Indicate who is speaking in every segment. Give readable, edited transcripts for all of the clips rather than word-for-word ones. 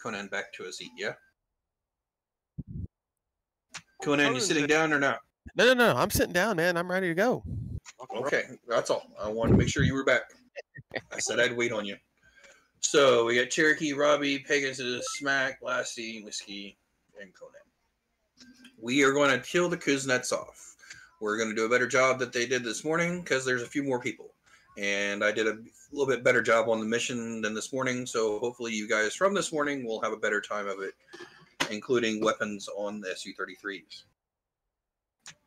Speaker 1: Conan back to a seat, yeah? Conan, you sitting down or not?
Speaker 2: No. I'm sitting down, man. I'm ready to go.
Speaker 1: Okay, that's all. I wanted to make sure you were back. I said I'd wait on you. So we got Cherokee, Robbie, Pegasus, Smack, Lassie, Whiskey, and Conan. We are going to kill the Kuznetsov. We're going to do a better job that they did this morning because there's a few more people. And I did a little bit better job on the mission than this morning, so hopefully you guys from this morning will have a better time of it, including weapons on the Su-33s.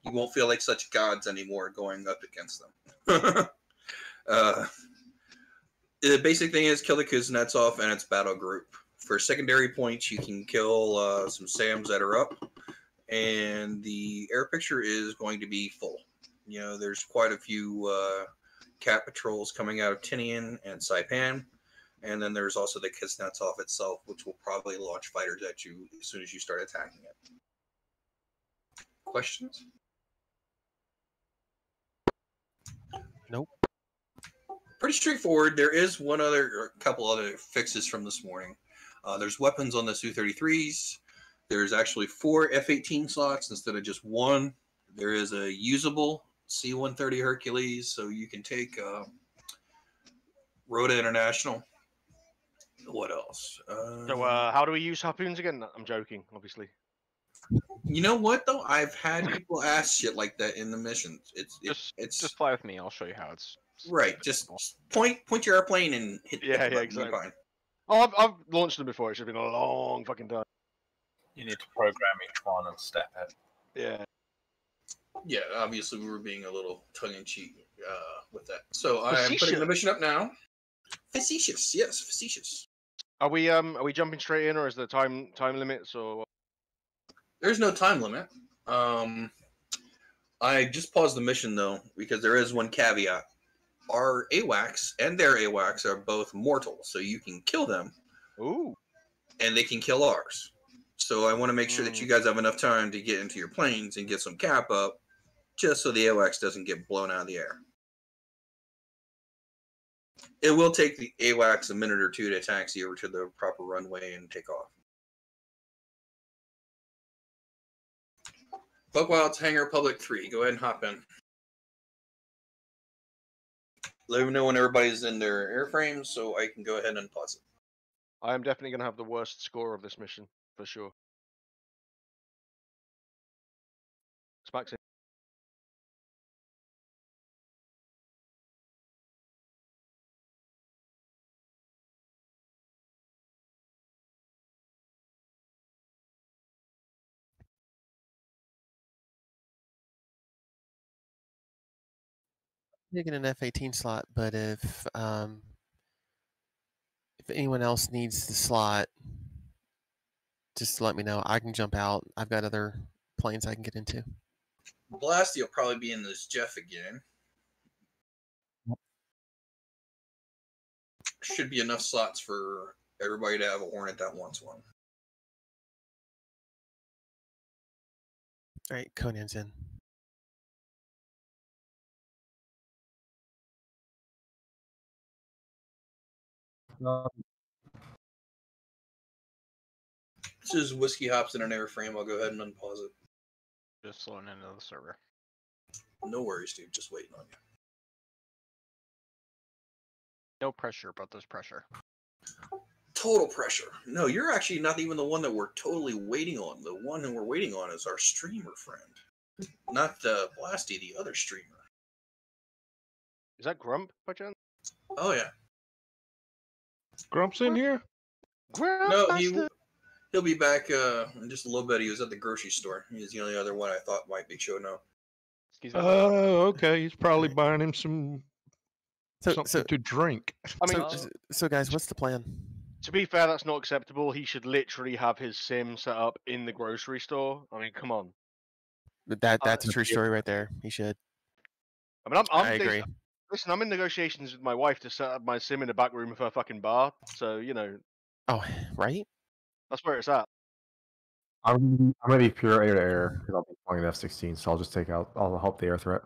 Speaker 1: You won't feel like such gods anymore going up against them. The basic thing is kill the Kuznetsov and its battle group. For secondary points, you can kill some SAMs that are up, and the air picture is going to be full. You know, there's quite a few cat patrols coming out of Tinian and Saipan, and then there's also the Kuznetsov itself, which will probably launch fighters at you as soon as you start attacking it. Questions?
Speaker 2: Nope.
Speaker 1: Pretty straightforward. There is a couple other fixes from this morning. There's weapons on the Su-33s. There's actually 4 F-18 slots instead of just 1. There is a usable C-130 Hercules, so you can take Rhoda International. What else?
Speaker 3: So how do we use harpoons again? I'm joking, obviously.
Speaker 1: You know what though? I've had people ask shit like that in the missions. It's
Speaker 4: just fly with me. I'll show you how it's
Speaker 1: right. Just point your airplane and hit.
Speaker 3: Yeah, exactly. Fine. Oh, I've launched them before. It's just been a long fucking time.
Speaker 5: You need to program each one and step it.
Speaker 3: Yeah.
Speaker 1: Yeah, obviously we were being a little tongue-in-cheek with that. So I'm putting the mission up now. Facetious, yes, facetious.
Speaker 3: Are we jumping straight in, or is there time limits, or?
Speaker 1: There's no time limit. I just paused the mission though because there is one caveat. Our AWACS and their AWACS are both mortal, so you can kill them.
Speaker 3: Ooh.
Speaker 1: And they can kill ours. So I want to make sure that you guys have enough time to get into your planes and get some cap up, just so the AWACS doesn't get blown out of the air. It will take the AWACS a minute or two to taxi over to the proper runway and take off. Buckwild's Hangar Public 3. Go ahead and hop in. Let me know when everybody's in their airframes so I can go ahead and pause it.
Speaker 3: I am definitely going to have the worst score of this mission, for sure. Smack's in.
Speaker 2: Taking an F-18 slot, but if anyone else needs the slot, just let me know. I can jump out. I've got other planes I can get into.
Speaker 1: Blasty will probably be in this Jeff again. Should be enough slots for everybody to have a Hornet that wants one.
Speaker 2: All right, Conan's in.
Speaker 1: This is Whiskey Hops in an airframe. I'll go ahead and unpause it.
Speaker 4: Just slowing into the server.
Speaker 1: No worries, dude. Just waiting on you.
Speaker 4: No pressure, but there's pressure.
Speaker 1: Total pressure. No, you're actually not even the one that we're totally waiting on. The one that we're waiting on is our streamer friend. Not Blasty, the other streamer.
Speaker 3: Is that Grump, by chance?
Speaker 1: Oh, yeah.
Speaker 6: Grump's in here?
Speaker 3: Grump
Speaker 1: no, he'll be back in just a little bit. He was at the grocery store. He's the only other one I thought might be showing up.
Speaker 6: Oh, okay. He's probably buying him something to drink.
Speaker 3: I mean,
Speaker 2: so guys, what's the plan?
Speaker 3: To be fair, that's not acceptable. He should literally have his sim set up in the grocery store. I mean, come on.
Speaker 2: That's a true story right there. He should.
Speaker 3: I mean,
Speaker 2: I agree.
Speaker 3: Listen, I'm in negotiations with my wife to set up my sim in the back room of her fucking bar. So, you know.
Speaker 2: Oh, right?
Speaker 3: That's where it's at.
Speaker 7: I'm gonna be pure air to air because I'll be flying the F-16, so I'll help the air threat.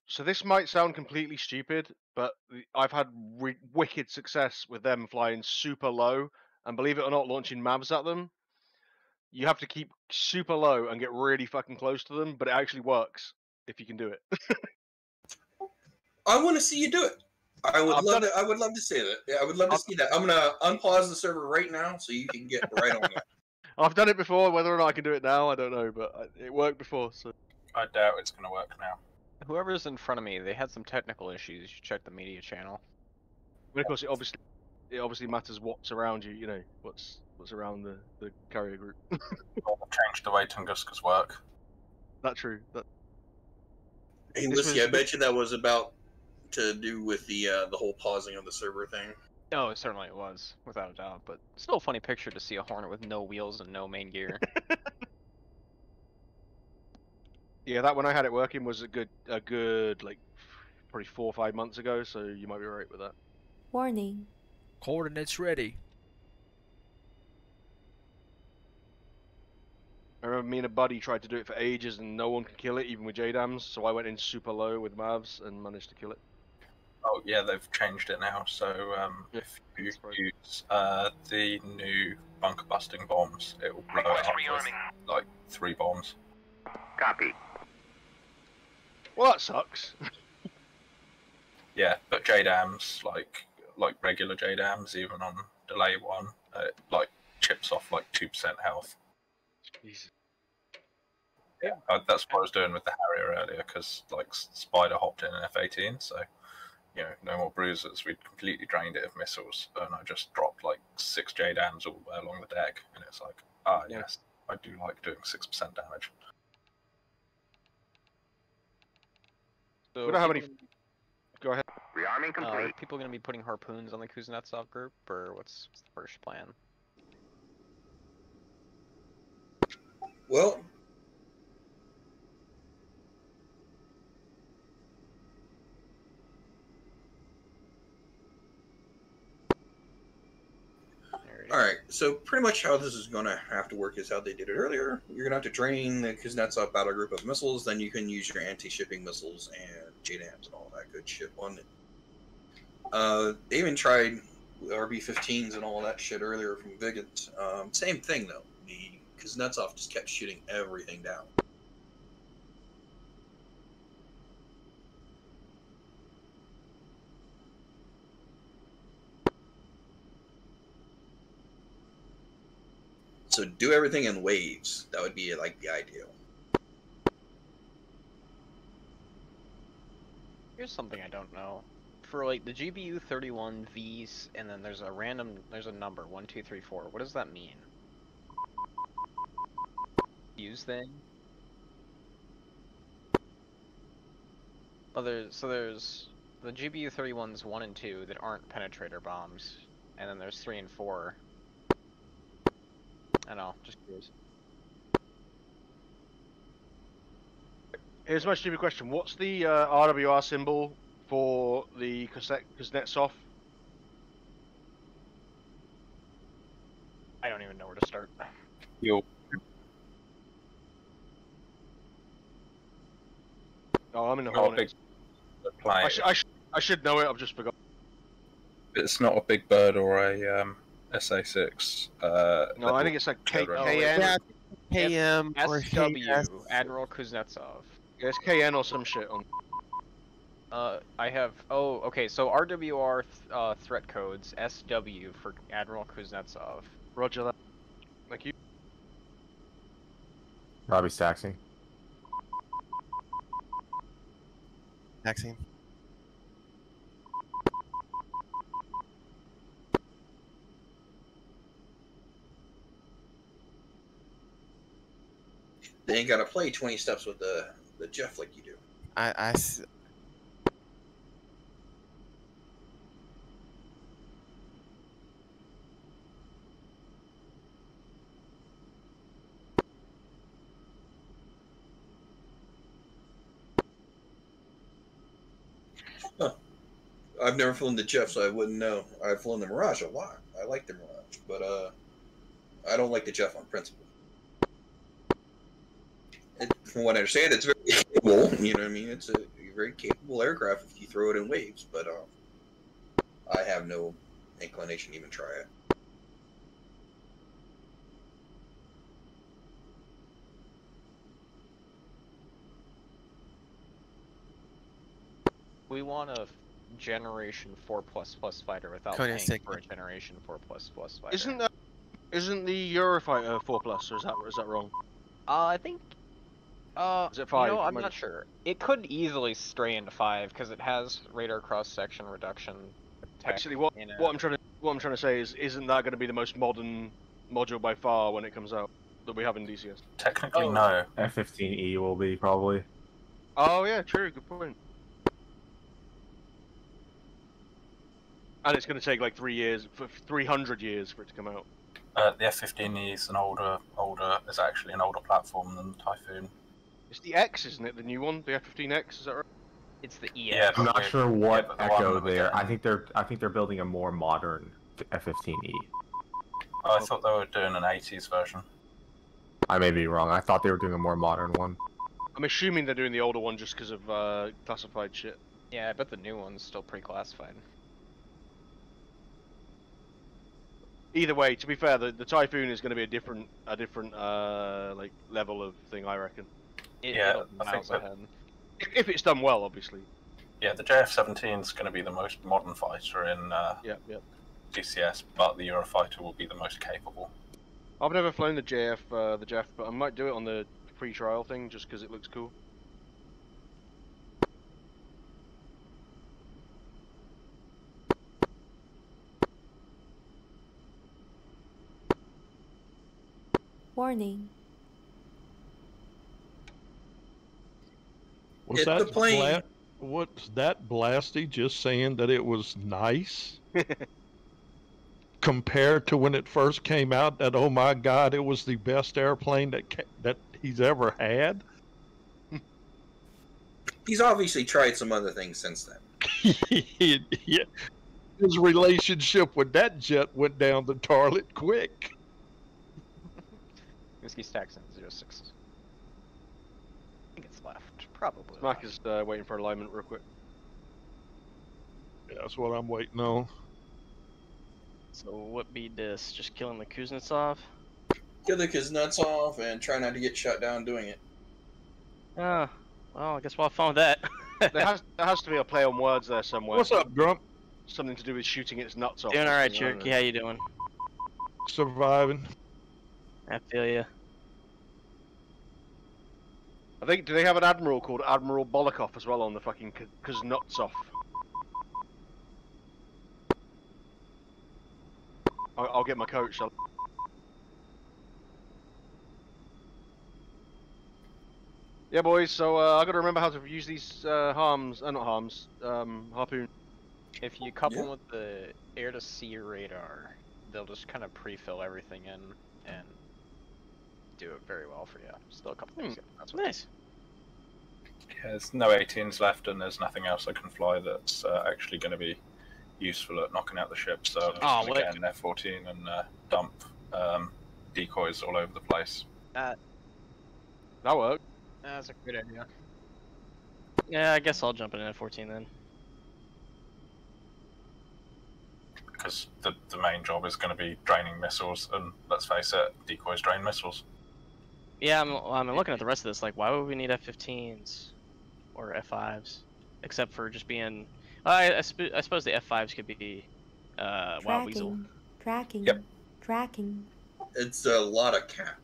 Speaker 3: So this might sound completely stupid, but I've had wicked success with them flying super low, and believe it or not, launching MAVs at them. You have to keep super low and get really fucking close to them, but it actually works if you can do it.
Speaker 1: I want to see you do it. I would love to. I would love to see that. Yeah, I would love to see that. I'm gonna unpause the server right now so you can get right on that.
Speaker 3: I've done it before. Whether or not I can do it now, I don't know, but it worked before. So
Speaker 5: I doubt it's going to work now.
Speaker 4: Whoever's in front of me, they had some technical issues. You should check the media channel.
Speaker 3: but of course, it obviously matters what's around you. You know what's around the carrier group.
Speaker 5: Change the way Tunguska's work.
Speaker 3: That's true.
Speaker 1: Hey, Whiskey, I bet you that was about to do with the whole pausing of the server thing.
Speaker 4: Oh, certainly it was, without a doubt. But still a funny picture to see a Hornet with no wheels and no main gear.
Speaker 3: Yeah, that when I had it working was a good like probably 4 or 5 months ago. So you might be right with that.
Speaker 8: Warning.
Speaker 9: Coordinates ready.
Speaker 3: I remember me and a buddy tried to do it for ages and no one could kill it, even with JDAMs. So I went in super low with MAVs and managed to kill it.
Speaker 5: Oh yeah, they've changed it now. So if you use the new bunker busting bombs, it will blow it up with like 3 bombs.
Speaker 10: Copy.
Speaker 3: Well, that sucks.
Speaker 5: Yeah, but JDAMs, like regular JDAMs, even on delay 1, like chips off like 2% health.
Speaker 3: Jesus.
Speaker 5: Yeah, that's what I was doing with the Harrier earlier, because like Spider hopped in an F-18, so you know, no more bruisers. We'd completely drained it of missiles, and I just dropped like 6 JDAMs all the way along the deck, and it's like, yes, I do like doing 6% damage.
Speaker 4: So
Speaker 3: We don't have any. Go ahead.
Speaker 10: Rearming complete.
Speaker 4: Are people going to be putting harpoons on the Kuznetsov group, or what's the first plan?
Speaker 1: Well, all right. So pretty much how this is going to have to work is how they did it earlier. You're going to have to drain the Kuznetsov battle group of missiles. Then you can use your anti-shipping missiles and JDAMs and all that good shit on it. They even tried RB-15s and all that shit earlier from Vigans. Same thing though. The Kuznetsov just kept shooting everything down. So do everything in waves. That would be like the ideal.
Speaker 4: Here's something I don't know. For like the GBU 31 V's, and then there's a number 1, 2, 3, 4. What does that mean? Use thing. Oh, there's the GBU 31s 1 and 2 that aren't penetrator bombs, and then there's 3 and 4. I don't know, just curious.
Speaker 3: Here's my stupid question. What's the RWR symbol for the Kuznetsov?
Speaker 4: I don't even know where to start.
Speaker 5: You'll
Speaker 3: Oh, I'm in the Hornet. I should know it. I've just forgotten.
Speaker 5: It's not a big bird or a SA6.
Speaker 3: No, I think it's like KN.
Speaker 2: Yeah, KM or
Speaker 4: SW, Admiral Kuznetsov.
Speaker 3: Yeah, it's KN or some shit on.
Speaker 4: I have. Oh, okay. So RWR threat codes SW for Admiral Kuznetsov.
Speaker 3: Roger that. Thank you.
Speaker 7: Robbie's taxing.
Speaker 2: Taxing.
Speaker 1: They ain't got to play 20 steps with the Jeff like you do. Huh. I've never flown the Jeff, so I wouldn't know. I've flown the Mirage a lot. I like the Mirage, but I don't like the Jeff on principle. From what I understand, it's very capable. You know what I mean? It's a very capable aircraft if you throw it in waves, but I have no inclination to even try it.
Speaker 4: We want a Generation 4++ fighter without
Speaker 2: Conan
Speaker 4: paying
Speaker 2: Sigma.
Speaker 4: for a Generation 4++ fighter.
Speaker 3: Isn't the Eurofighter 4+, or is that wrong?
Speaker 4: I think.
Speaker 3: Is it 5?
Speaker 4: You know, I'm not sure. It could easily stray into 5 because it has radar cross-section reduction.
Speaker 3: Actually, what I'm trying to say is, isn't that going to be the most modern module by far when it comes out that we have in DCS?
Speaker 5: Technically, no.
Speaker 7: F-15E will be probably.
Speaker 3: Oh yeah, true. Good point. And it's going to take like 3 years, 300 years for it to come out.
Speaker 5: The F-15E is is actually an older platform than the Typhoon.
Speaker 3: It's the X, isn't it? The new one, the F-15X, is that right?
Speaker 4: It's the EX.
Speaker 5: Yeah,
Speaker 7: I'm not sure what
Speaker 5: but the
Speaker 7: Echo
Speaker 5: one that
Speaker 7: there.
Speaker 5: we're
Speaker 7: I think they're building a more modern F-15E.
Speaker 5: I thought they were doing an 80s version.
Speaker 7: I may be wrong. I thought they were doing a more modern one.
Speaker 3: I'm assuming they're doing the older one just because of classified shit.
Speaker 4: Yeah, I bet the new one's still pre-classified.
Speaker 3: Either way, to be fair, the Typhoon is going to be a different like level of thing, I reckon.
Speaker 5: Yeah,
Speaker 4: It'll be
Speaker 5: I think
Speaker 4: miles ahead.
Speaker 3: If it's done well, obviously.
Speaker 5: Yeah, the JF-17 is going to be the most modern fighter in
Speaker 3: Yep.
Speaker 5: DCS, but the Eurofighter will be the most capable.
Speaker 3: I've never flown the JF, but I might do it on the free trial thing just because it looks cool.
Speaker 8: Warning.
Speaker 6: Was
Speaker 1: Hit
Speaker 6: that
Speaker 1: the plane.
Speaker 6: what's that Blasty just saying that it was nice? Compared to when it first came out, that oh my god, it was the best airplane that he's ever had.
Speaker 1: He's obviously tried some other things since then.
Speaker 6: Yeah. His relationship with that jet went down the toilet quick.
Speaker 4: Whiskey stacks in 06. I think it's left. Probably.
Speaker 3: Smack is waiting for alignment real quick.
Speaker 6: Yeah, that's what I'm waiting on.
Speaker 11: So what beat this? Just killing the Kuznetsov?
Speaker 1: Kill the Kuznetsov and try not to get shot down doing it.
Speaker 11: Well, I guess we'll have fun with that.
Speaker 3: there has to be a play on words there somewhere.
Speaker 6: What's up, Grump?
Speaker 3: Something to do with shooting its nuts off.
Speaker 11: Doing alright, Cherokee. How you doing?
Speaker 6: Surviving.
Speaker 11: I feel ya.
Speaker 3: I think, do they have an admiral called Admiral Bolokov as well on the fucking Kuznetsov? I'll get my coach. Yeah, boys. So I got to remember how to use these harms. Not harms. Harpoon.
Speaker 4: If you couple them with the air-to-sea radar, they'll just kind of pre-fill everything in and do it very well for you. Still a couple things. That's
Speaker 11: nice.
Speaker 5: Yeah, there's no 18s left, and there's nothing else I can fly that's actually going to be useful at knocking out the ship. So I'm just going to get an F-14 and dump decoys all over the place.
Speaker 3: That worked.
Speaker 4: That's a good idea.
Speaker 11: Yeah, I guess I'll jump in at 14 then.
Speaker 5: Because the main job is going to be draining missiles, and let's face it, decoys drain missiles.
Speaker 11: Yeah, I'm looking at the rest of this. Like, why would we need F-15s or F-5s, except for just being? I suppose the F-5s could be Wild Weasel.
Speaker 8: Tracking.
Speaker 1: Yep.
Speaker 8: Tracking.
Speaker 1: It's a lot of cat.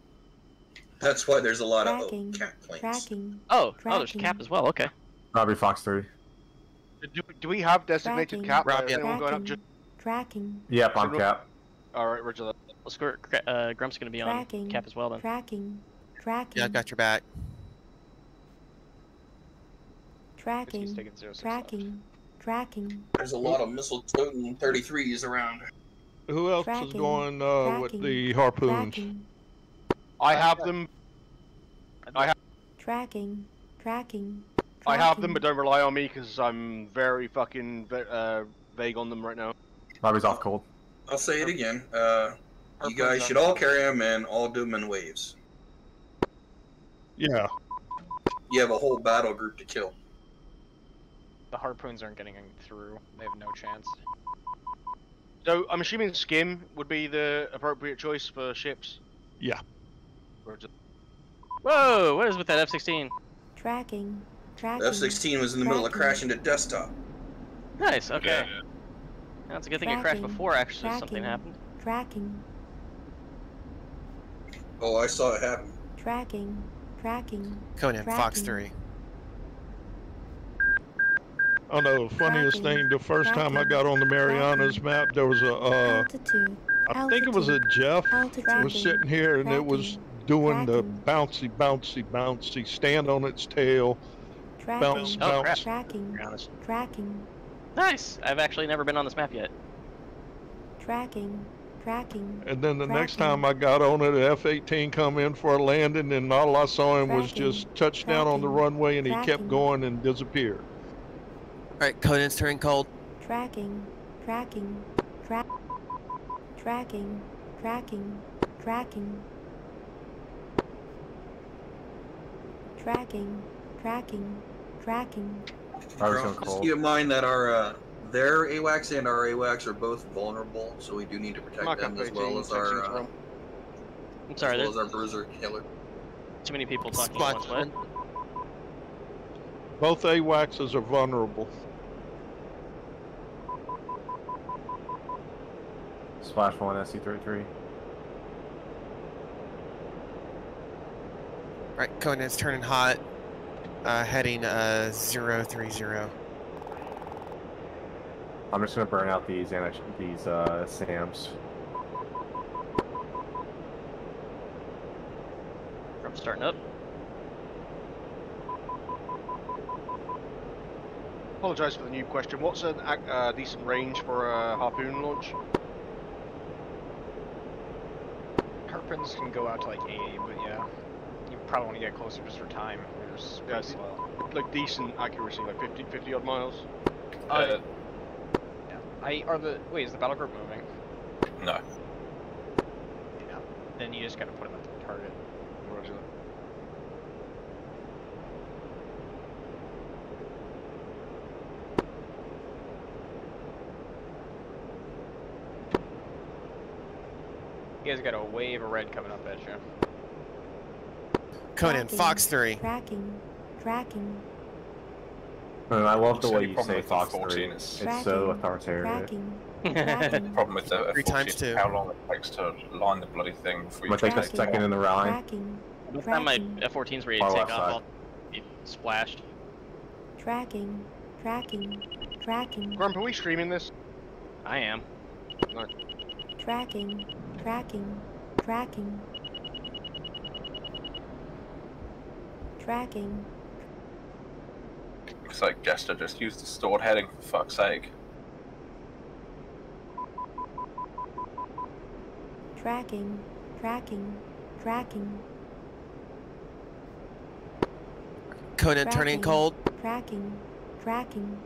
Speaker 1: That's why there's a lot of cat planes.
Speaker 8: Tracking.
Speaker 11: Oh, there's Cap as well. Okay.
Speaker 7: Robbie Fox 3.
Speaker 3: Do we have designated Cap?
Speaker 11: Robbie,
Speaker 3: Anyone going up?
Speaker 8: Tracking.
Speaker 7: Yep, I'm Cap.
Speaker 3: All right, roger that.
Speaker 11: Let's go. Grump's gonna be on Cap as well then.
Speaker 8: Tracking. Tracking.
Speaker 2: Yeah, I got your back.
Speaker 8: Tracking. Tracking. Tracking.
Speaker 1: There's a lot of missile-toting 33s around.
Speaker 6: Who else is going with the harpoons?
Speaker 3: I have them. I have.
Speaker 8: Tracking. Tracking.
Speaker 3: I have them, but don't rely on me because I'm very fucking vague on them right now.
Speaker 7: Robbie's off cold.
Speaker 1: I'll say it again. You guys should all carry them and all do them in waves.
Speaker 6: Yeah.
Speaker 1: You have a whole battle group to kill.
Speaker 4: The harpoons aren't getting through. They have no chance.
Speaker 3: So I'm assuming skim would be the appropriate choice for ships.
Speaker 6: Yeah.
Speaker 11: Whoa! What is with that F-16?
Speaker 8: Tracking.
Speaker 1: The
Speaker 8: Tracking.
Speaker 1: F-16 was in the middle of crashing to desktop.
Speaker 11: Nice. Okay.
Speaker 5: Yeah.
Speaker 11: That's a good thing it crashed before actually something happened.
Speaker 8: Tracking.
Speaker 1: Oh, I saw it happen.
Speaker 8: Tracking. Tracking.
Speaker 2: Conan, Fox
Speaker 8: Tracking.
Speaker 2: 3.
Speaker 6: Oh no, the funniest thing, the first time I got on the Marianas map, there was a,
Speaker 8: Altitude.
Speaker 6: I think it was a Jeff was sitting here and it was doing the bouncy, stand on its tail, bounce, bounce.
Speaker 8: Tracking. Tracking.
Speaker 11: Nice. I've actually never been on this map yet.
Speaker 8: Tracking. Tracking.
Speaker 6: And then the next time I got on it, the F-18 come in for a landing and all I saw him was just touchdown on the runway and he kept going and disappeared.
Speaker 2: Alright, Conan's turning cold.
Speaker 8: Tracking. Tracking. Tracking. Tracking. Tracking. Tracking. Tracking. Tracking.
Speaker 1: Just keep in mind that our their AWACS and our AWACS are both vulnerable, so we do need to protect them as well as our
Speaker 11: I'm sorry,
Speaker 1: as well as our bruiser killer.
Speaker 11: Too many people talking at once. What?
Speaker 6: Both AWACSs are vulnerable.
Speaker 7: Splash 1 SC-33.
Speaker 2: Alright, Conan's turning hot. Heading 030.
Speaker 7: I'm just gonna burn out these SAMs.
Speaker 11: I'm starting up.
Speaker 3: Apologise for the noob question. What's a decent range for a harpoon launch?
Speaker 4: Harpoons can go out to like 80, but yeah, you probably want to get closer just for time. There's pretty slow.
Speaker 3: Like decent accuracy, like 50 odd miles.
Speaker 4: Yeah. Wait, is the battle group moving?
Speaker 5: No.
Speaker 4: Yeah. Then you just gotta put them at the target.
Speaker 3: Roger that.
Speaker 4: You guys got a wave of red coming up at you.
Speaker 2: Conan, Fox 3.
Speaker 8: Tracking. Tracking.
Speaker 7: And I love the way you
Speaker 5: problem
Speaker 7: say
Speaker 5: with the
Speaker 7: Fox
Speaker 5: 14
Speaker 7: 3.
Speaker 5: is-
Speaker 7: It's so authoritarian.
Speaker 5: The problem with the
Speaker 2: 3 times 2.
Speaker 5: F-14 is how long it takes to line the bloody thing before you
Speaker 7: Might take a second in the ride.
Speaker 8: Tracking.
Speaker 11: By the time my F-14's ready to
Speaker 7: Far
Speaker 11: take
Speaker 7: left
Speaker 11: off,
Speaker 7: side.
Speaker 11: I'll be splashed.
Speaker 8: Tracking. Tracking. Tracking.
Speaker 3: Grump, are we streaming this?
Speaker 11: I am.
Speaker 3: No.
Speaker 8: Tracking. Tracking. Tracking. Tracking.
Speaker 5: It's like Jester, just use the stored heading for fuck's sake.
Speaker 8: Tracking. Tracking. Tracking.
Speaker 2: Conan turning cold.
Speaker 8: Tracking. Tracking.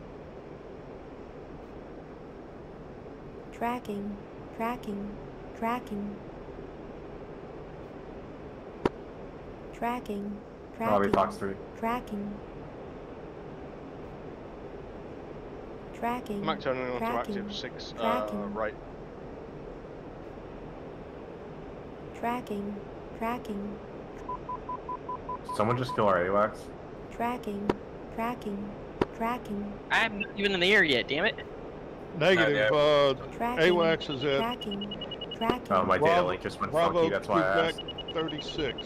Speaker 8: Tracking. Tracking. Tracking. Tracking.
Speaker 7: Robbie,
Speaker 8: Tracking.
Speaker 7: Fox 3.
Speaker 8: Tracking. Tracking.
Speaker 3: Mac turning on to
Speaker 8: Tracking.
Speaker 3: active 6,
Speaker 8: Tracking.
Speaker 3: right.
Speaker 8: Tracking. Tracking.
Speaker 7: Someone just kill our AWACS?
Speaker 8: Tracking. Tracking. Tracking.
Speaker 11: I'm not even in the air yet, damn it.
Speaker 6: Negative,
Speaker 8: Tracking.
Speaker 6: AWACS is at
Speaker 8: Tracking. Tracking.
Speaker 7: Oh, my data link just went funky, that's why I asked.
Speaker 6: Quebec 36.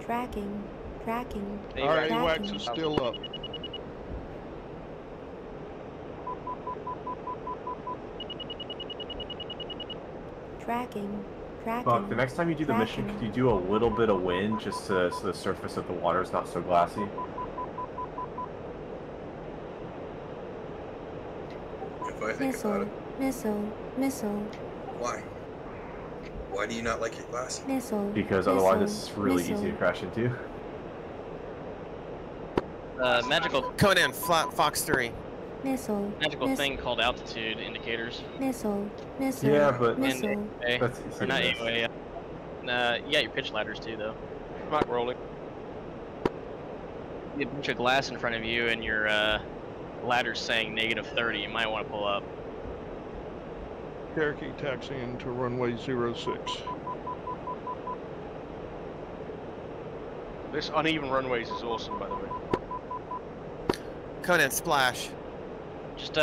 Speaker 8: Tracking. Tracking.
Speaker 6: Our
Speaker 11: Tracking.
Speaker 6: AWACS is still up.
Speaker 8: Tracking. Tracking.
Speaker 7: Buck, the next time you do the mission, could you do a little bit of wind just so the surface of the water is not so glassy?
Speaker 1: If I think about it.
Speaker 8: Missile.
Speaker 1: Why? Why do you not like it glassy?
Speaker 8: Missile.
Speaker 7: Because otherwise it's really easy to crash into.
Speaker 11: Magical
Speaker 2: Conan, Fox 3.
Speaker 8: Missile.
Speaker 11: magical thing called altitude indicators.
Speaker 8: Missile.
Speaker 7: Yeah, but
Speaker 8: Missile.
Speaker 7: that's
Speaker 11: Or not
Speaker 7: easy to miss.
Speaker 11: AOA. You got your pitch ladders too, though.
Speaker 3: Mac rolling.
Speaker 11: You have a bunch of glass in front of you, and your ladder's saying -30. You might want to pull up.
Speaker 6: Cherokee taxiing to runway 06.
Speaker 3: This uneven runways is awesome, by the way.
Speaker 2: Conan, splash.
Speaker 11: Just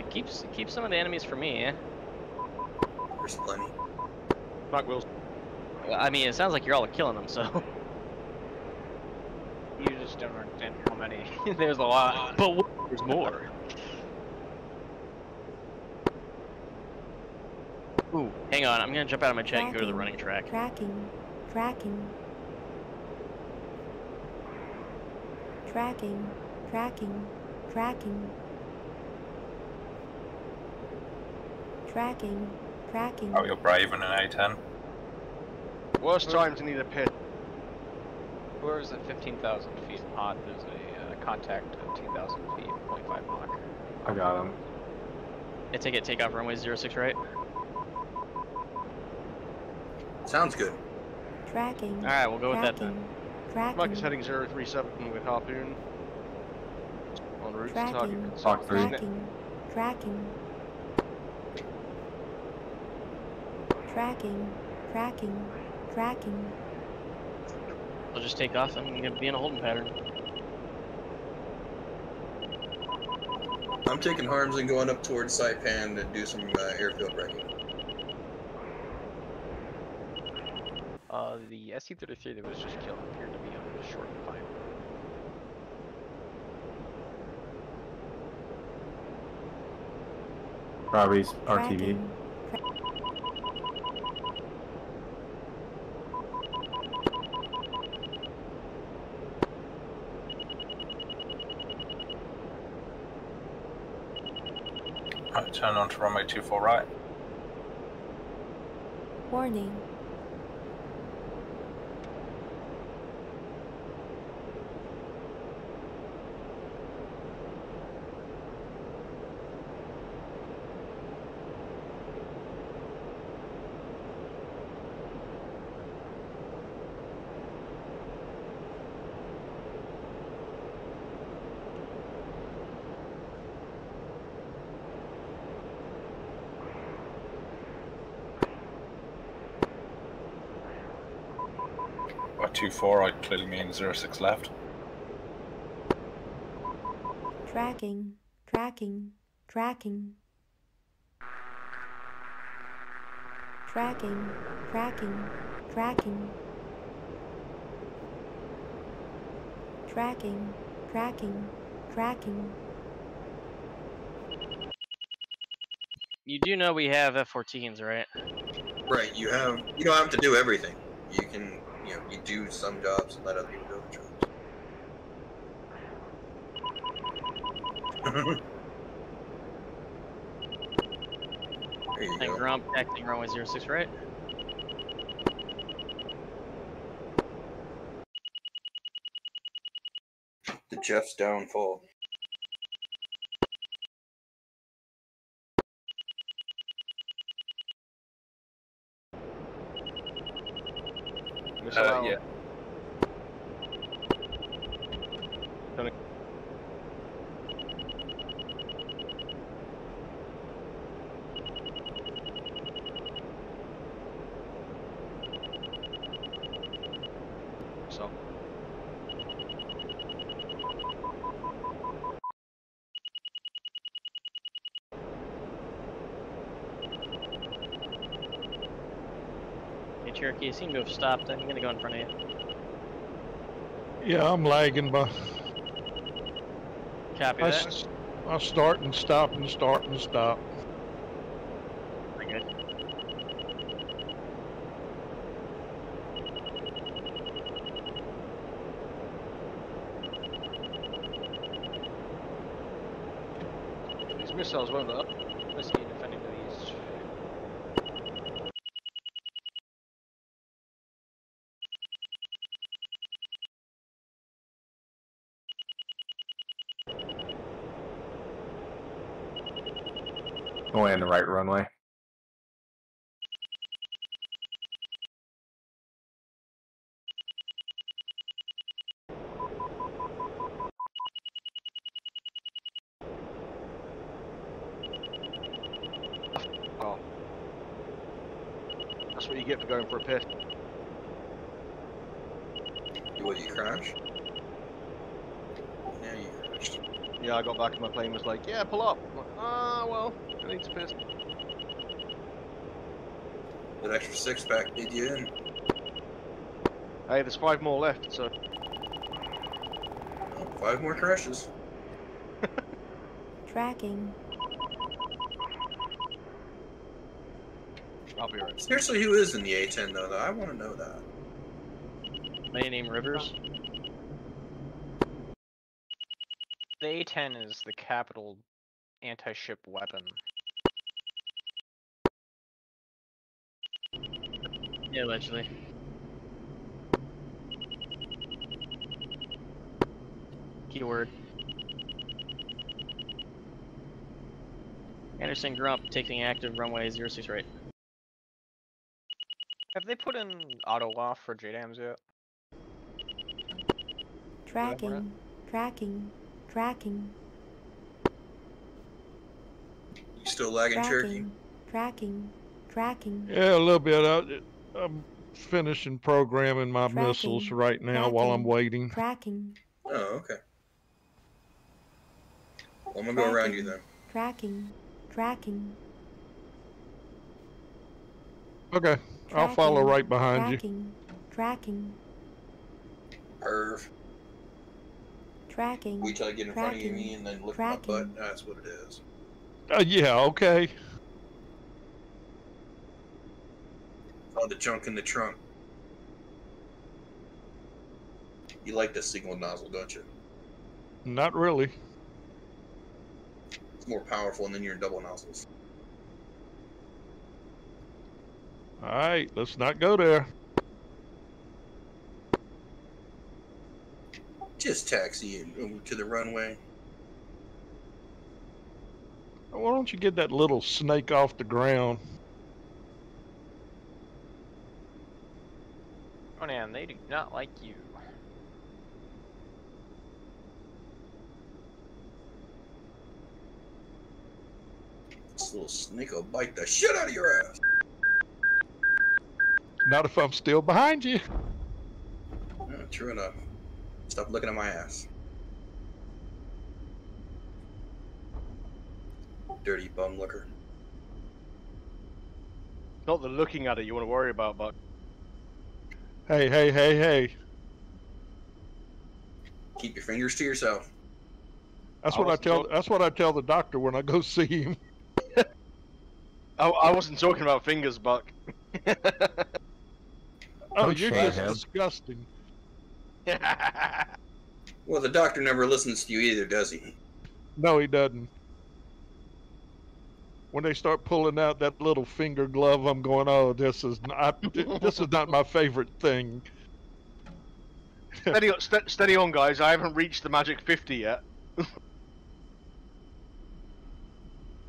Speaker 11: keep some of the enemies for me, eh?
Speaker 1: There's plenty.
Speaker 3: Mike Wills.
Speaker 11: I mean, it sounds like you're all killing them, so.
Speaker 4: You just don't understand how many.
Speaker 11: There's a lot, but there's more. Ooh, hang on. I'm gonna jump out of my jet and go to the running track.
Speaker 8: Tracking. Tracking. Tracking. Tracking. Tracking. Tracking. Tracking.
Speaker 5: Oh, you're brave in an A10.
Speaker 3: Worst time to need a pit.
Speaker 4: Whoever's at 15,000 feet hot, there's a contact at 10,000 feet, 0.5 Mach.
Speaker 7: I got him.
Speaker 11: I take off runway 06, right?
Speaker 1: Sounds good.
Speaker 8: Tracking.
Speaker 11: Alright, we'll go with that then.
Speaker 8: Tracking.
Speaker 3: Mike is heading 037 with Harpoon. En route to target.
Speaker 8: Tracking.
Speaker 7: Talk three.
Speaker 8: Tracking. Tracking. Tracking. Tracking. Tracking.
Speaker 11: I'll just take off. I'm gonna be in a holding pattern.
Speaker 1: I'm taking harms and going up towards Saipan to do some airfield wrecking.
Speaker 4: The SC-33 that was just killed appeared to be on a short pipe.
Speaker 7: Robbie's RTV.
Speaker 8: Tracking.
Speaker 5: Right, turn on to runway 24 right.
Speaker 8: Warning.
Speaker 5: By 24, I clearly mean 06 left.
Speaker 8: Tracking. Tracking. Tracking. Tracking. Tracking. Tracking. Tracking. Tracking. Tracking.
Speaker 11: You do know we have F-14s, right?
Speaker 1: Right, you don't have to do everything. You can, you do some jobs and let other people do other jobs. There you
Speaker 11: And
Speaker 1: go.
Speaker 11: Grump acting runway 06, right?
Speaker 1: The Jeff's downfall.
Speaker 5: Yeah.
Speaker 3: So.
Speaker 11: Hey, Cherokee, you seem to have stopped. I'm gonna go in front of you.
Speaker 6: Yeah, I'm lagging, but
Speaker 11: Copy that.
Speaker 6: I start and stop and start and stop.
Speaker 11: Pretty good.
Speaker 3: These missiles won't up.
Speaker 4: Whiskey defending to the east.
Speaker 7: Only on the right runway.
Speaker 3: what you get for going for a piss.
Speaker 1: What, you crashed? Yeah, you crashed.
Speaker 3: Yeah, I got back and my plane was like, yeah, pull up. I'm like, ah, well, I need to piss.
Speaker 1: That extra 6-pack did you in.
Speaker 3: Hey, there's 5 more left, so.
Speaker 1: Oh, 5 more crashes.
Speaker 8: Tracking.
Speaker 3: I'll be right.
Speaker 1: Seriously, who is in the A-10 though? I want to know that.
Speaker 11: My name Rivers.
Speaker 4: The A-10 is the capital anti-ship weapon.
Speaker 11: Yeah, allegedly. Keyword. Anderson Grump taking active runway 06 right.
Speaker 4: Have they put in auto off for JDAMs yet?
Speaker 8: Tracking. Tracking. Tracking.
Speaker 1: You still lagging, Cherokee?
Speaker 8: Tracking. Tracking.
Speaker 6: Yeah, a little bit. I'm finishing programming my missiles right now while I'm waiting.
Speaker 8: Tracking.
Speaker 1: Oh, okay. Well, I'm gonna go around you then.
Speaker 8: Tracking. Tracking.
Speaker 6: Okay, I'll follow right behind you.
Speaker 8: Tracking.
Speaker 1: Perv.
Speaker 8: Tracking.
Speaker 1: Wait till I get in front of me and then look at my butt. That's what it is.
Speaker 6: Yeah, okay.
Speaker 1: Found the junk in the trunk. You like the single nozzle, don't you?
Speaker 6: Not really.
Speaker 1: It's more powerful than your double nozzles.
Speaker 6: All right, let's not go there.
Speaker 1: Just taxi it over to the runway.
Speaker 6: Why don't you get that little snake off the ground?
Speaker 4: Conan, they do not like you.
Speaker 1: This little snake will bite the shit out of your ass.
Speaker 6: Not if I'm still behind you.
Speaker 1: Yeah, true enough. Stop looking at my ass. Dirty bum looker.
Speaker 3: Not the looking at it you want to worry about, but.
Speaker 6: Hey.
Speaker 1: Keep your fingers to yourself.
Speaker 6: That's what I tell the doctor when I go see him.
Speaker 3: I wasn't talking about fingers, Buck.
Speaker 6: Oh, you're just disgusting.
Speaker 1: Well, the doctor never listens to you either, does he?
Speaker 6: No, he doesn't. When they start pulling out that little finger glove, I'm going, "Oh, this is not my favorite thing."
Speaker 3: Steady on, guys. I haven't reached the magic 50 yet.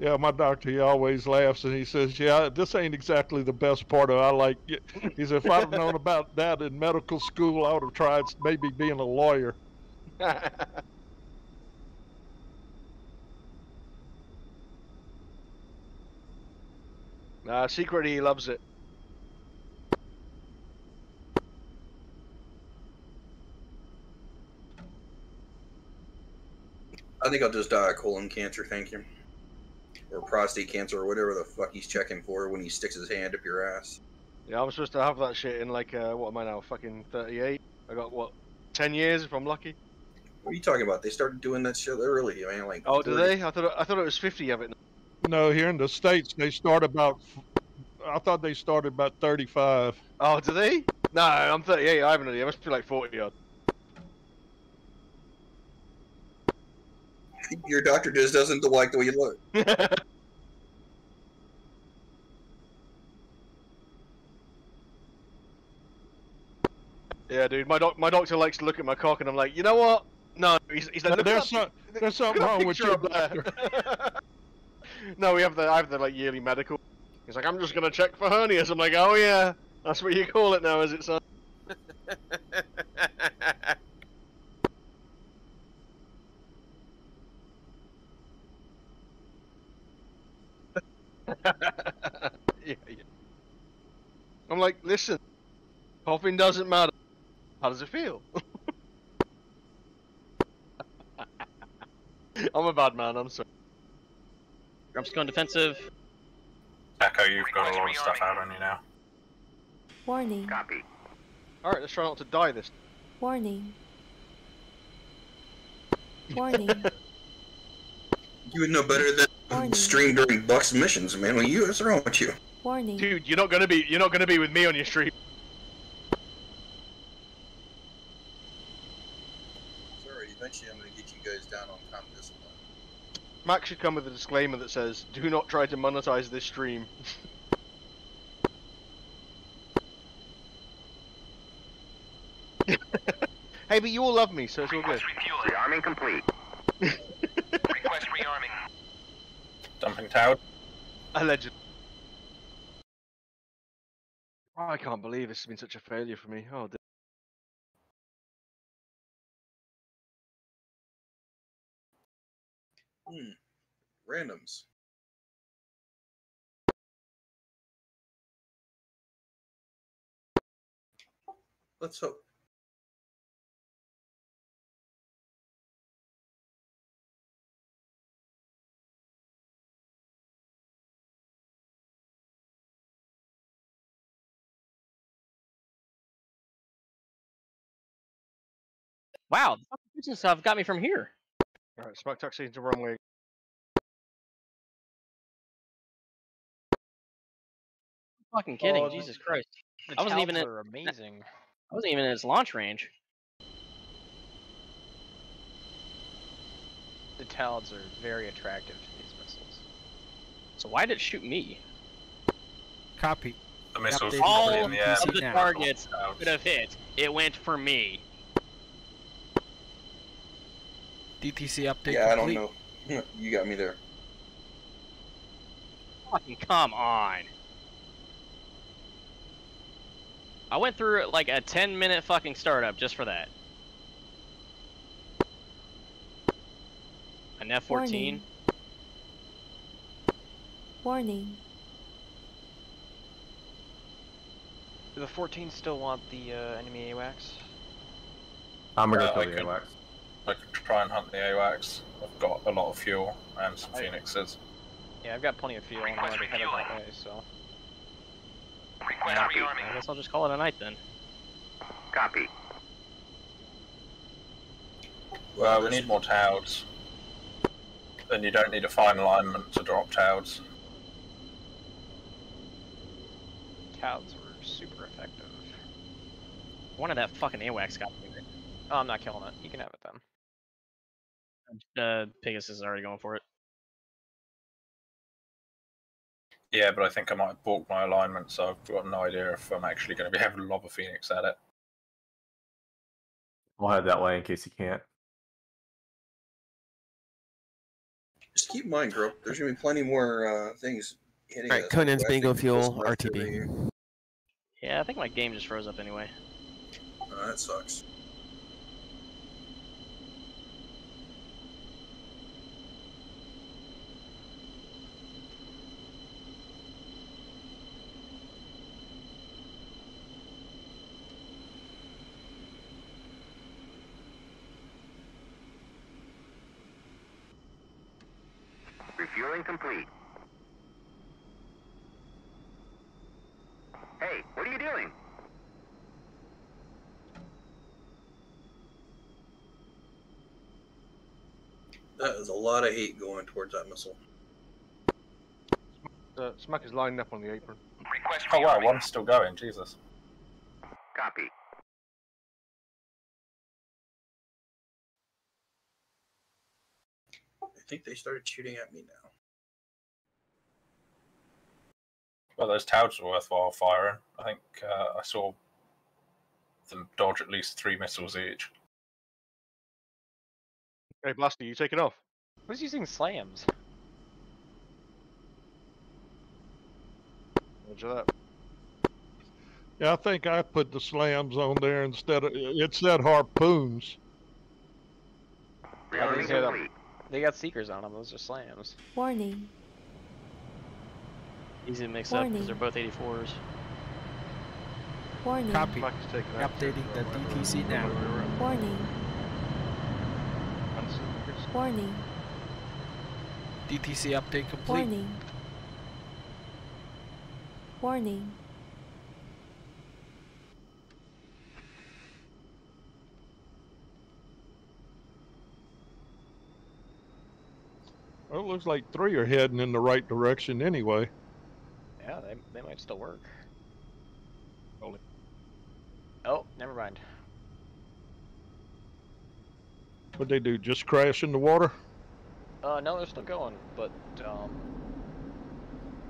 Speaker 6: Yeah, my doctor, he always laughs and he says, "Yeah, this ain't exactly the best part of it. I like it." He said, "If I'd have known about that in medical school, I would have tried maybe being a lawyer."
Speaker 3: Secretly, he loves it.
Speaker 1: I think I'll just die of colon cancer, thank you. Or prostate cancer, or whatever the fuck he's checking for when he sticks his hand up your ass.
Speaker 3: Yeah, I'm supposed to have that shit in like, what am I now, fucking 38? I got, what, 10 years if I'm lucky?
Speaker 1: What are you talking about? They started doing that shit early, man. Like,
Speaker 3: oh, do they? I thought it was 50 of it.
Speaker 6: No, here in the States, they start about, I thought they started about 35.
Speaker 3: Oh, do they? No, I'm 38. I haven't. I must be like 40 odd.
Speaker 1: Your doctor just doesn't like the way you look.
Speaker 3: Yeah, dude. My doctor likes to look at my cock, and I'm like, you know what? No, he's like,
Speaker 6: there's something wrong with your doctor.
Speaker 3: No, I have the like yearly medical. He's like, I'm just gonna check for hernias. I'm like, oh yeah, that's what you call it now, is it, son? I'm like, listen, coughing doesn't matter. How does it feel? I'm a bad man, I'm sorry.
Speaker 11: Grump's going defensive.
Speaker 5: Echo, you've got a lot of stuff out on you now.
Speaker 8: Warning.
Speaker 10: Copy.
Speaker 3: Alright, let's try not to die this.
Speaker 8: Warning. Warning.
Speaker 1: You would know better than
Speaker 8: Warning.
Speaker 1: stream during Buck's missions, man. What's wrong with you?
Speaker 8: Warning.
Speaker 3: Dude, you're not gonna be with me on your stream.
Speaker 1: Sorry, eventually I'm gonna get you guys down on common discipline.
Speaker 3: Max should come with a disclaimer that says, do not try to monetize this stream. Hey, but you all love me, so it's all good.
Speaker 10: Rearming complete.
Speaker 12: Request rearming.
Speaker 5: Dumping tower.
Speaker 3: Allegedly. Oh, I can't believe this has been such a failure for me. Oh, dear.
Speaker 1: Randoms. Let's hope.
Speaker 11: Wow, the fucking kitchen stuff got me from here.
Speaker 3: Alright, smoke taxi into runway.
Speaker 11: Fucking kidding,
Speaker 4: Oh,
Speaker 11: Jesus Christ.
Speaker 4: The
Speaker 11: I wasn't
Speaker 4: Talds
Speaker 11: even in,
Speaker 4: are amazing.
Speaker 11: I wasn't even in its launch range.
Speaker 4: The Talds are very attractive to these missiles.
Speaker 11: So why did it shoot me?
Speaker 9: Copy.
Speaker 5: The missiles
Speaker 9: Updated
Speaker 11: All
Speaker 5: in the air.
Speaker 9: DC
Speaker 11: of the
Speaker 9: now.
Speaker 11: targets could have hit. It went for me.
Speaker 9: DTC update
Speaker 1: Yeah, I
Speaker 9: complete.
Speaker 1: don't know. You got me there.
Speaker 11: Fucking come on. I went through like a 10-minute fucking startup just for that. An F-14.
Speaker 8: Warning. Warning.
Speaker 4: Do the 14 still want the enemy AWACS?
Speaker 7: I'm gonna
Speaker 5: I
Speaker 7: kill the
Speaker 5: could-
Speaker 7: AWACS.
Speaker 5: I could try and hunt the AWACS. I've got a lot of fuel and some Phoenixes.
Speaker 4: Yeah, I've got plenty of fuel and I'm already headed that way, so.
Speaker 12: Request
Speaker 11: Copy.
Speaker 12: rearming.
Speaker 11: I guess I'll just call it a night then.
Speaker 10: Copy.
Speaker 5: Well, we need more towers. And you don't need a fine alignment to drop towers.
Speaker 4: Talds were super effective.
Speaker 11: One of that fucking AWACS got me.
Speaker 4: Oh, I'm not killing it. You can have it then.
Speaker 11: Pegasus is already going for it.
Speaker 5: Yeah, but I think I might have balked my alignment, so I've got no idea if I'm actually going to be able to lob a Phoenix at it.
Speaker 7: I'll head that way in case you can't.
Speaker 1: Just keep in mind, girl. There's gonna be plenty more things hitting
Speaker 2: Alright,
Speaker 1: us.
Speaker 2: Conan's
Speaker 1: I
Speaker 2: bingo
Speaker 1: think
Speaker 2: fuel,
Speaker 1: most left over here.
Speaker 2: RTB.
Speaker 11: Yeah, I think my game just froze up anyway.
Speaker 1: That sucks.
Speaker 10: Refueling complete. Hey, what are you doing?
Speaker 1: That is a lot of hate going towards that missile.
Speaker 3: Smack is lining up on the apron.
Speaker 12: Request
Speaker 5: Oh wow,
Speaker 12: rearming.
Speaker 5: one's still going, Jesus.
Speaker 10: Copy.
Speaker 1: I think they started shooting at me now.
Speaker 5: Well, those towers were worthwhile firing. I think I saw them dodge at least 3 missiles each.
Speaker 3: Hey, Blaster, you taking off?
Speaker 4: Who's using slams?
Speaker 3: Roger that.
Speaker 6: Yeah, I think I put the slams on there instead of it said harpoons.
Speaker 4: I didn't
Speaker 10: Rearming
Speaker 4: hear that.
Speaker 10: complete.
Speaker 4: They got seekers on them. Those are slams.
Speaker 8: Warning.
Speaker 11: Easy to mix up because
Speaker 8: Warning.
Speaker 11: they're both 84s.
Speaker 8: Warning.
Speaker 9: Copy.
Speaker 3: Smack is taking action.
Speaker 9: Updating the DTC now.
Speaker 8: Warning.
Speaker 3: Answer, Chris.
Speaker 8: Warning.
Speaker 9: DTC update complete.
Speaker 8: Warning. Warning.
Speaker 6: Well, it looks like 3 are heading in the right direction anyway.
Speaker 4: Yeah, they might still work. Oh, never mind.
Speaker 6: What'd they do? Just crash in the water?
Speaker 4: No, they're still going, but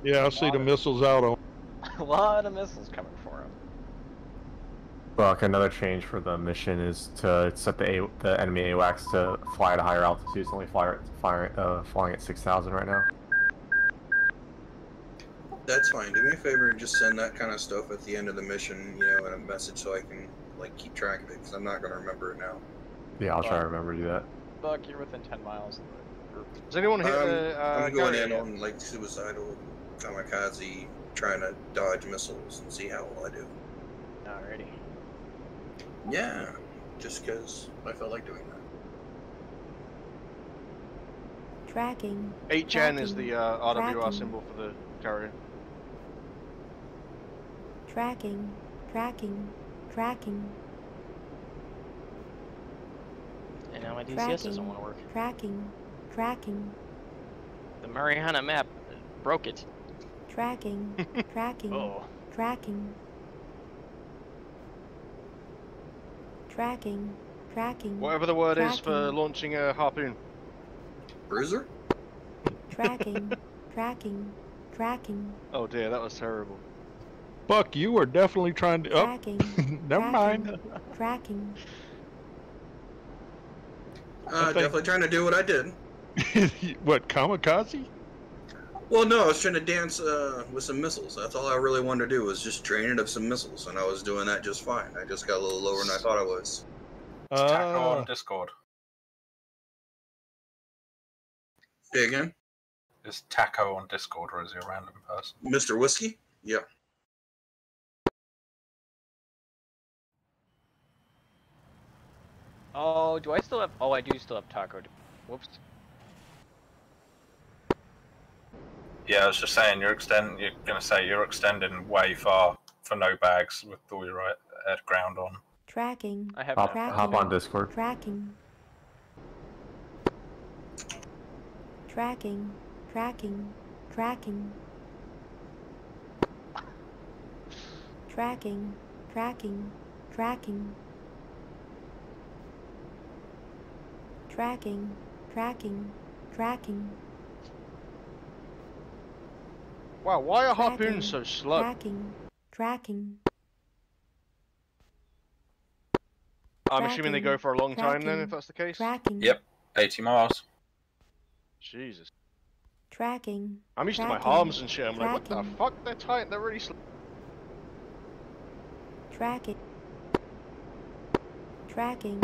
Speaker 6: Yeah, I see the missiles out on.
Speaker 4: a lot of missiles coming for them.
Speaker 7: Buck, another change for the mission is to set the enemy AWACS to fly at a higher altitude. It's only flying at 6,000 right now.
Speaker 1: That's fine. Do me a favor and just send that kind of stuff at the end of the mission, you know, in a message so I can like keep track of it because I'm not going to remember it now.
Speaker 7: Yeah, I'll try to remember to do that.
Speaker 4: Buck, you're within 10 miles of the group.
Speaker 3: Does anyone hit
Speaker 1: I'm going in
Speaker 3: yet?
Speaker 1: on like suicidal kamikaze, trying to dodge missiles and see how well I do.
Speaker 4: Alrighty.
Speaker 1: Yeah, just because I felt like doing that.
Speaker 8: Tracking.
Speaker 3: 8gen is the RWR
Speaker 8: Tracking.
Speaker 3: symbol for the carrier.
Speaker 8: Tracking. Tracking. Tracking.
Speaker 11: And now my DCS
Speaker 8: Tracking.
Speaker 11: doesn't want to work.
Speaker 8: Tracking. Tracking.
Speaker 11: The Mariana map broke it.
Speaker 8: Tracking. Tracking.
Speaker 11: Oh.
Speaker 8: Tracking. Tracking. Tracking.
Speaker 3: Whatever the word is for
Speaker 8: Tracking.
Speaker 3: launching a harpoon.
Speaker 1: Bruiser?
Speaker 8: Tracking. Tracking. Tracking.
Speaker 3: Oh dear, that was terrible.
Speaker 6: Buck, you were definitely trying to. Oh,
Speaker 8: Tracking.
Speaker 6: never mind.
Speaker 8: Tracking.
Speaker 1: Definitely trying to do what I did.
Speaker 6: What, kamikaze?
Speaker 1: Well, no, I was trying to dance with some missiles. That's all I really wanted to do was just train it of some missiles, and I was doing that just fine. I just got a little lower than I thought I was.
Speaker 5: Taco on Discord.
Speaker 1: Say again?
Speaker 5: Is Taco on Discord or is he a random person?
Speaker 1: Mr. Whiskey? Yeah.
Speaker 4: Oh, do I still have? Oh, I do still have Taco. Whoops.
Speaker 5: Yeah, I was just saying you're gonna say you're extending way far for no bags with all your air ground on.
Speaker 8: Tracking.
Speaker 4: I have
Speaker 7: Hop on Discord.
Speaker 8: Tracking. Tracking. Tracking. Tracking. Tracking. Tracking. Tracking. Tracking. Tracking. Tracking.
Speaker 3: Wow, why are
Speaker 8: Tracking.
Speaker 3: harpoons so slow?
Speaker 8: Tracking. Tracking.
Speaker 3: I'm assuming they go for a long time then, if that's the case?
Speaker 8: Tracking.
Speaker 5: Yep, 80 miles.
Speaker 3: Jesus.
Speaker 8: Tracking.
Speaker 3: I'm used to my
Speaker 8: Tracking.
Speaker 3: harms and shit. I'm like, what the
Speaker 8: Tracking.
Speaker 3: fuck? They're tight. They're really slow.
Speaker 8: Tracking. Tracking.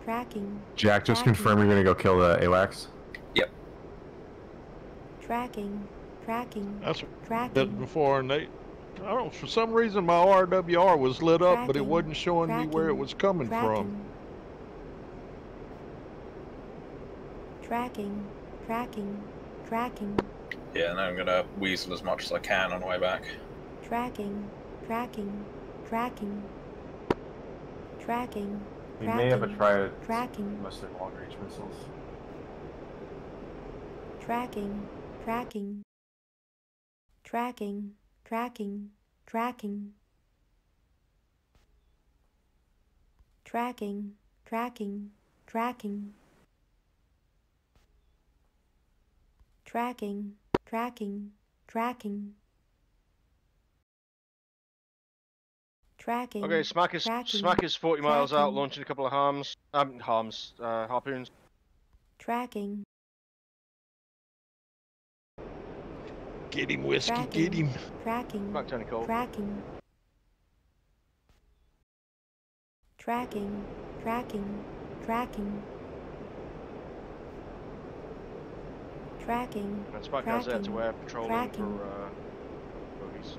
Speaker 8: Tracking.
Speaker 7: Jack, just
Speaker 8: Tracking.
Speaker 7: confirm you're gonna go kill the AWACS.
Speaker 5: Yep.
Speaker 8: Tracking. Tracking.
Speaker 6: That's what I
Speaker 8: Tracking.
Speaker 6: did before, and I don't. For some reason, my RWR was lit up, but it
Speaker 8: Tracking.
Speaker 6: wasn't showing me where it
Speaker 8: Tracking.
Speaker 6: was coming from.
Speaker 8: Tracking. Tracking. Tracking.
Speaker 5: Yeah, and I'm gonna weasel as much as I can on the way back.
Speaker 8: Tracking. Tracking. Tracking. Tracking.
Speaker 7: We may have a try
Speaker 8: Tracking.
Speaker 7: mostly long range missiles.
Speaker 8: Tracking. Tracking. Tracking. Tracking. Tracking. Tracking. Tracking. Tracking. Tracking. Tracking. Tracking. Tracking.
Speaker 3: Okay, Smack is 40 miles out, launching a couple of harpoons.
Speaker 8: Tracking.
Speaker 6: Get him, Whiskey,
Speaker 8: Tracking.
Speaker 6: get him.
Speaker 8: Tracking.
Speaker 3: Smack Tony Cole.
Speaker 8: Tracking. Tracking. Tracking. Tracking. Tracking.
Speaker 3: And Smack has there to air patrolling
Speaker 8: Tracking.
Speaker 3: for bogies.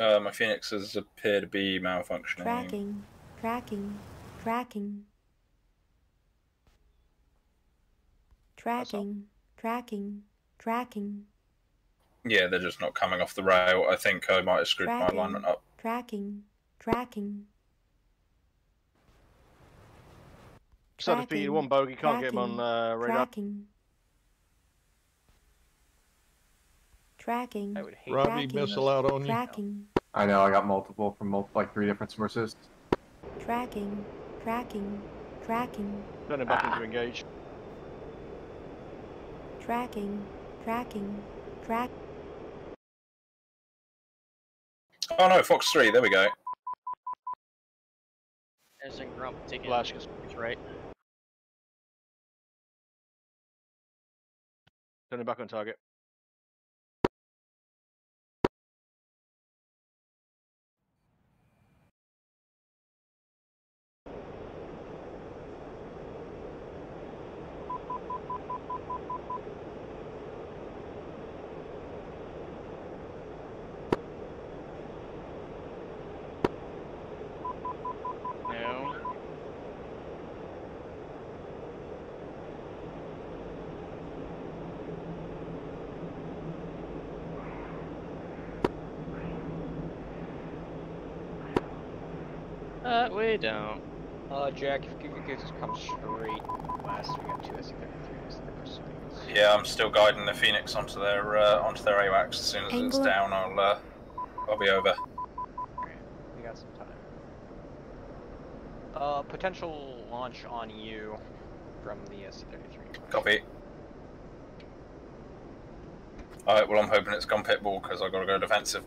Speaker 5: My Phoenixes appear to be malfunctioning.
Speaker 8: Tracking. Tracking. Tracking. Tracking. Tracking. Tracking.
Speaker 5: Yeah, they're just not coming off the rail. I think I might have screwed my alignment up.
Speaker 8: Tracking. Tracking.
Speaker 3: So defeated one bogey, can't get him on radar.
Speaker 8: Tracking. Tracking.
Speaker 4: I would hate
Speaker 6: Robbie, missile out on you.
Speaker 8: Tracking.
Speaker 7: I know, I got multiple from like 3 different sources.
Speaker 8: Tracking. Tracking. Tracking.
Speaker 3: Turning back into engage.
Speaker 8: Tracking. Tracking. Track.
Speaker 5: Oh no, Fox 3, there we go.
Speaker 11: There's a grump taking
Speaker 3: Flash.
Speaker 11: right.
Speaker 3: Turning back on target.
Speaker 11: No. We don't.
Speaker 4: Jack, if you could just come straight west, we got 2 SC-33s in the pursuing.
Speaker 5: Yeah, I'm still guiding the Phoenix onto their AWACS. As soon as it's down, I'll be over.
Speaker 4: Alright, we got some time. Potential launch on you from the SC-33.
Speaker 5: Copy. Alright, well I'm hoping it's gone pitbull because I've got to go defensive.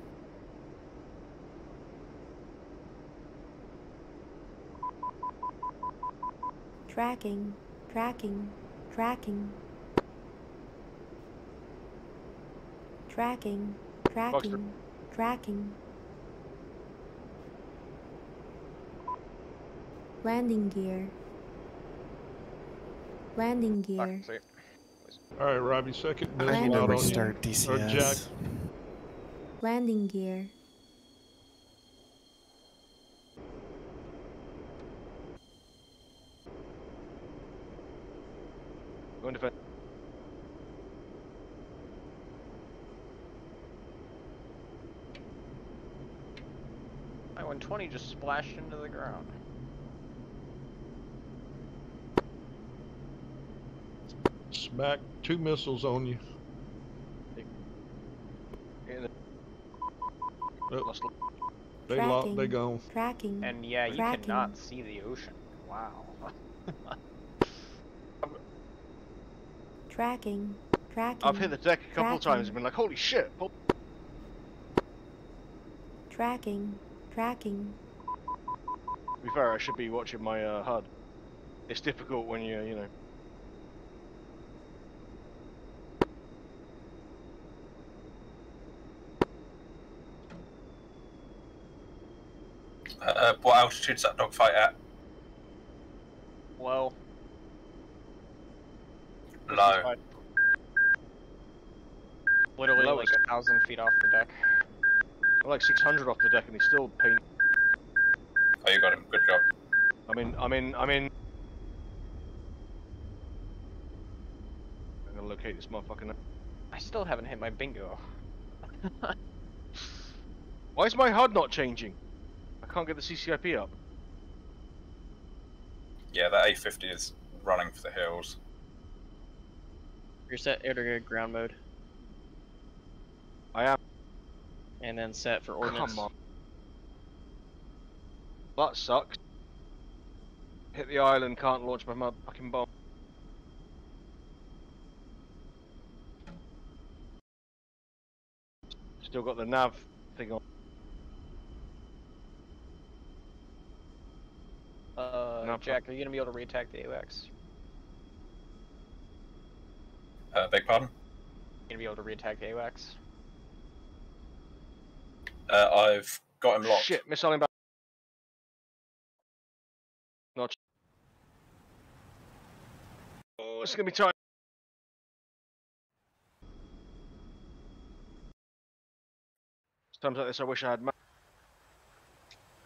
Speaker 8: Tracking. Tracking. Tracking. Tracking. Tracking. Tracking. Landing gear. Landing gear.
Speaker 6: All right, Robbie, second
Speaker 2: I
Speaker 6: missile
Speaker 2: need to
Speaker 6: out on you.
Speaker 2: restart
Speaker 6: Or
Speaker 2: DCS.
Speaker 6: Jack.
Speaker 8: Landing gear.
Speaker 3: Going defense.
Speaker 4: My 120 just splashed into the ground.
Speaker 6: Smack 2 missiles on you. They gone.
Speaker 8: Tracking.
Speaker 4: And yeah, you
Speaker 8: Tracking.
Speaker 4: cannot see the ocean. Wow.
Speaker 8: Tracking. Tracking.
Speaker 3: I've hit the deck a couple of
Speaker 8: Tracking.
Speaker 3: times and been like, holy shit!
Speaker 8: Tracking. Tracking.
Speaker 3: To be fair, I should be watching my HUD. It's difficult when you know.
Speaker 5: What altitude's that dogfight at?
Speaker 4: Low.
Speaker 5: Low.
Speaker 4: Literally
Speaker 3: Low
Speaker 4: like
Speaker 3: is-
Speaker 4: 1,000 feet off the deck.
Speaker 3: I'm like 600 off the deck and he's still paint.
Speaker 5: Oh, you got him. Good job.
Speaker 3: I'm in. I'm gonna locate this motherfucker now.
Speaker 4: I still haven't hit my bingo.
Speaker 3: Why is my HUD not changing? I can't get the CCIP up.
Speaker 5: Yeah, that A50 is running for the hills.
Speaker 11: You're set air to ground mode.
Speaker 3: I am.
Speaker 11: And then set for ordnance.
Speaker 3: Come on. That sucks. Hit the island, can't launch my motherfucking bomb. Still got the nav thing on.
Speaker 4: Jack, are you gonna be able to re-attack the AWACS?
Speaker 5: Beg pardon?
Speaker 4: You gonna be able to re-attack the AWACS?
Speaker 5: I've got him locked.
Speaker 3: Shit, missile inbound. Not. Oh, it's gonna be tight. It's Times like this, I wish I had.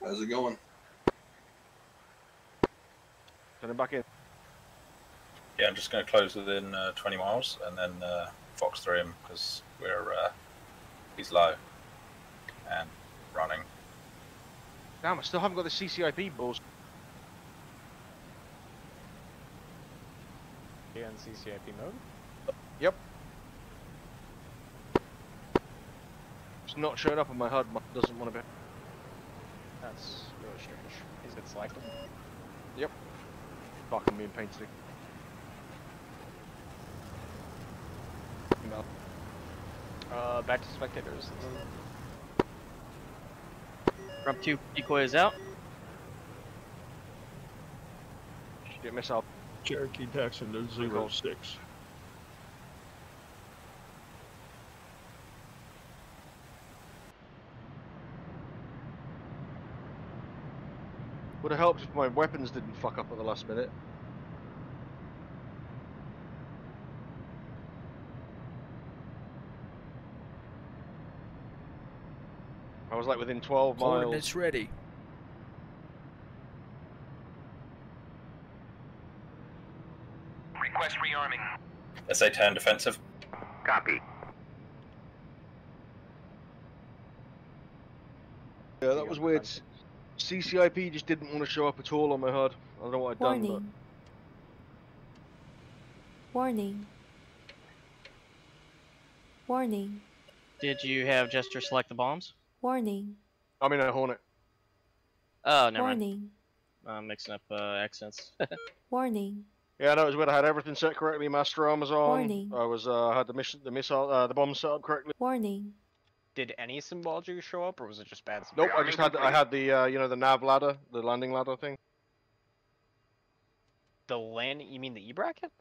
Speaker 1: How's it going?
Speaker 3: Turning back in.
Speaker 5: Yeah, I'm just going to close within 20 miles and then Fox through him because he's low and running.
Speaker 3: Damn, I still haven't got the CCIP balls.
Speaker 4: You in CCIP mode?
Speaker 3: Yep. It's not showing up on my HUD. Mine doesn't want to be.
Speaker 4: That's really strange. Is it selected?
Speaker 3: Yep. Fucking being painted.
Speaker 4: Back to spectators.
Speaker 11: Rump 2 decoy is out.
Speaker 3: Get missile.
Speaker 6: Cherokee Texan to 06.
Speaker 3: Would have helped if my weapons didn't fuck up at the last minute. I was like within 12 miles.
Speaker 9: Coordinates ready.
Speaker 12: Request rearming.
Speaker 5: SA-10 defensive.
Speaker 10: Copy.
Speaker 3: Yeah, that was weird. CCIP just didn't want to show up at all on my HUD. I don't know what I'd done, but...
Speaker 8: Warning. Warning. Warning.
Speaker 11: Did you have Jester select the bombs?
Speaker 8: Warning.
Speaker 3: I'm in a Hornet.
Speaker 11: Oh, never mind.
Speaker 8: Warning.
Speaker 11: I'm mixing up accents.
Speaker 8: Warning.
Speaker 3: Yeah, no, it was weird. I had everything set correctly. Master armors on.
Speaker 8: Warning.
Speaker 3: I was had the bomb set up correctly.
Speaker 8: Warning.
Speaker 4: Did any symbology show up, or was it just bad?
Speaker 3: Nope, I had the you know, the nav ladder, the landing ladder thing.
Speaker 4: The land? You mean the E bracket?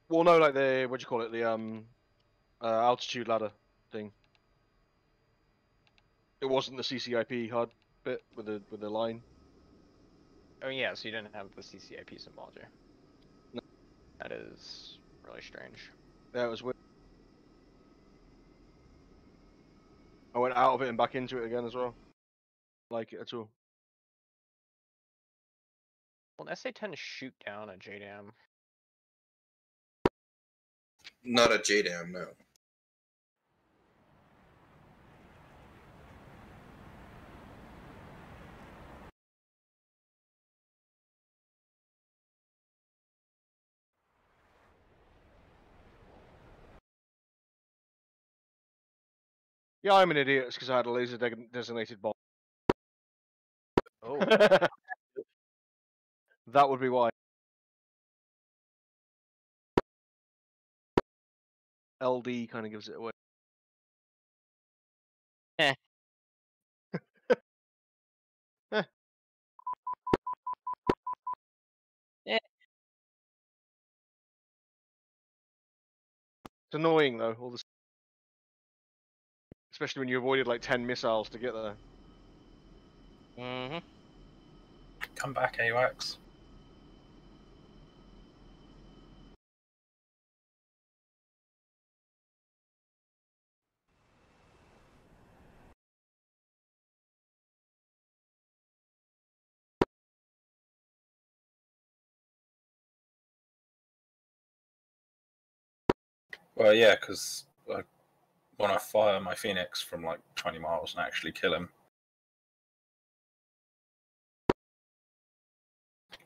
Speaker 3: Well, no, like the what do you call it? The altitude ladder thing. It wasn't the CCIP HUD bit with the line.
Speaker 4: Oh yeah, so you didn't have the CCIP symbology.
Speaker 3: No.
Speaker 4: That is really strange.
Speaker 3: Yeah, it was weird. I went out of it and back into it again as well. Like it at all.
Speaker 4: Well, an SA-10 shoot down a JDAM.
Speaker 1: Not a JDAM, no.
Speaker 3: Yeah, I'm an idiot. It's because I had a laser designated bomb.
Speaker 4: Oh.
Speaker 3: That would be why. LD kind of gives it away.
Speaker 11: Eh.
Speaker 3: Eh.
Speaker 11: Eh.
Speaker 3: It's annoying though, all this, especially when you avoided like 10 missiles to get there.
Speaker 11: Mm-hmm.
Speaker 5: Come back, AWACS. Well, yeah, because when I fire my Phoenix from like 20 miles and actually kill him.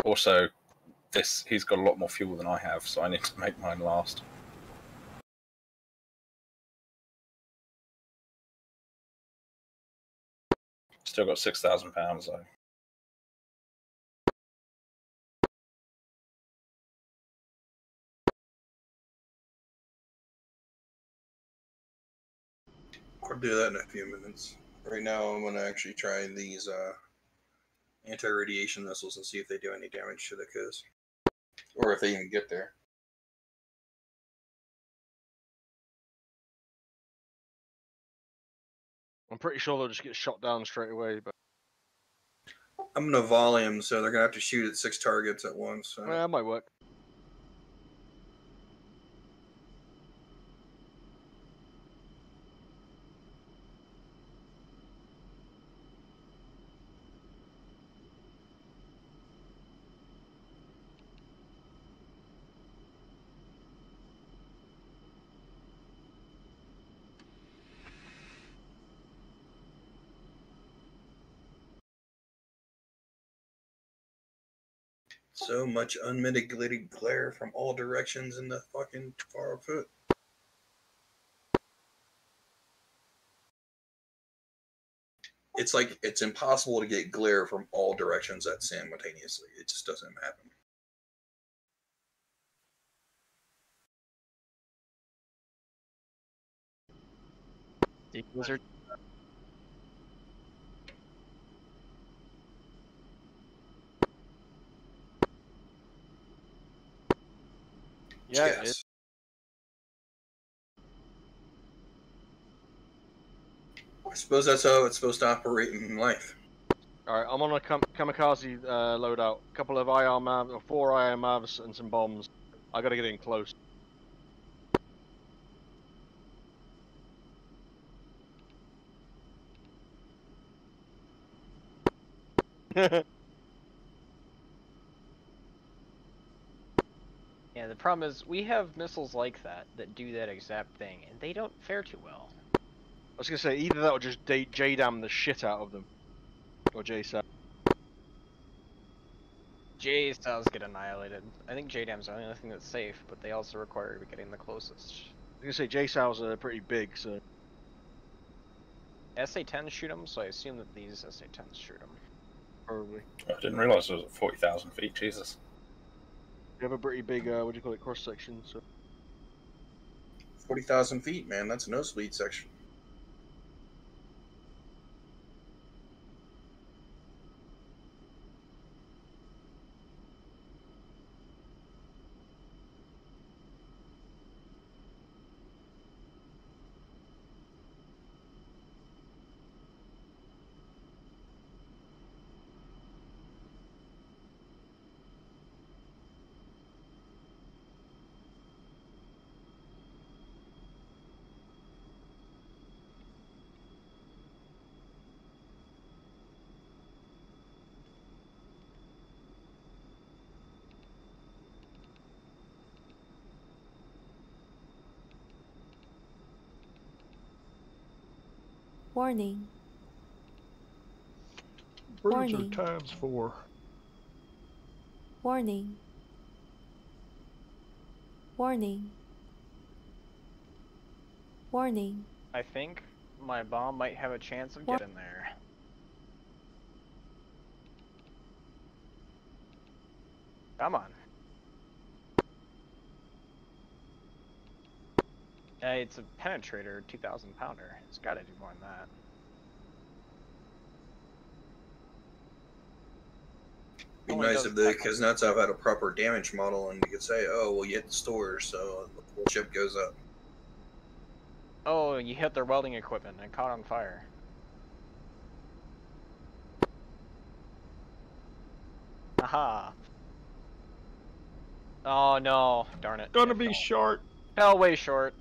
Speaker 5: Also, he's got a lot more fuel than I have, so I need to make mine last. Still got 6,000 pounds though.
Speaker 1: I'll do that in a few minutes. Right now, I'm going to actually try these anti-radiation missiles and see if they do any damage to the Coast. Or if they even get there.
Speaker 3: I'm pretty sure they'll just get shot down straight away, but...
Speaker 1: I'm going to volley them, so they're going to have to shoot at 6 targets at once. So.
Speaker 3: Yeah, that might work.
Speaker 1: So much unmitigated glare from all directions in the fucking far foot. It's like it's impossible to get glare from all directions at simultaneously. It just doesn't happen.
Speaker 11: Wizard.
Speaker 3: Yeah,
Speaker 1: Yes. I suppose that's how it's supposed to operate in life.
Speaker 3: Alright, I'm on a kamikaze loadout. A couple of IR mavs, or 4 IR mavs, and some bombs. I gotta get in close.
Speaker 4: Yeah, the problem is we have missiles like that do that exact thing, and they don't fare too well.
Speaker 3: I was gonna say, either that or just J-Dam the shit out of them. Or J-Sat.
Speaker 4: J-Styles get annihilated. I think J-Dam's the only thing that's safe, but they also require getting the closest.
Speaker 3: I was gonna say, J-Styles are pretty big, so...
Speaker 4: SA-10s shoot them, so I assume that these SA-10s shoot them.
Speaker 3: Probably.
Speaker 5: I didn't realise it was at 40,000 feet, Jesus.
Speaker 3: You have a pretty big, what do you call it, cross-section, so...
Speaker 1: 40,000 feet, man. That's a nosebleed section.
Speaker 8: Warning.
Speaker 6: Bruiser
Speaker 8: Warning.
Speaker 6: ×4.
Speaker 8: Warning. Warning. Warning.
Speaker 4: I think my bomb might have a chance of getting there. Come on. It's a penetrator, 2,000 pounder. It's gotta do more than that.
Speaker 1: Be
Speaker 4: Only
Speaker 1: nice
Speaker 4: does
Speaker 1: if the Kuznetsov had a proper damage model and you could say, oh, well, you hit the stores, so the whole ship goes up.
Speaker 4: Oh, you hit their welding equipment and caught on fire. Aha. Oh no, darn it.
Speaker 6: Gonna be short.
Speaker 4: Fell way short.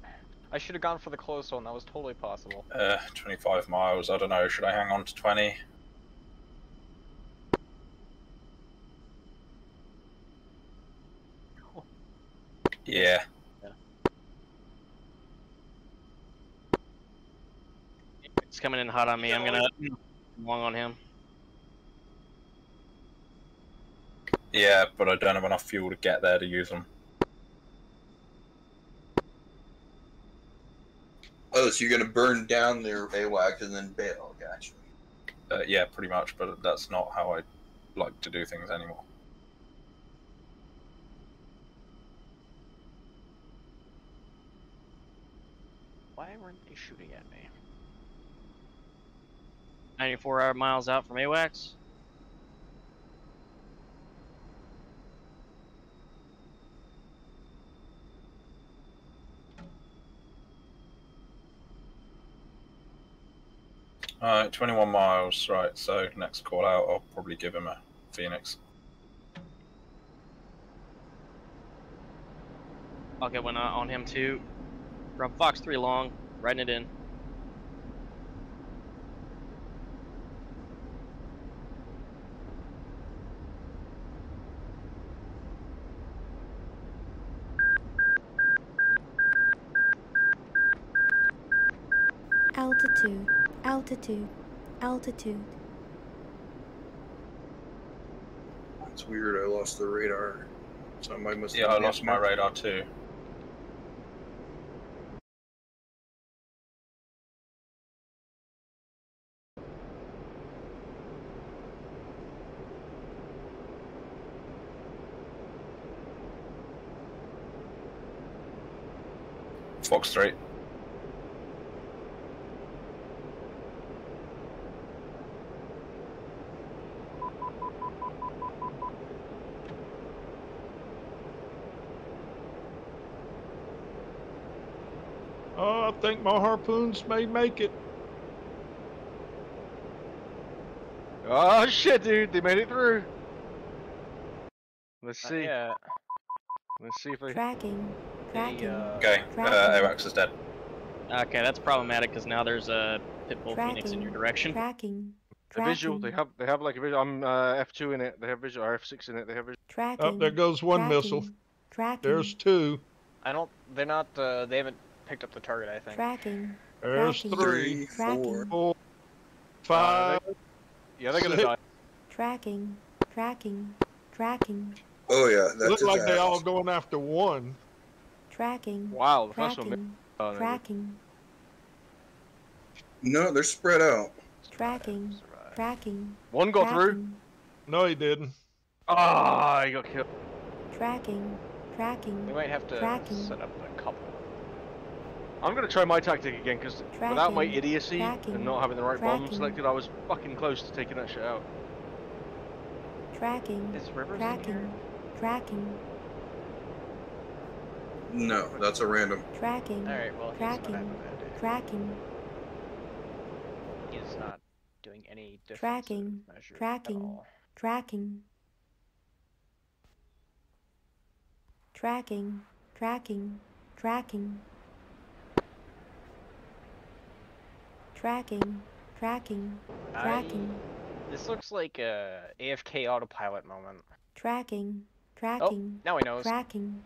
Speaker 4: I should have gone for the close one, that was totally possible.
Speaker 5: 25 miles, I don't know, should I hang on to 20? Yeah.
Speaker 11: It's coming in hot on me. I'm gonna long on him.
Speaker 5: Yeah, but I don't have enough fuel to get there to use them.
Speaker 1: Oh, so you're going to burn down their AWACS and then bail. Gotcha.
Speaker 5: Yeah, pretty much, but that's not how I like to do things anymore.
Speaker 11: Why weren't they shooting at me? 94 miles out from AWACS.
Speaker 5: Alright, 21 miles, right, so next call out, I'll probably give him a Phoenix.
Speaker 11: I'll get one on him too. From Fox 3 long, riding it in.
Speaker 8: Altitude. Altitude. Altitude.
Speaker 1: It's weird. I lost the radar. Somebody must.
Speaker 5: Yeah, I lost my radar too. Fox 3.
Speaker 6: Oh, I think my harpoons may make it.
Speaker 3: Oh shit, dude! They made it through. Let's see.
Speaker 4: Yeah.
Speaker 3: Let's see if they.
Speaker 8: Tracking. Tracking.
Speaker 5: Okay,
Speaker 8: Tracking.
Speaker 5: AWACS is dead.
Speaker 11: Okay, that's problematic because now there's a Pitbull Phoenix in your direction.
Speaker 8: Tracking.
Speaker 3: The visual. They have like a visual. I'm F2 in it. They have visual. Or F6 in it. They have visual.
Speaker 8: Tracking.
Speaker 6: Oh, there goes one missile.
Speaker 8: Tracking.
Speaker 6: There's two.
Speaker 4: I don't. They're not. They haven't picked up the target. I think.
Speaker 8: Tracking.
Speaker 6: There's
Speaker 8: Tracking.
Speaker 6: three,
Speaker 8: Tracking.
Speaker 6: 4, 5.
Speaker 3: Yeah, they're gonna
Speaker 6: 6.
Speaker 3: die.
Speaker 8: Tracking. Tracking. Tracking.
Speaker 1: Oh yeah, that's
Speaker 6: Look like they all going after one.
Speaker 8: Tracking.
Speaker 3: Wow, the first one.
Speaker 8: Tracking.
Speaker 3: Oh, no.
Speaker 8: Tracking.
Speaker 1: No, they're spread out.
Speaker 8: Tracking. Tracking.
Speaker 3: One got through.
Speaker 8: Tracking.
Speaker 6: No, he didn't.
Speaker 3: Ah, he got killed.
Speaker 8: Tracking. Tracking.
Speaker 4: We might have to
Speaker 8: Tracking.
Speaker 4: set up a couple.
Speaker 3: I'm gonna try my tactic again because without my idiocy
Speaker 8: Tracking.
Speaker 3: and not having the right bomb
Speaker 8: Tracking.
Speaker 3: selected, I was fucking close to taking that shit out.
Speaker 8: Tracking.
Speaker 4: Is Rivers in
Speaker 8: Tracking.
Speaker 4: here?
Speaker 8: Tracking.
Speaker 1: No, that's a random.
Speaker 8: Tracking.
Speaker 4: All right. Well, he's not
Speaker 8: Tracking.
Speaker 4: having that day.
Speaker 8: Tracking.
Speaker 4: He's not doing any defensive
Speaker 8: Tracking.
Speaker 4: measures at
Speaker 8: Tracking.
Speaker 4: all.
Speaker 8: Tracking. Tracking. Tracking. Tracking. Tracking. Tracking. Tracking.
Speaker 4: This looks like a AFK autopilot moment.
Speaker 8: Tracking. Tracking.
Speaker 4: Now he knows.
Speaker 8: Tracking.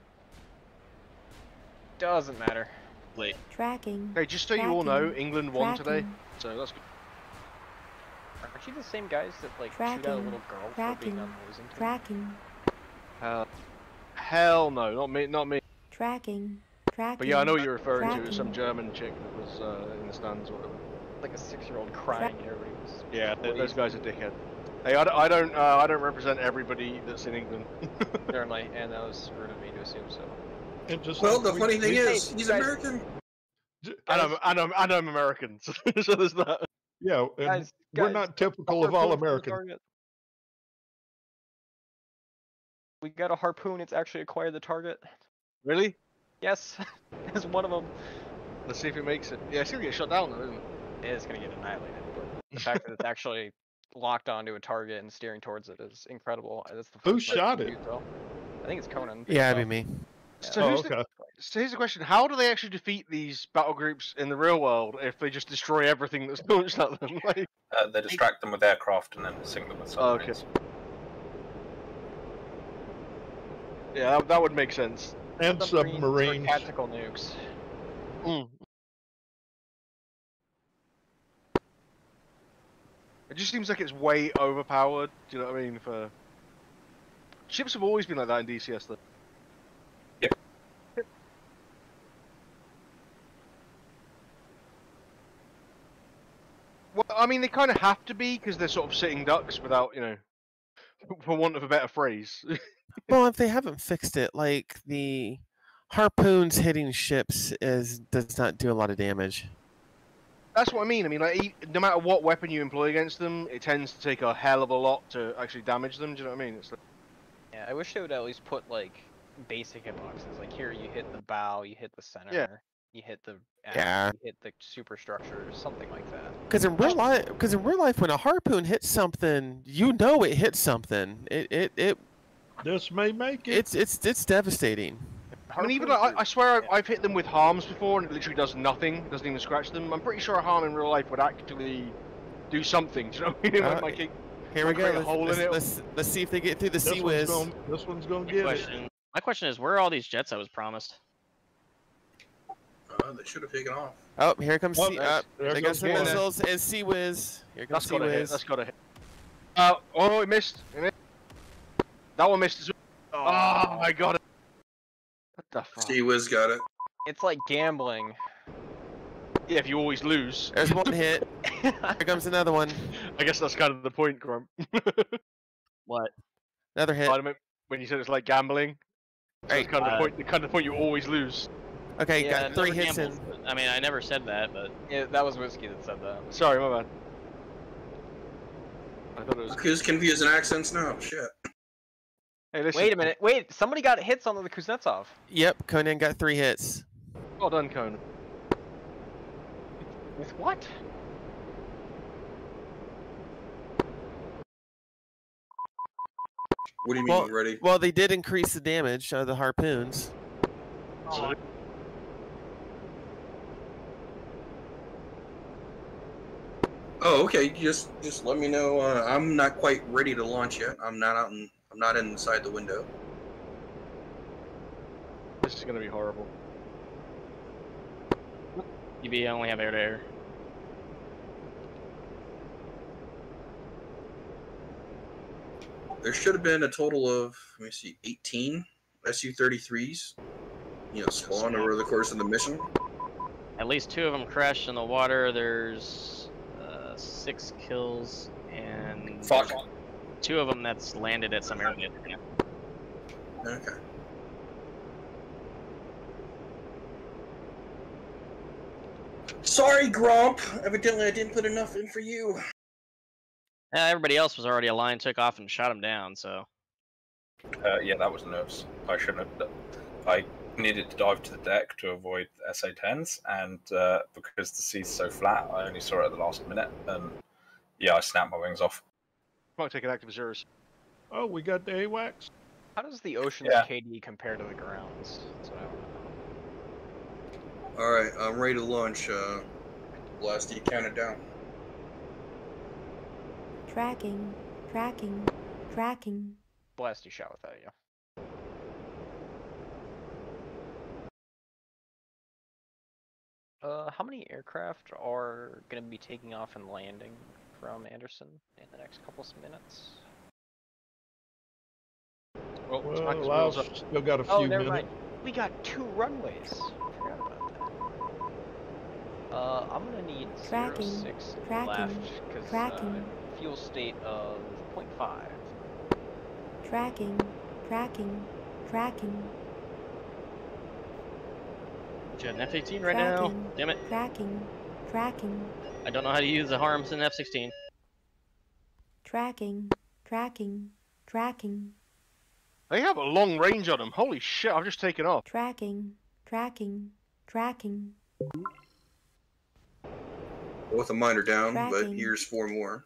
Speaker 4: Doesn't matter.
Speaker 11: Wait.
Speaker 8: Tracking.
Speaker 3: Okay, just so you all know,
Speaker 8: Tracking.
Speaker 3: England won today,
Speaker 8: Tracking.
Speaker 3: so that's good.
Speaker 4: Aren't you the same guys that like shoot out a
Speaker 8: Tracking.
Speaker 4: little girl for
Speaker 8: Tracking.
Speaker 4: being on Losington?
Speaker 8: Tracking.
Speaker 3: Hell no, not me, not me.
Speaker 8: Tracking. Tracking.
Speaker 3: But yeah, I know what you're referring to.
Speaker 8: Tracking.
Speaker 3: It's some German chick that was in the stands or whatever.
Speaker 4: Like a 6-year-old crying. Everybody was.
Speaker 3: Yeah, those guys are dickhead. Hey, I don't represent everybody that's in England.
Speaker 4: Certainly, and that was rude of me to assume so.
Speaker 6: And just
Speaker 1: Well,
Speaker 6: like
Speaker 1: the funny thing is, he's
Speaker 4: guys-
Speaker 1: American.
Speaker 3: and I'm American, so there's that.
Speaker 6: Yeah, and we're not typical of all Americans.
Speaker 4: We got a harpoon. It's actually acquired the target.
Speaker 3: Really?
Speaker 4: Yes, it's one of them.
Speaker 3: Let's see if it makes it. Yeah, it's gonna get shut down though, isn't it?
Speaker 4: It is gonna get annihilated, but the fact that it's actually locked onto a target and steering towards it is incredible. That's the
Speaker 6: Who
Speaker 4: first
Speaker 6: shot
Speaker 4: person
Speaker 6: it?
Speaker 4: to do so. I think it's Conan.
Speaker 2: Yeah, it'd be me.
Speaker 3: So,
Speaker 6: Oh,
Speaker 3: who's
Speaker 6: okay.
Speaker 3: so here's the question: how do they actually defeat these battle groups in the real world if they just destroy everything that's launched at them? Like...
Speaker 5: They distract them with aircraft and then sink them with submarines.
Speaker 3: Okay. Yeah, that would make sense.
Speaker 6: And submarines.
Speaker 4: Tactical nukes.
Speaker 3: It just seems like it's way overpowered. Do you know what I mean? For ships have always been like that in DCS, though.
Speaker 5: Yep.
Speaker 3: Well, I mean, they kind of have to be because they're sort of sitting ducks without, you know, for want of a better phrase.
Speaker 2: Well, if they haven't fixed it, like the harpoons hitting ships does not do a lot of damage.
Speaker 3: That's what I mean. I mean, like, no matter what weapon you employ against them, it tends to take a hell of a lot to actually damage them. Do you know what I mean? It's like...
Speaker 4: Yeah, I wish they would at least put like basic hitboxes. Like here, you hit the bow, you hit the center, you hit the
Speaker 2: Yeah.
Speaker 4: you hit the superstructure, something like that.
Speaker 2: Because in real life, when a harpoon hits something, you know it hit something. It
Speaker 6: This may make it.
Speaker 2: it's devastating.
Speaker 3: I mean, even like, I swear I've hit them with harms before, and it literally does nothing. It doesn't even scratch them. I'm pretty sure a harm in real life would actually do something. Do you know what I mean? Like,
Speaker 2: Here we
Speaker 3: create
Speaker 2: go.
Speaker 3: a hole in it.
Speaker 2: Let's see if they get through the
Speaker 6: This
Speaker 2: sea
Speaker 6: one's
Speaker 2: whiz.
Speaker 6: This one's going to get it.
Speaker 11: My question is, where are all these jets I was promised?
Speaker 1: They should have taken off.
Speaker 2: Oh, here comes
Speaker 6: Oh,
Speaker 2: sea.
Speaker 6: there
Speaker 2: They got
Speaker 6: goes
Speaker 2: some
Speaker 6: one.
Speaker 2: missiles and sea whiz. Here comes
Speaker 3: That's
Speaker 2: sea
Speaker 3: gotta hit.
Speaker 2: whiz.
Speaker 3: That's gotta hit. Oh, it missed. It missed. That one missed as well. Oh, I got it. What the fuck?
Speaker 1: C-Wiz got it.
Speaker 4: It's like gambling.
Speaker 3: Yeah, if you always lose.
Speaker 2: There's one hit. Here comes another one.
Speaker 3: I guess that's kind of the point, Grump.
Speaker 11: What?
Speaker 2: Another hit.
Speaker 3: When you said it's like gambling. So
Speaker 2: Right.
Speaker 3: it's kind of the point. The point you always lose.
Speaker 2: Okay,
Speaker 11: Yeah,
Speaker 2: got 3
Speaker 11: never
Speaker 2: hits in.
Speaker 11: gambles, but- I mean, I never said that, but
Speaker 4: Yeah, that was Whiskey that said that.
Speaker 3: Sorry, my bad. I thought it was.
Speaker 1: Who's confusing accents now? Shit.
Speaker 3: Hey, listen.
Speaker 4: Wait a minute. Wait, somebody got hits on the Kuznetsov.
Speaker 2: Yep, Conan got 3 hits.
Speaker 3: Well done, Conan.
Speaker 4: With what?
Speaker 1: What do you mean, ready?
Speaker 2: Well, they did increase the damage of the harpoons.
Speaker 4: Oh.
Speaker 1: Oh, okay. Just let me know. I'm not quite ready to launch yet. I'm not inside the window.
Speaker 3: This is gonna be horrible.
Speaker 11: you only have air-to-air.
Speaker 1: There should have been a total of, let me see, 18 Su-33s, spawned over the course of the mission.
Speaker 11: At least 2 of them crashed in the water. There's 6 kills, and
Speaker 1: Fuck.
Speaker 11: 2 of them that's landed at some area.
Speaker 1: Okay. Sorry, Grump. Evidently, I didn't put enough in for you.
Speaker 11: Everybody else was already aligned, took off, and shot him down. So.
Speaker 5: Yeah, that was nerves. I shouldn't have. I needed to dive to the deck to avoid SA-10s, and because the sea's so flat, I only saw it at the last minute, and yeah, I snapped my wings off.
Speaker 3: Might take an active zeros.
Speaker 6: Oh, we got the AWACS.
Speaker 4: How does the ocean's
Speaker 5: Yeah.
Speaker 4: KD compare to the grounds? That's what I want to know.
Speaker 1: All right, I'm ready to launch. Blasty, count it down.
Speaker 8: Tracking. Tracking. Tracking.
Speaker 4: Blasty shot without you. How many aircraft are going to be taking off and landing from Anderson in the next couple of minutes?
Speaker 3: Well,
Speaker 6: Well, I've still got a few
Speaker 4: Oh, never
Speaker 6: minutes.
Speaker 4: mind. We got 2 runways. I forgot about that. I'm gonna need
Speaker 8: Tracking.
Speaker 4: 06
Speaker 8: Tracking.
Speaker 4: left because
Speaker 8: Tracking.
Speaker 4: fuel state of 0.5.
Speaker 8: Tracking. Tracking. Tracking.
Speaker 11: You got an F-18 right now?
Speaker 8: Tracking.
Speaker 11: Damn it.
Speaker 8: Tracking. Tracking.
Speaker 11: I don't know how to use the harms in F-16.
Speaker 8: Tracking. Tracking. Tracking.
Speaker 3: They have a long range on them. Holy shit! I've just taken off.
Speaker 8: Tracking. Tracking. Tracking.
Speaker 1: Both of mine are down, but
Speaker 8: Tracking.
Speaker 1: here's 4 more.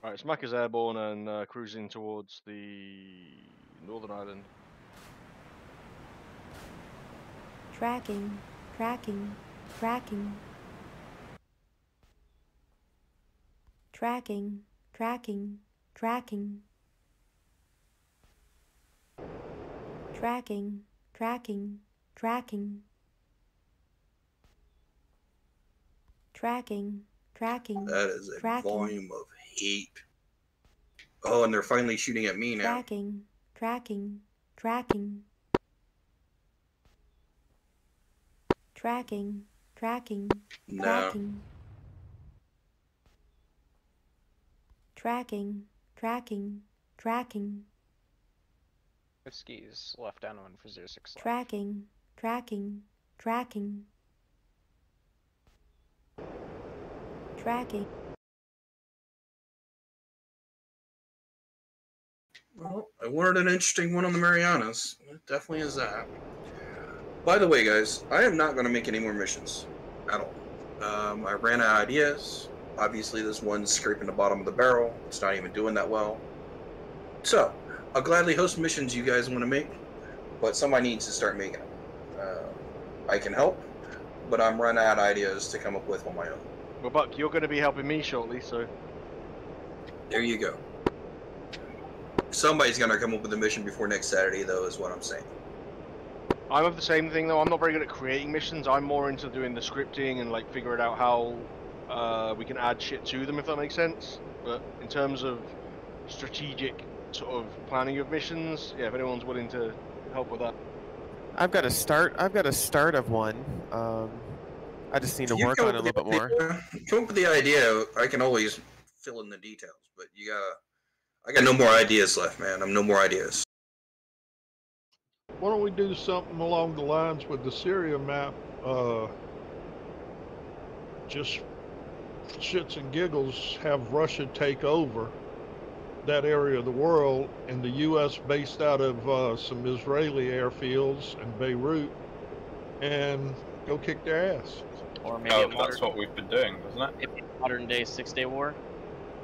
Speaker 3: Alright, Smack is airborne and cruising towards the Northern Island.
Speaker 8: Tracking. Tracking. Tracking. Tracking. Tracking. Tracking. Tracking. Tracking. Tracking. Tracking. Tracking.
Speaker 1: That is a
Speaker 8: Tracking.
Speaker 1: volume of hate. Oh, and they're finally shooting at me now.
Speaker 8: Tracking. Tracking. Tracking. Tracking. Tracking.
Speaker 1: No.
Speaker 8: Tracking. Tracking. Tracking. Tracking.
Speaker 4: Whiskey's left down one for 06 left.
Speaker 8: Tracking. Tracking. Tracking. Tracking.
Speaker 1: Well, I wanted an interesting one on the Marianas. It definitely is that. By the way, guys, I am not going to make any more missions at all. I ran out of ideas. Obviously, this one's scraping the bottom of the barrel. It's not even doing that well. So, I'll gladly host missions you guys want to make, but somebody needs to start making them. I can help, but I'm running out of ideas to come up with on my own.
Speaker 3: Well, Buck, you're going to be helping me shortly, so...
Speaker 1: There you go. Somebody's going to come up with a mission before next Saturday, though, is what I'm saying.
Speaker 3: I'm of the same thing, though. I'm not very good at creating missions. I'm more into doing the scripting and, like, figuring out how we can add shit to them, if that makes sense. But in terms of strategic sort of planning of missions. Yeah, if anyone's willing to help with that.
Speaker 2: I've got a start. I've got a start of one. I just need to work on it a little bit more.
Speaker 1: Come up with the idea. I can always fill in the details, but I got no more ideas left, man. I'm no more ideas.
Speaker 6: Why don't we do something along the lines with the Syria map? Just shits and giggles, have Russia take over that area of the world, and the U.S. based out of some Israeli airfields and Beirut, and go kick their ass.
Speaker 11: Or maybe
Speaker 5: that's what we've been doing, doesn't it?
Speaker 11: Maybe a modern day 6-day war.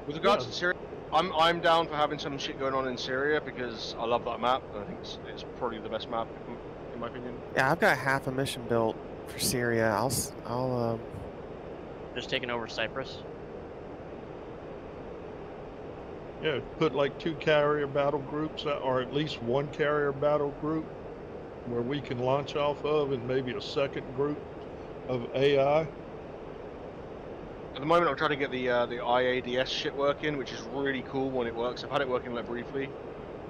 Speaker 3: With regards to Syria, I'm down for having some shit going on in Syria because I love that map. And I think it's probably the best map in my opinion.
Speaker 2: Yeah, I've got half a mission built for Syria. I'll
Speaker 11: just taking over Cyprus.
Speaker 6: Yeah, put like 2 carrier battle groups, or at least 1 carrier battle group where we can launch off of, and maybe a second group of AI.
Speaker 3: At the moment, I'm trying to get the IADS shit working, which is really cool when it works. I've had it working like briefly.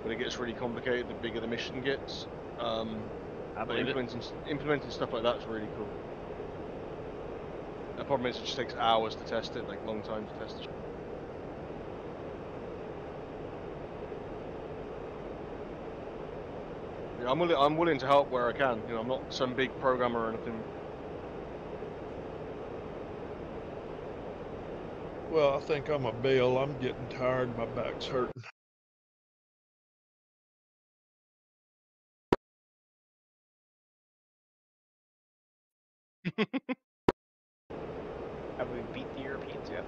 Speaker 3: When it gets really complicated, the bigger the mission gets. But implementing stuff like that is really cool. The problem is it just takes hours to test it, like long time to test it. Yeah, I'm willing to help where I can. You know, I'm not some big programmer or anything.
Speaker 6: Well, I think I'm a bail. I'm getting tired. My back's hurting.
Speaker 4: Have we beat the Europeans yet?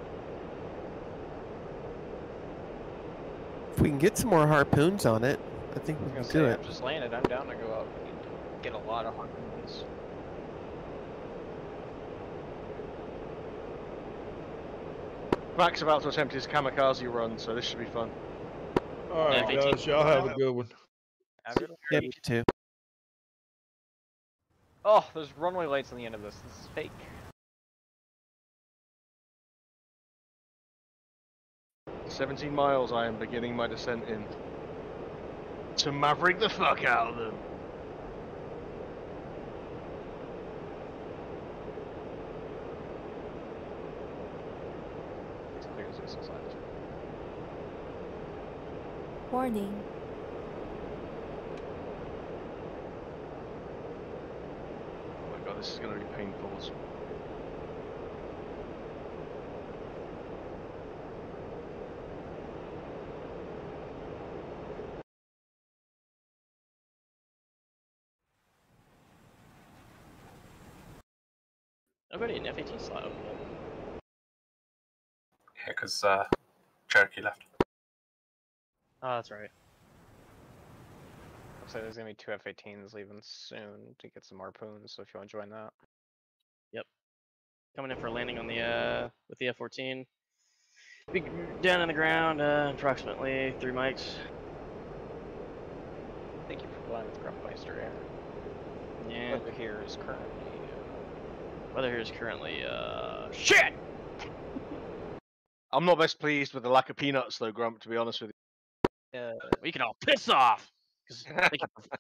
Speaker 2: if we can get some more harpoons on it, I think we can do it.
Speaker 4: I'm just landed. I'm down to go out and get a lot of harpoons.
Speaker 3: Mac's about to attempt his kamikaze run, so this should be fun.
Speaker 6: All right, guys, y'all have a good one.
Speaker 2: Yep, you too.
Speaker 4: Oh, there's runway lights on the end of this. This is fake.
Speaker 3: "17 miles, I am beginning my descent in. To maverick the fuck out of them.
Speaker 8: Warning.
Speaker 3: Oh my god, this is gonna be painful.
Speaker 11: Nobody in F-18 slot.
Speaker 5: Yeah, because Cherokee left.
Speaker 11: Oh, that's right.
Speaker 4: Looks like there's gonna be 2 F-18s leaving soon to get some harpoons, so if you want to join that.
Speaker 11: Yep. Coming in for a landing on the with the F-14. Be down on the ground, approximately 3 mics.
Speaker 4: Thank you for flying with Grumpmeister Air.
Speaker 11: Yeah.
Speaker 4: Weather here is currently
Speaker 11: shit!
Speaker 3: I'm not best pleased with the lack of peanuts though, Grump, to be honest with you.
Speaker 11: We can all piss off! I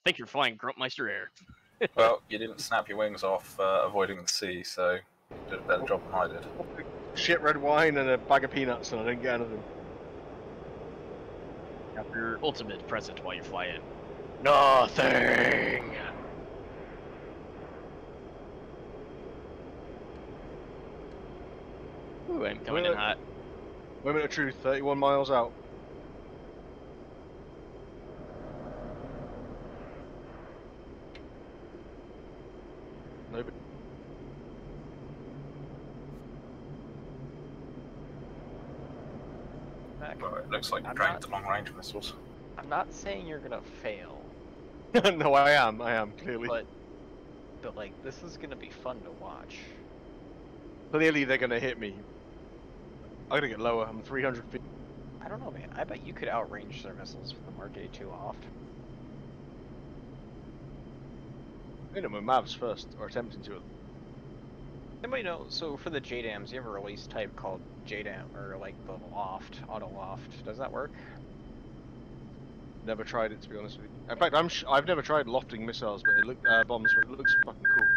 Speaker 11: think you're flying Grumpmeister Air.
Speaker 5: Well, you didn't snap your wings off avoiding the sea, so you did a better job than I did.
Speaker 3: Shit red wine and a bag of peanuts and I didn't get anything.
Speaker 11: Now for your ultimate present while you're flying. Nothing! Ooh, I'm coming in hot.
Speaker 3: Moment of truth, 31 miles out. Nobody.
Speaker 5: Well, it looks like you drained the long-range missiles.
Speaker 4: I'm not saying you're gonna fail.
Speaker 3: No, I am clearly.
Speaker 4: But like, this is gonna be fun to watch.
Speaker 3: Clearly they're gonna hit me. I'm gonna get lower, I'm 300 feet.
Speaker 4: I don't know, man. I bet you could outrange their missiles with the Mark 82 Loft.
Speaker 3: Hit them with MAVs first, or attempting to.
Speaker 4: Anybody know, so for the JDAMs, you have a release type called JDAM, or like the Loft, Auto Loft. Does that work?
Speaker 3: Never tried it, to be honest with you. In fact, I've never tried lofting missiles, but bombs, but it looks fucking cool.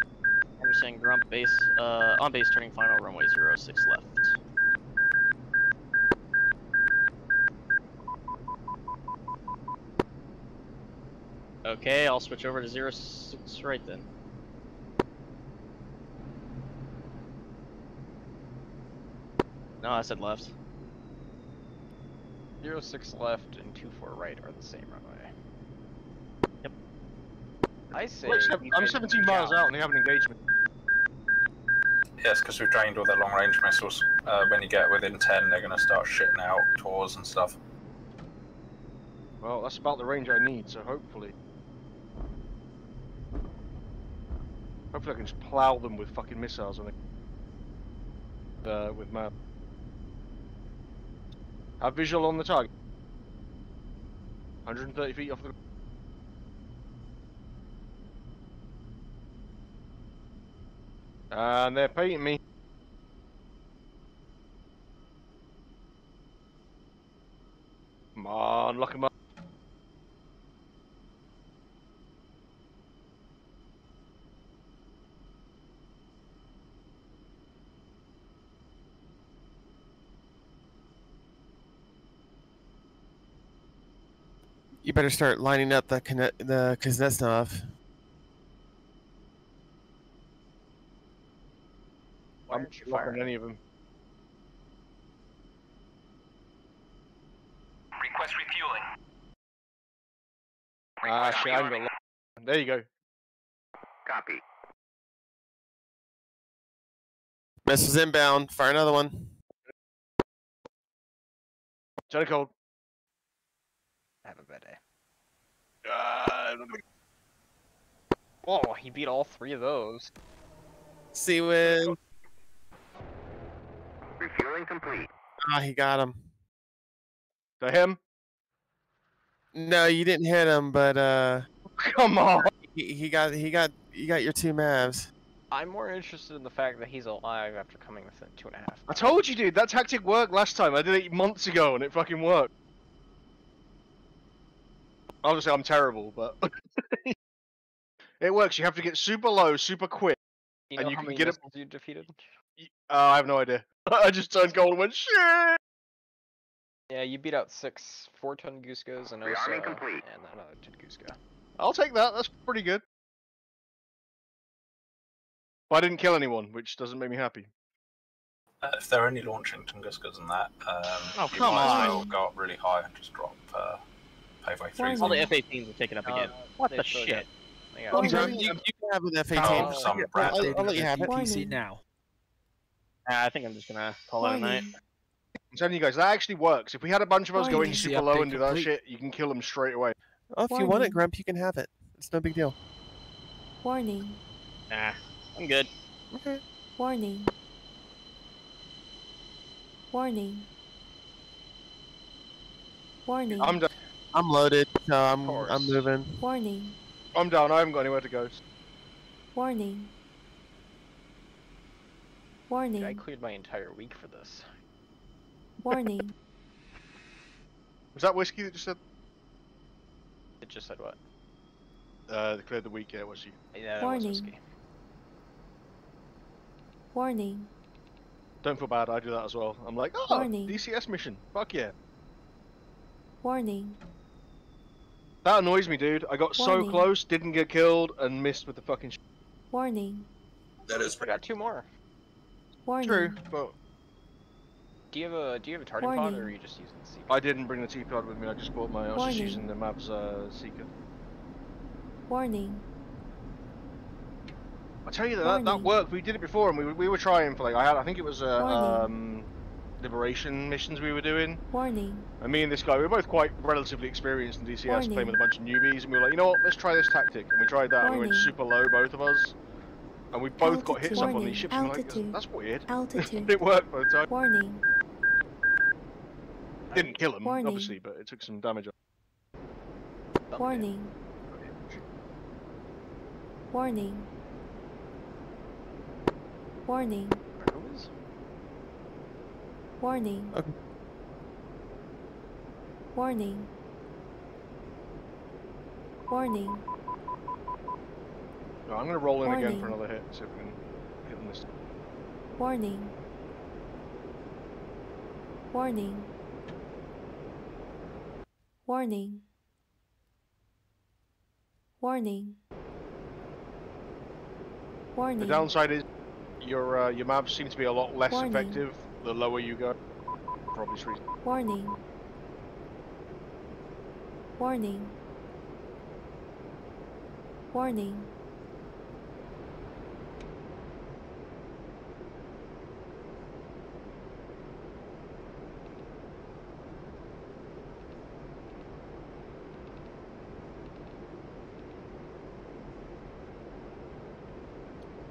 Speaker 11: I'm just saying, Grump base, on base turning final, runway 06 left. Okay, I'll switch over to 06 right then. No, I said left.
Speaker 4: 06 left and 24 right are the same runway.
Speaker 11: Yep.
Speaker 4: I say.
Speaker 3: Look, I'm 17 miles out and they have an engagement.
Speaker 5: Yes, because we've drained all their long-range missiles. When you get within 10, they're going to start shitting out tours and stuff.
Speaker 3: Well, that's about the range I need, so hopefully I can just plow them with fucking missiles on it. With map. Have visual on the target. 130 feet off the. And they're painting me. Come on, lock them up.
Speaker 2: You better start lining up the Kuznetsov.
Speaker 4: Why
Speaker 3: I'm
Speaker 4: aren't you
Speaker 3: not
Speaker 4: firing
Speaker 3: any of them.
Speaker 12: Request refueling.
Speaker 3: Ah, shit, I ain't got a There you go.
Speaker 10: Copy.
Speaker 2: Missiles inbound. Fire another one.
Speaker 3: Johnny Cold.
Speaker 4: Have a bad day. Oh, he beat all 3 of those.
Speaker 2: See when.
Speaker 10: Refueling complete.
Speaker 2: Ah, he got him.
Speaker 3: To him?
Speaker 2: No, you didn't hit him, but
Speaker 3: Come on.
Speaker 2: you got your 2 Mavs.
Speaker 4: I'm more interested in the fact that he's alive after coming within 2.5.
Speaker 3: I told you, dude, that tactic worked last time. I did it months ago and it fucking worked. Obviously, I'm terrible, but it works. You have to get super low, super quick,
Speaker 4: You know
Speaker 3: and you
Speaker 4: how
Speaker 3: can
Speaker 4: many
Speaker 3: get it.
Speaker 4: missiles you defeated?
Speaker 3: I have no idea. I just turned gold and went shit.
Speaker 4: Yeah, you beat out 6 4-ton Guskos and Osa,
Speaker 10: Rearming complete.
Speaker 4: and another 10 Gusko.
Speaker 3: I'll take that. That's pretty good. But I didn't kill anyone, which doesn't make me happy.
Speaker 5: If they're only launching Tunguskas and that,
Speaker 11: Oh,
Speaker 5: you
Speaker 11: come
Speaker 5: might as
Speaker 11: on.
Speaker 5: well go up really high and just drop paveway 3.
Speaker 11: All the F-18s are taken up again. What
Speaker 4: they
Speaker 11: the
Speaker 4: still
Speaker 11: shit?
Speaker 4: They got
Speaker 2: You
Speaker 8: Warning.
Speaker 2: can have an F-18.
Speaker 5: Oh, some brat.
Speaker 2: I'll let you have it.
Speaker 8: Warning.
Speaker 9: now.
Speaker 11: I think I'm just gonna call it a night.
Speaker 8: Warning.
Speaker 3: I'm telling you guys, that actually works. If we had a bunch of us go in
Speaker 8: Warning.
Speaker 3: super low and do that
Speaker 9: Complete.
Speaker 3: shit, you can kill them straight away.
Speaker 2: Oh, if you want it,
Speaker 8: Warning.
Speaker 2: Grump, you can have it. It's no big deal.
Speaker 8: Warning.
Speaker 11: Nah, I'm good.
Speaker 2: Okay.
Speaker 8: Warning. Warning. Warning.
Speaker 3: I'm down.
Speaker 2: I'm loaded, so I'm
Speaker 4: course.
Speaker 2: moving.
Speaker 8: Warning.
Speaker 3: I'm down. I haven't got anywhere to go.
Speaker 8: Warning.
Speaker 4: Dude, I
Speaker 8: Warning.
Speaker 4: cleared my entire week for this.
Speaker 8: Warning.
Speaker 3: Was that whiskey that just said?
Speaker 4: It just said what?
Speaker 3: Cleared the week. Yeah, was you?
Speaker 4: Yeah, that was
Speaker 8: Warning.
Speaker 4: whiskey.
Speaker 8: Warning.
Speaker 3: Don't feel bad. I do that as well. I'm like, oh,
Speaker 8: Warning.
Speaker 3: DCS mission. Fuck yeah.
Speaker 8: Warning.
Speaker 3: That annoys me, dude. I got so
Speaker 8: Warning.
Speaker 3: close, didn't get killed, and missed with the fucking.
Speaker 8: Warning.
Speaker 1: That is
Speaker 4: I got 2 more.
Speaker 8: Warning.
Speaker 3: True, but
Speaker 4: Do you have a targeting pod, or
Speaker 8: Warning.
Speaker 4: are you just using the Seeker?
Speaker 3: I didn't bring the T-pod with me. I just bought my. I was just
Speaker 8: Warning.
Speaker 3: using the Mavs Seeker.
Speaker 8: Warning.
Speaker 3: I tell you that
Speaker 8: Warning.
Speaker 3: worked. We did it before, and we were trying for like I think it was
Speaker 8: Warning.
Speaker 3: liberation missions we were doing.
Speaker 8: Warning.
Speaker 3: And me and this guy, we were both quite relatively experienced in DCS,
Speaker 8: Warning.
Speaker 3: playing with a bunch of newbies, and we were like, you know what, let's try this tactic. And we tried that, and we went
Speaker 8: Warning.
Speaker 3: super low, both of us. And we both got hits up on
Speaker 8: Warning.
Speaker 3: these ships, and we're like,
Speaker 8: Altitude.
Speaker 3: that's weird.
Speaker 8: Altitude.
Speaker 3: It worked both times.
Speaker 8: Warning.
Speaker 3: Didn't kill him,
Speaker 8: Warning.
Speaker 3: obviously, but it took some damage.
Speaker 8: Warning. Warning. Warning.
Speaker 4: Who is?
Speaker 8: Warning.
Speaker 2: Okay.
Speaker 8: Warning. Warning.
Speaker 3: No, I'm going to roll in again for
Speaker 8: Warning.
Speaker 3: another hit, see if we can hit them this.
Speaker 8: Warning. Warning. Warning. Warning. Warning.
Speaker 3: The downside is your maps seem to be a lot less
Speaker 8: Warning.
Speaker 3: effective the lower you go, for obvious reasons.
Speaker 8: Warning. Warning. Warning.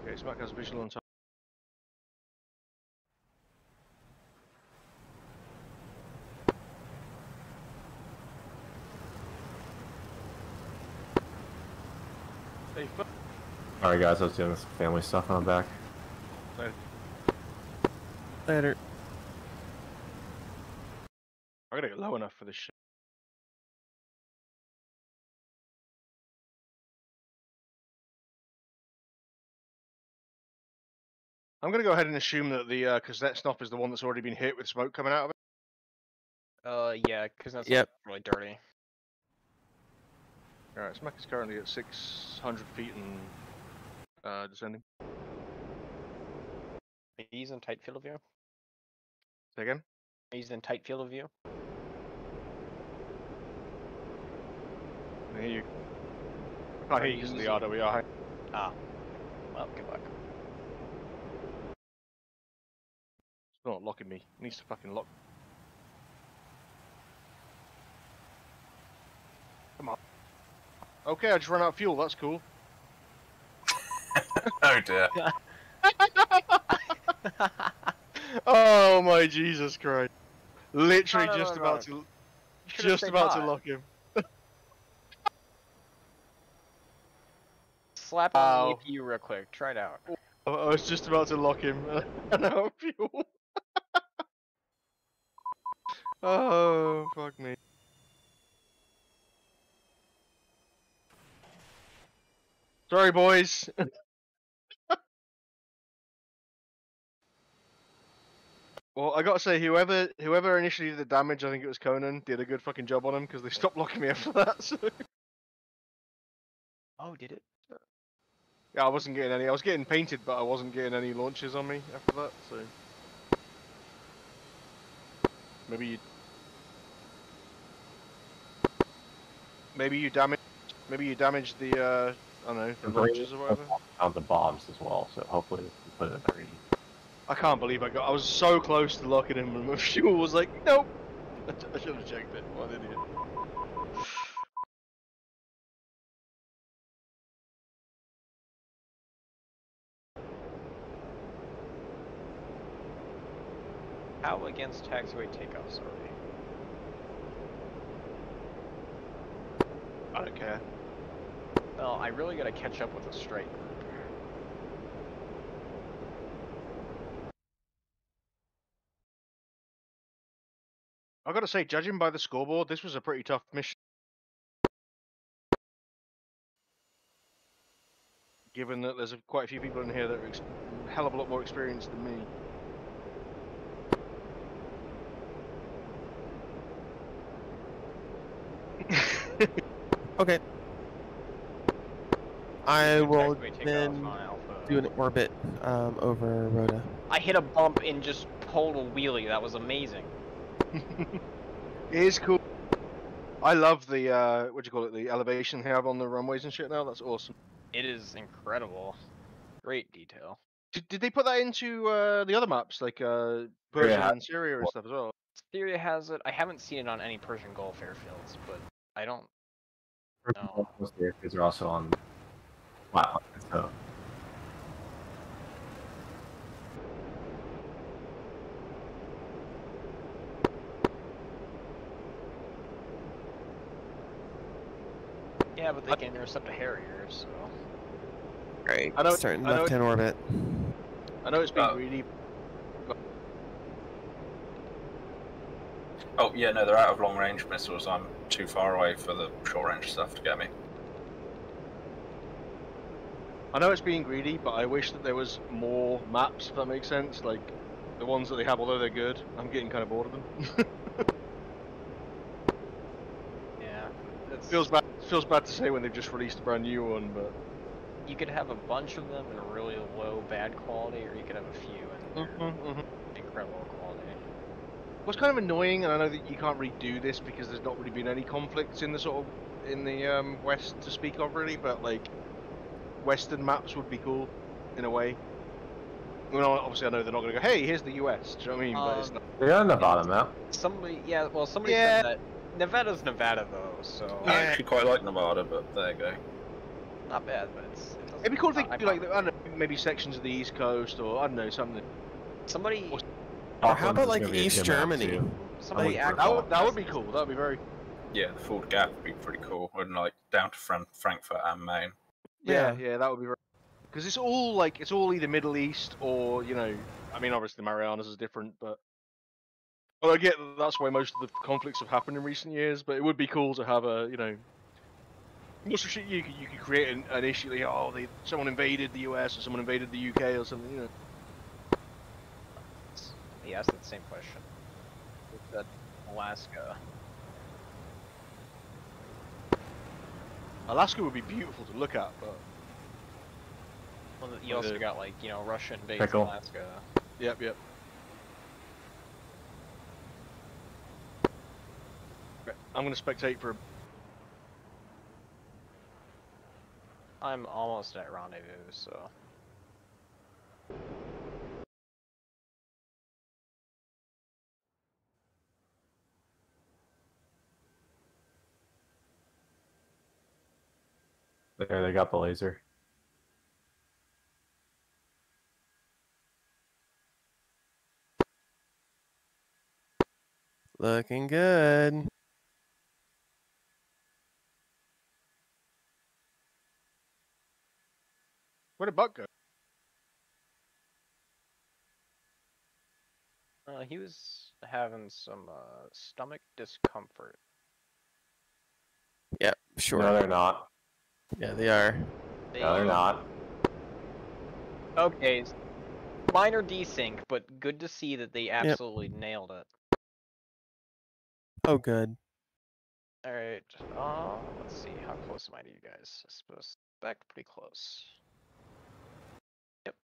Speaker 3: Okay, Smack has visual on top. Hey,
Speaker 7: Alright guys, I was doing some family stuff and I'm back.
Speaker 2: Later.
Speaker 3: I gotta get low enough for this shit. I'm gonna go ahead and assume that the cassette stop is the one that's already been hit with smoke coming out of it.
Speaker 4: Yeah, because that's
Speaker 2: Yep.
Speaker 4: really dirty.
Speaker 3: Alright, Smack is currently at 600 feet and descending.
Speaker 4: He's in tight field of view.
Speaker 3: Say again?
Speaker 4: He's in tight field of view.
Speaker 3: I hear you. I hear you because of the RWI.
Speaker 4: Ah. Well, good luck.
Speaker 3: It's not locking me. It needs to fucking lock. Come on. Okay, I just ran out of fuel. That's cool.
Speaker 5: Oh dear.
Speaker 3: Oh my Jesus Christ! Literally
Speaker 4: No,
Speaker 3: just
Speaker 4: no,
Speaker 3: about
Speaker 4: no.
Speaker 3: to,
Speaker 4: Should've
Speaker 3: just
Speaker 4: stayed
Speaker 3: about to
Speaker 4: high.
Speaker 3: lock him.
Speaker 4: Slap on
Speaker 3: Ow.
Speaker 4: the EPU real quick. Try it out.
Speaker 3: I was just about to lock him. And out of fuel. Oh fuck me. Sorry, boys. Well, I gotta say, whoever initially did the damage, I think it was Conan, did a good fucking job on him because they stopped locking me after that. So.
Speaker 4: Oh, did it?
Speaker 3: Yeah, I wasn't getting any. I was getting painted, but I wasn't getting any launches on me after that. So maybe you damaged the I don't know, the launches or whatever.
Speaker 7: On the bombs as well, so hopefully we can put it in 3D.
Speaker 3: I can't believe I was so close to locking him, and my fuel was like, nope. I should have checked it. What an idiot.
Speaker 4: How against taxiway takeoffs are we?
Speaker 3: I don't care.
Speaker 4: Well, I really gotta catch up with the strike group.
Speaker 3: I gotta say, judging by the scoreboard, this was a pretty tough mission. Given that there's quite a few people in here that are a hell of a lot more experienced than me.
Speaker 2: Okay. I will
Speaker 4: Taxiway takeoff
Speaker 2: then
Speaker 4: on Alpha.
Speaker 2: do an orbit over Rhoda.
Speaker 4: I hit a bump and just pulled a wheelie. That was amazing.
Speaker 3: It is cool. I love the what do you call it? The elevation they have on the runways and shit now. That's awesome.
Speaker 4: It is incredible. Great detail.
Speaker 3: Did they put that into the other maps like Persian and Syria and stuff as well?
Speaker 4: Syria has it. I haven't seen it on any Persian Gulf airfields, but I don't know.
Speaker 7: Most airfields are also on flat lines, so.
Speaker 4: Yeah, but they can intercept a Harrier, so.
Speaker 2: Great.
Speaker 3: I know-
Speaker 2: Starting
Speaker 3: I know
Speaker 2: left-hand orbit.
Speaker 3: I know it's been really.
Speaker 5: Oh yeah, no, they're out of long range missiles. I'm too far away for the short range stuff to get me.
Speaker 3: I know it's being greedy, but I wish that there was more maps, if that makes sense. Like, the ones that they have, although they're good, I'm getting kind of bored of them.
Speaker 4: Yeah, it's...
Speaker 3: Feels bad to say when they've just released a brand new one, but...
Speaker 4: You could have a bunch of them in really low, bad quality, or you could have a few in incredible quality.
Speaker 3: What's kind of annoying, and I know that you can't really do this because there's not really been any conflicts in the West to speak of, really, but like Western maps would be cool in a way. Well, obviously, I know they're not going to go, "Hey, here's the U.S." Do you know what I mean? But it's not.
Speaker 7: They got a Nevada map.
Speaker 4: Somebody said that Nevada's Nevada though, so
Speaker 5: I actually quite like Nevada, but there you go.
Speaker 4: not bad. But
Speaker 3: It'd be cool if they could do like, I don't know, maybe sections of the East Coast, or I don't know, something.
Speaker 4: Somebody.
Speaker 2: Or how about like East Germany?
Speaker 4: Somebody
Speaker 3: that would be cool. That would be very.
Speaker 5: Yeah, the Ford Gap would be pretty cool, and like down to Frankfurt and Maine.
Speaker 3: Yeah, that would be very. Because it's all either Middle East or I mean, obviously the Marianas is different, but. Well, I get that's why most of the conflicts have happened in recent years, but it would be cool to have most of shit you could create an issue like, someone invaded the US or someone invaded the UK or something,
Speaker 4: He asked that same question. With that Alaska.
Speaker 3: Alaska would be beautiful to look at, but
Speaker 4: Well, you also got like Russia invades
Speaker 7: Pickle.
Speaker 4: Alaska.
Speaker 3: Yep. I'm gonna spectate for.
Speaker 4: I'm almost at rendezvous, so.
Speaker 7: There, they got the laser.
Speaker 2: Looking good.
Speaker 3: Where did Buck go?
Speaker 4: He was having some stomach discomfort.
Speaker 2: Yep, sure.
Speaker 7: No, they're not.
Speaker 2: Yeah, they are.
Speaker 7: No, they're not.
Speaker 4: Okay, minor desync, but good to see that they absolutely nailed it.
Speaker 2: Oh, good.
Speaker 4: All right. Let's see. How close am I to you guys? I suppose back pretty close. Yep.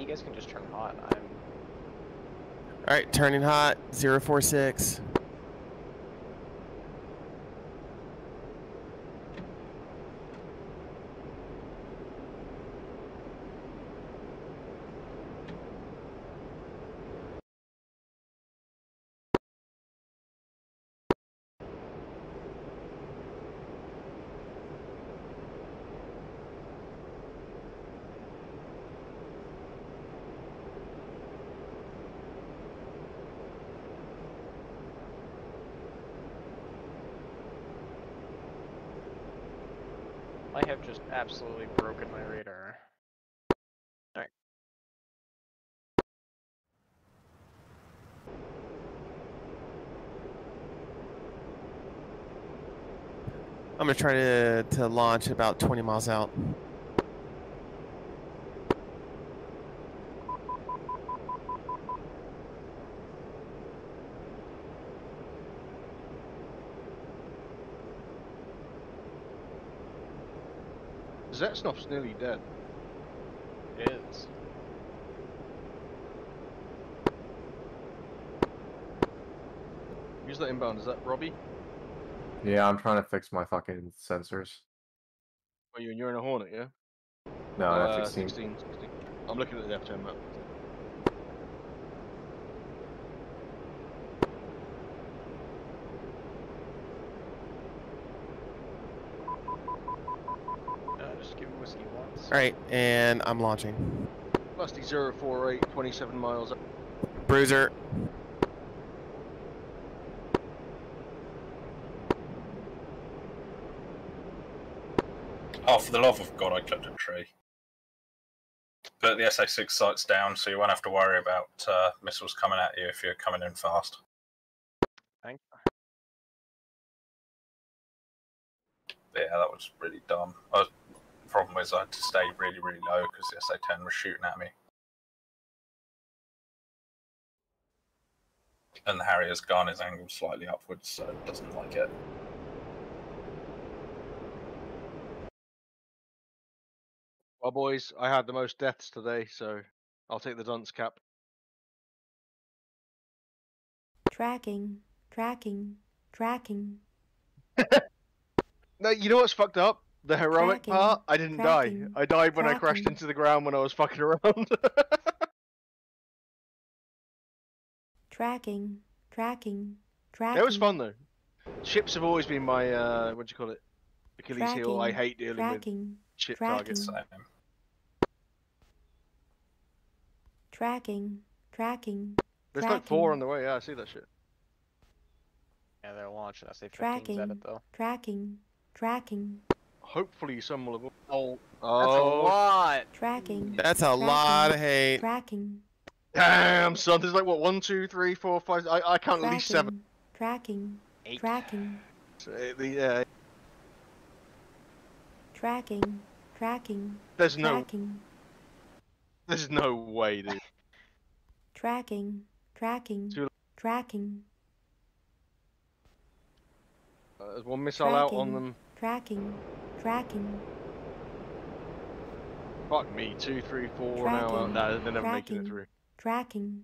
Speaker 4: You guys can just turn hot.
Speaker 2: All right, turning hot. 046.
Speaker 4: I have just absolutely broken my radar. All right.
Speaker 2: I'm gonna try to launch about 20 miles out.
Speaker 3: Zetsnov's nearly dead.
Speaker 4: It is.
Speaker 3: Who's that inbound? Is that Robbie?
Speaker 7: Yeah, I'm trying to fix my fucking sensors.
Speaker 3: Oh, you're in a Hornet, yeah?
Speaker 7: No, F-16.
Speaker 3: 16. I'm looking at the F-10 map.
Speaker 4: Just give him whiskey once.
Speaker 2: All right, and I'm launching.
Speaker 3: Lusty 048, 27 miles up.
Speaker 2: Bruiser.
Speaker 5: Oh, for the love of God, I clipped a tree. But the SA-6 sight's down, so you won't have to worry about missiles coming at you if you're coming in fast.
Speaker 4: Thank
Speaker 5: But yeah, that was really dumb. The problem is I had to stay really, really low because the SA-10 was shooting at me. And the Harrier's gun is angled slightly upwards, so it doesn't like it.
Speaker 3: Well, boys, I had the most deaths today, so I'll take the dunce cap.
Speaker 8: Tracking. Tracking. Tracking.
Speaker 3: No, you know what's fucked up? The heroic
Speaker 8: Tracking,
Speaker 3: part, I didn't die.
Speaker 8: tracking,
Speaker 3: I died when I crashed
Speaker 8: tracking.
Speaker 3: into the ground when I was fucking around.
Speaker 8: Tracking. Tracking. Tracking.
Speaker 3: It was fun though. Ships have always been my what do you call it? Achilles heel. I
Speaker 8: Tracking,
Speaker 3: hate dealing
Speaker 8: tracking,
Speaker 3: with ship
Speaker 8: tracking.
Speaker 3: targets.
Speaker 5: Same.
Speaker 8: Tracking. Tracking.
Speaker 3: There's like 4
Speaker 8: tracking,
Speaker 3: on the way. Yeah, I see that shit.
Speaker 4: Yeah, they're launching SA-15s at
Speaker 8: Tracking.
Speaker 4: it though.
Speaker 8: Tracking. Tracking.
Speaker 3: Hopefully some will have.
Speaker 4: That's a
Speaker 3: Oh,
Speaker 4: lot.
Speaker 8: Tracking.
Speaker 2: That's a
Speaker 8: Tracking.
Speaker 2: lot of hate.
Speaker 8: Tracking.
Speaker 3: damn, son. There's like what 1, 2, 3, 4, 5. I count at least 7.
Speaker 8: Tracking.
Speaker 4: 8.
Speaker 8: Tracking.
Speaker 3: So, yeah,
Speaker 8: Tracking. Tracking.
Speaker 3: there's no way, dude.
Speaker 8: Tracking. Tracking.
Speaker 3: Too-
Speaker 8: Tracking.
Speaker 3: There's one missile out on
Speaker 8: Tracking.
Speaker 3: them.
Speaker 8: Tracking. Tracking.
Speaker 3: Fuck me. 2, 3, 4 now.
Speaker 8: Tracking.
Speaker 3: No, they're never making it
Speaker 8: Tracking.
Speaker 3: through.
Speaker 8: Tracking.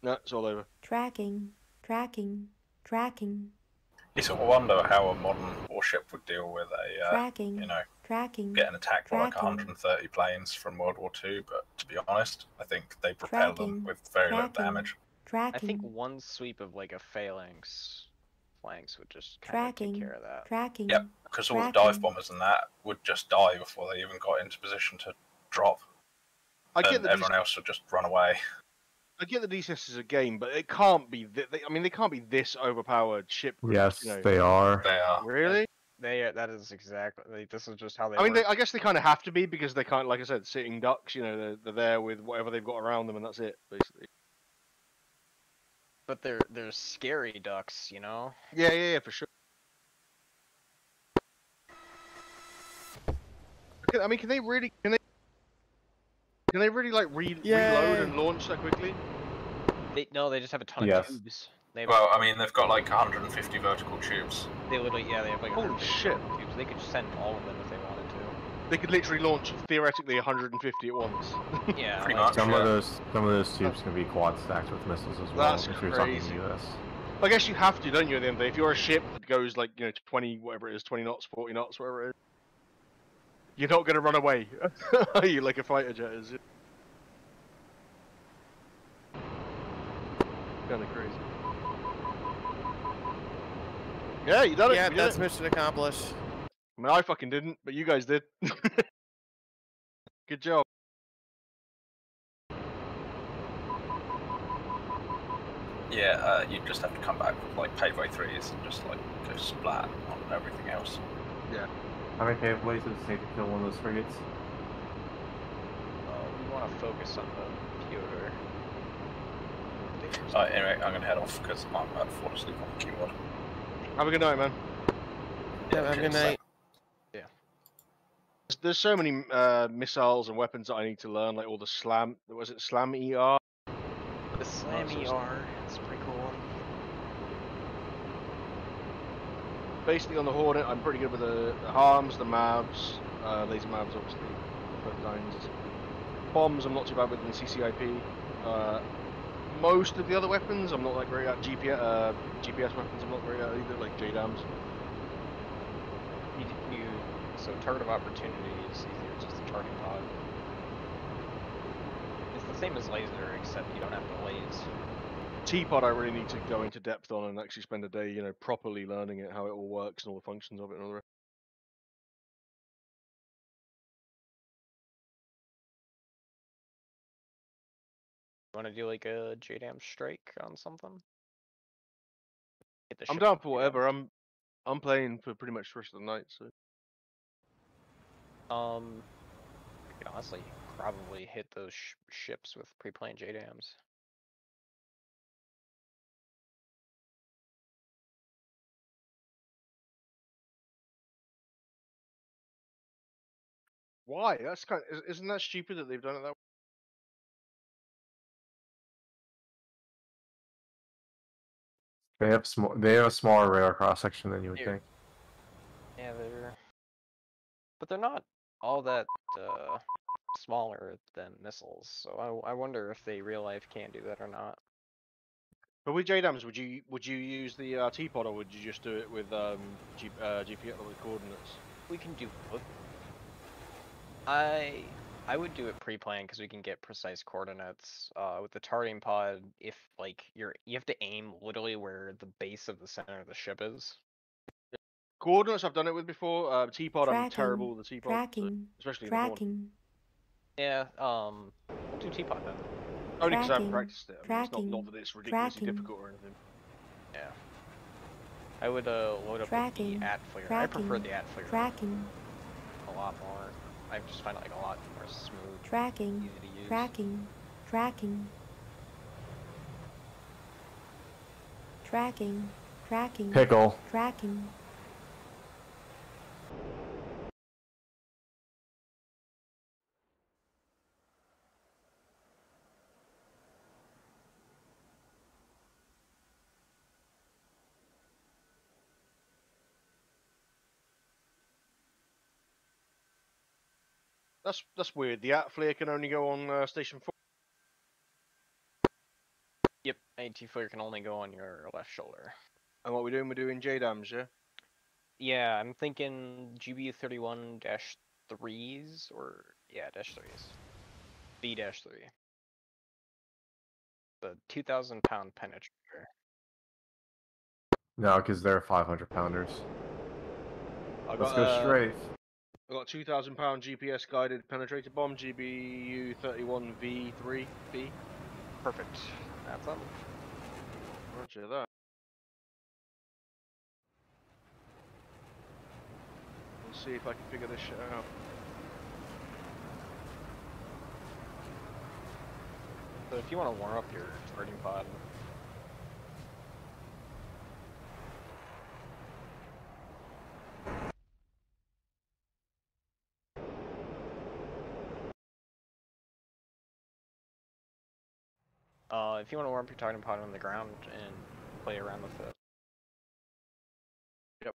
Speaker 3: No, it's all over.
Speaker 8: Tracking. Tracking. Tracking.
Speaker 5: You sort of wonder how a modern warship would deal with a,
Speaker 8: Tracking.
Speaker 5: you know,
Speaker 8: Tracking.
Speaker 5: getting attacked by like
Speaker 8: Tracking.
Speaker 5: 130 planes from World War II. But to be honest, I think they propel them
Speaker 8: Tracking.
Speaker 5: with very little
Speaker 8: Tracking.
Speaker 5: damage.
Speaker 8: Tracking.
Speaker 4: I think one sweep of like a phalanx flanks would just kind of
Speaker 8: Tracking.
Speaker 4: take care of that.
Speaker 8: Tracking.
Speaker 5: Yep, because all the
Speaker 8: Tracking.
Speaker 5: dive bombers and that would just die before they even got into position to drop.
Speaker 3: I get
Speaker 5: And
Speaker 3: the
Speaker 5: everyone else would just run away.
Speaker 3: I get the DCS is a game, but it can't be. I mean, they can't be this overpowered ship groups.
Speaker 7: Yes,
Speaker 3: you know.
Speaker 7: they are.
Speaker 5: They are.
Speaker 3: Really?
Speaker 4: That is exactly. This is just how they.
Speaker 3: I mean,
Speaker 4: work.
Speaker 3: I guess they kind of have to be because they can't, like I said, sitting ducks. You know, they're there with whatever they've got around them, and that's it, basically.
Speaker 4: But they're scary ducks, you know.
Speaker 3: Yeah, for sure. I mean, can they really like reload and launch that quickly?
Speaker 4: They just have a ton
Speaker 7: Yes.
Speaker 4: of tubes. They have,
Speaker 5: Well, I mean, they've got like 150 vertical tubes.
Speaker 4: they literally they have like
Speaker 3: Holy
Speaker 4: 150
Speaker 3: shit.
Speaker 4: tubes. They could send all of them if they wanted to.
Speaker 3: They could literally launch theoretically 150 at once.
Speaker 4: Yeah.
Speaker 5: Pretty
Speaker 4: like-
Speaker 5: much.
Speaker 7: Some
Speaker 5: yeah.
Speaker 7: of those tubes can be quad stacked with missiles as well.
Speaker 3: That's
Speaker 7: if you're talking
Speaker 3: crazy.
Speaker 7: US.
Speaker 3: I guess you have to, don't you? At the end of the day, if you're a ship that goes like 20 whatever it is, 20 knots, 40 knots, whatever it is, you're not going to run away, are you? Like a fighter jet is. Kind of crazy. Yeah, you done it.
Speaker 2: Yeah,
Speaker 3: you did
Speaker 2: that's
Speaker 3: it.
Speaker 2: mission accomplished.
Speaker 3: I mean, I fucking didn't, but you guys did. Good job.
Speaker 5: Yeah, you just have to come back with like paveway 3s and just like go splat on everything else.
Speaker 3: Yeah.
Speaker 7: How many paveways does it take to kill one of those frigates?
Speaker 4: we want to focus on the Piotr.
Speaker 5: Anyway, I'm gonna head off because I'm about to fall asleep on the keyboard.
Speaker 3: Have a good night, man.
Speaker 2: Yeah, have a good night.
Speaker 3: There's so many missiles and weapons that I need to learn, like all the slam. Was it slam ER?
Speaker 4: The Slam ER. It's a pretty cool one.
Speaker 3: Basically, on the Hornet, I'm pretty good with the harms, the MAVs, laser MAVs, obviously, designs. Bombs, I'm not too bad with in the CCIP. Most of the other weapons, I'm not that great at. GPS weapons, I'm not great at either, like JDAMs.
Speaker 4: So target of opportunity is easier, it's just a target pod. It's the same as laser, except you don't have to laze.
Speaker 3: T-pod I really need to go into depth on and actually spend a day, properly learning it, how it all works and all the functions of it and all the rest.
Speaker 4: You want to do like a JDAM strike on something? Get the
Speaker 3: I'm
Speaker 4: ship
Speaker 3: down
Speaker 4: to
Speaker 3: for whatever. I'm playing for pretty much the rest of the night, so.
Speaker 4: You could honestly probably hit those ships with pre-planned JDAMs.
Speaker 3: Why? That's kind. Isn't that stupid that they've done it that way?
Speaker 7: They have a smaller radar cross section than you would think.
Speaker 4: Yeah, but they're not all that smaller than missiles. So I wonder if they real life can do that or not.
Speaker 3: But with JDAMs, would you use the T-pod or would you just do it with GPS with coordinates?
Speaker 4: We can do both. I would do it pre-planned because we can get precise coordinates. With the targeting pod, if like you have to aim literally where the base of the center of the ship is.
Speaker 3: Coordinates, I've done it with before. T-pod, I'm terrible with the T-pod,
Speaker 8: Tracking.
Speaker 3: especially in the horn.
Speaker 8: Tracking.
Speaker 4: Yeah, we'll do T-pod then.
Speaker 3: Only because I haven't
Speaker 8: Tracking.
Speaker 3: practiced it. I mean, it's not that it's ridiculously
Speaker 8: Tracking.
Speaker 3: difficult or anything.
Speaker 4: Yeah. I would load up
Speaker 8: Tracking.
Speaker 4: with the at-flare. I
Speaker 8: Tracking.
Speaker 4: prefer the at-flare
Speaker 8: Tracking.
Speaker 4: a lot more. I just find it like a lot more smooth.
Speaker 8: Tracking.
Speaker 4: Easy to use.
Speaker 8: Tracking. Tracking. Tracking. Tracking.
Speaker 7: Pickle.
Speaker 8: Tracking.
Speaker 3: That's weird. The at-flare can only go on station 4.
Speaker 4: Yep, AT-flare can only go on your left shoulder.
Speaker 3: And what we're doing JDAMs, yeah?
Speaker 4: Yeah, I'm thinking GBU-31-3s or dash 3s. B-3. The 2,000-pound penetrator.
Speaker 7: No, because they're 500-pounders. Let's go
Speaker 3: got
Speaker 7: straight.
Speaker 3: I got 2,000-pound GPS guided penetrator bomb, GBU-31V3B.
Speaker 4: Perfect. That's them.
Speaker 3: Roger that. Let's see if I can figure this shit out.
Speaker 4: So if you want to warm up your starting pod. If you want to warm up your targeting pod on the ground and play around with it.
Speaker 3: Yep.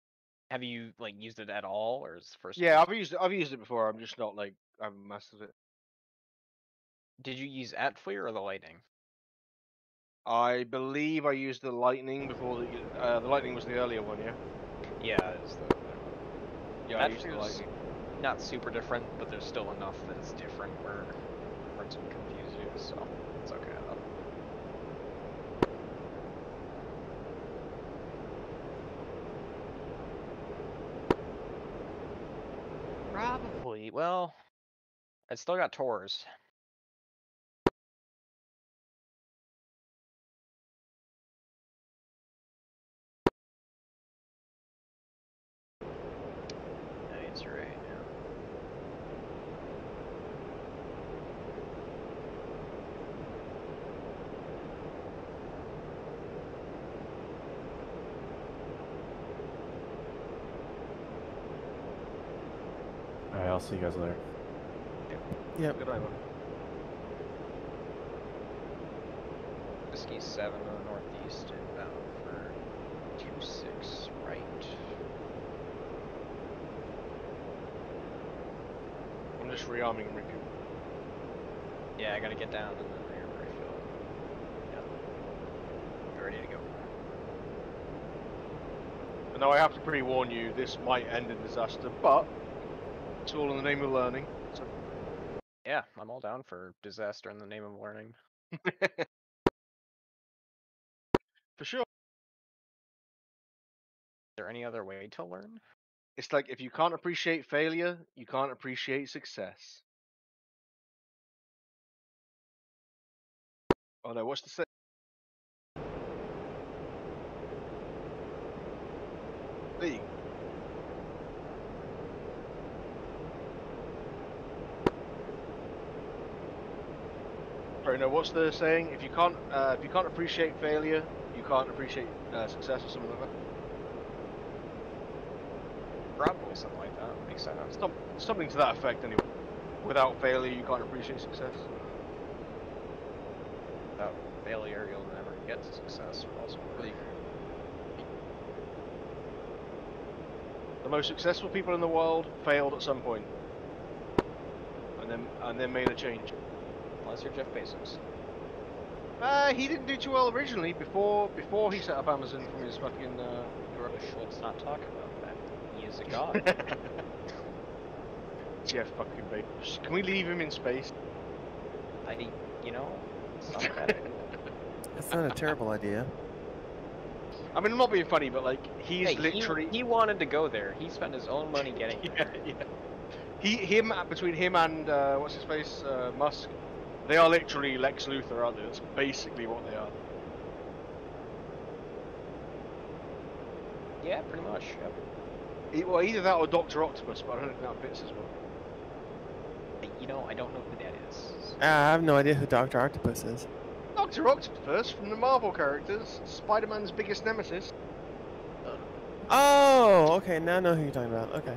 Speaker 4: Have you like used it at all, or is it first?
Speaker 3: Yeah, I've used it before. I'm just not like I haven't mastered it.
Speaker 4: Did you use at-flare or the lightning?
Speaker 3: I believe I used the lightning before the lightning was the earlier one, yeah.
Speaker 4: Yeah, it's the.
Speaker 3: Yeah, I used the lightning.
Speaker 4: Not super different, but there's still enough that it's different where it will confuse you, so it's okay though. Probably. Well, I still got tours. That's right. Yeah.
Speaker 7: Alright, I'll see you guys later.
Speaker 2: Yep.
Speaker 3: Good night, man.
Speaker 4: Whiskey 7 to the northeast inbound for 26 right.
Speaker 3: I'm just rearming and refueling.
Speaker 4: Yeah, I gotta get down and then refuel. Yeah. We're ready to go.
Speaker 3: And now I have to pre-warn you, this might end in disaster, but it's all in the name of learning. So.
Speaker 4: Yeah, I'm all down for disaster in the name of learning.
Speaker 3: For sure.
Speaker 4: Is there any other way to learn?
Speaker 3: It's like if you can't appreciate failure, you can't appreciate success. Oh no, what's the say? Lee. Sorry, no, what's the saying? If you can't appreciate failure, you can't appreciate success or something like that.
Speaker 4: Probably something like that. Makes sense.
Speaker 3: Something to that effect, anyway. Without failure, you can't appreciate success.
Speaker 4: Without failure, you'll never get to success. Also, really.
Speaker 3: The most successful people in the world failed at some point, and then made a change.
Speaker 4: Unless you're Jeff Bezos.
Speaker 3: He didn't do too well originally. Before he set up Amazon from his fucking.
Speaker 4: Let's not talk about that. He is a god.
Speaker 3: Jeff fucking Bezos. Can we leave him in space?
Speaker 4: You know, it's not a bad idea.
Speaker 2: That's not a terrible idea.
Speaker 3: I mean, I'm not being funny, but like, he's
Speaker 4: Hey,
Speaker 3: literally.
Speaker 4: He wanted to go there. He spent his own money getting there.
Speaker 3: Between him and what's his face, Musk, they are literally Lex Luthor, aren't they? That's basically what they are.
Speaker 4: Yeah, pretty much. Yep.
Speaker 3: Well, either that or Dr. Octopus, but I don't think that fits as well.
Speaker 4: You know, I don't know who that is.
Speaker 2: I have no idea who Dr. Octopus is.
Speaker 3: Dr. Octopus from the Marvel characters, Spider-Man's biggest nemesis.
Speaker 2: Oh, okay, now I know who you're talking about. Okay.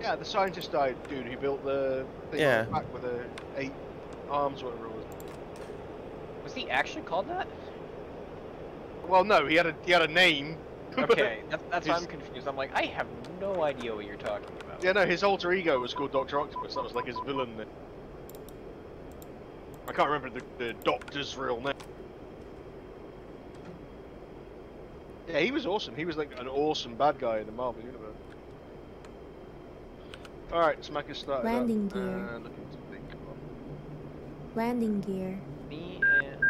Speaker 3: Yeah, the scientist died, dude. He built the thing on his back with the 8 arms, whatever it was.
Speaker 4: Was he actually called that?
Speaker 3: Well, no, he had a name.
Speaker 4: Okay, that's why I'm confused. I'm like, I have no idea what you're talking about.
Speaker 3: Yeah, no, his alter ego was called Dr. Octopus. That was like his villain name. I can't remember the Doctor's real name. Yeah, he was awesome. He was like an awesome bad guy in the Marvel universe. Alright, Smack is started.
Speaker 8: Landing gear. Landing gear.
Speaker 4: Me and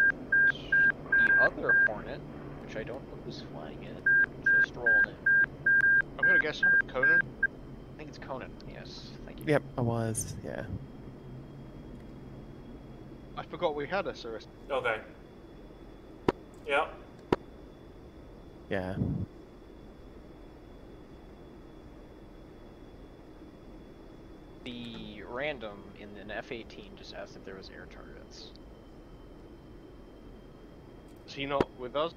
Speaker 4: the other Hornet, which I don't know who's flying it, just rolling it.
Speaker 3: I'm gonna guess Conan.
Speaker 4: I think it's Conan. Yes, thank you.
Speaker 2: Yep, I was. Yeah.
Speaker 3: I forgot we had a Cirrus.
Speaker 13: Okay. Yep.
Speaker 2: Yeah.
Speaker 4: The random in an F-18 just asked if there was air targets.
Speaker 3: Is he not with us?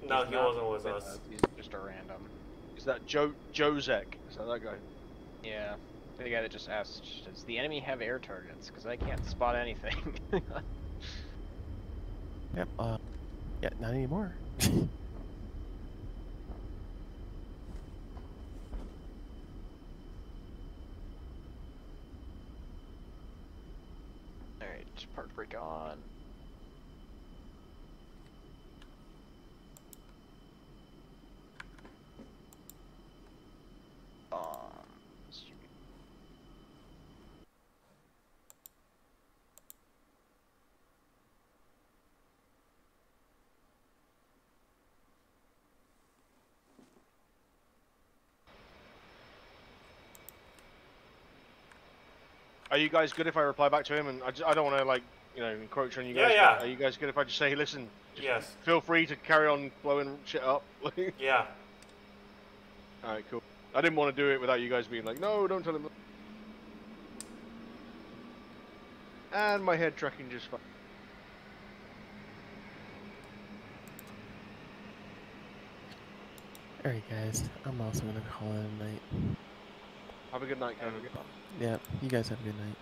Speaker 13: No, he wasn't with us.
Speaker 4: He's just a random.
Speaker 3: Is that Jozek? Is that guy?
Speaker 4: Yeah. The guy that just asked, does the enemy have air targets? Because I can't spot anything.
Speaker 2: Yep, yeah, not anymore.
Speaker 4: Alright, park brake on.
Speaker 3: Are you guys good if I reply back to him? And I don't want to like, you know, encroach on you guys.
Speaker 13: Yeah.
Speaker 3: Are you guys good if I just say, listen?
Speaker 13: Yes.
Speaker 3: Feel free to carry on blowing shit up.
Speaker 13: Yeah.
Speaker 3: All right, cool. I didn't want to do it without you guys being like, no, don't tell him. And my head tracking just fine.
Speaker 2: Alright, guys. I'm also gonna call it a night.
Speaker 3: Have a good night, Kevin.
Speaker 2: Yeah, you guys have a good night.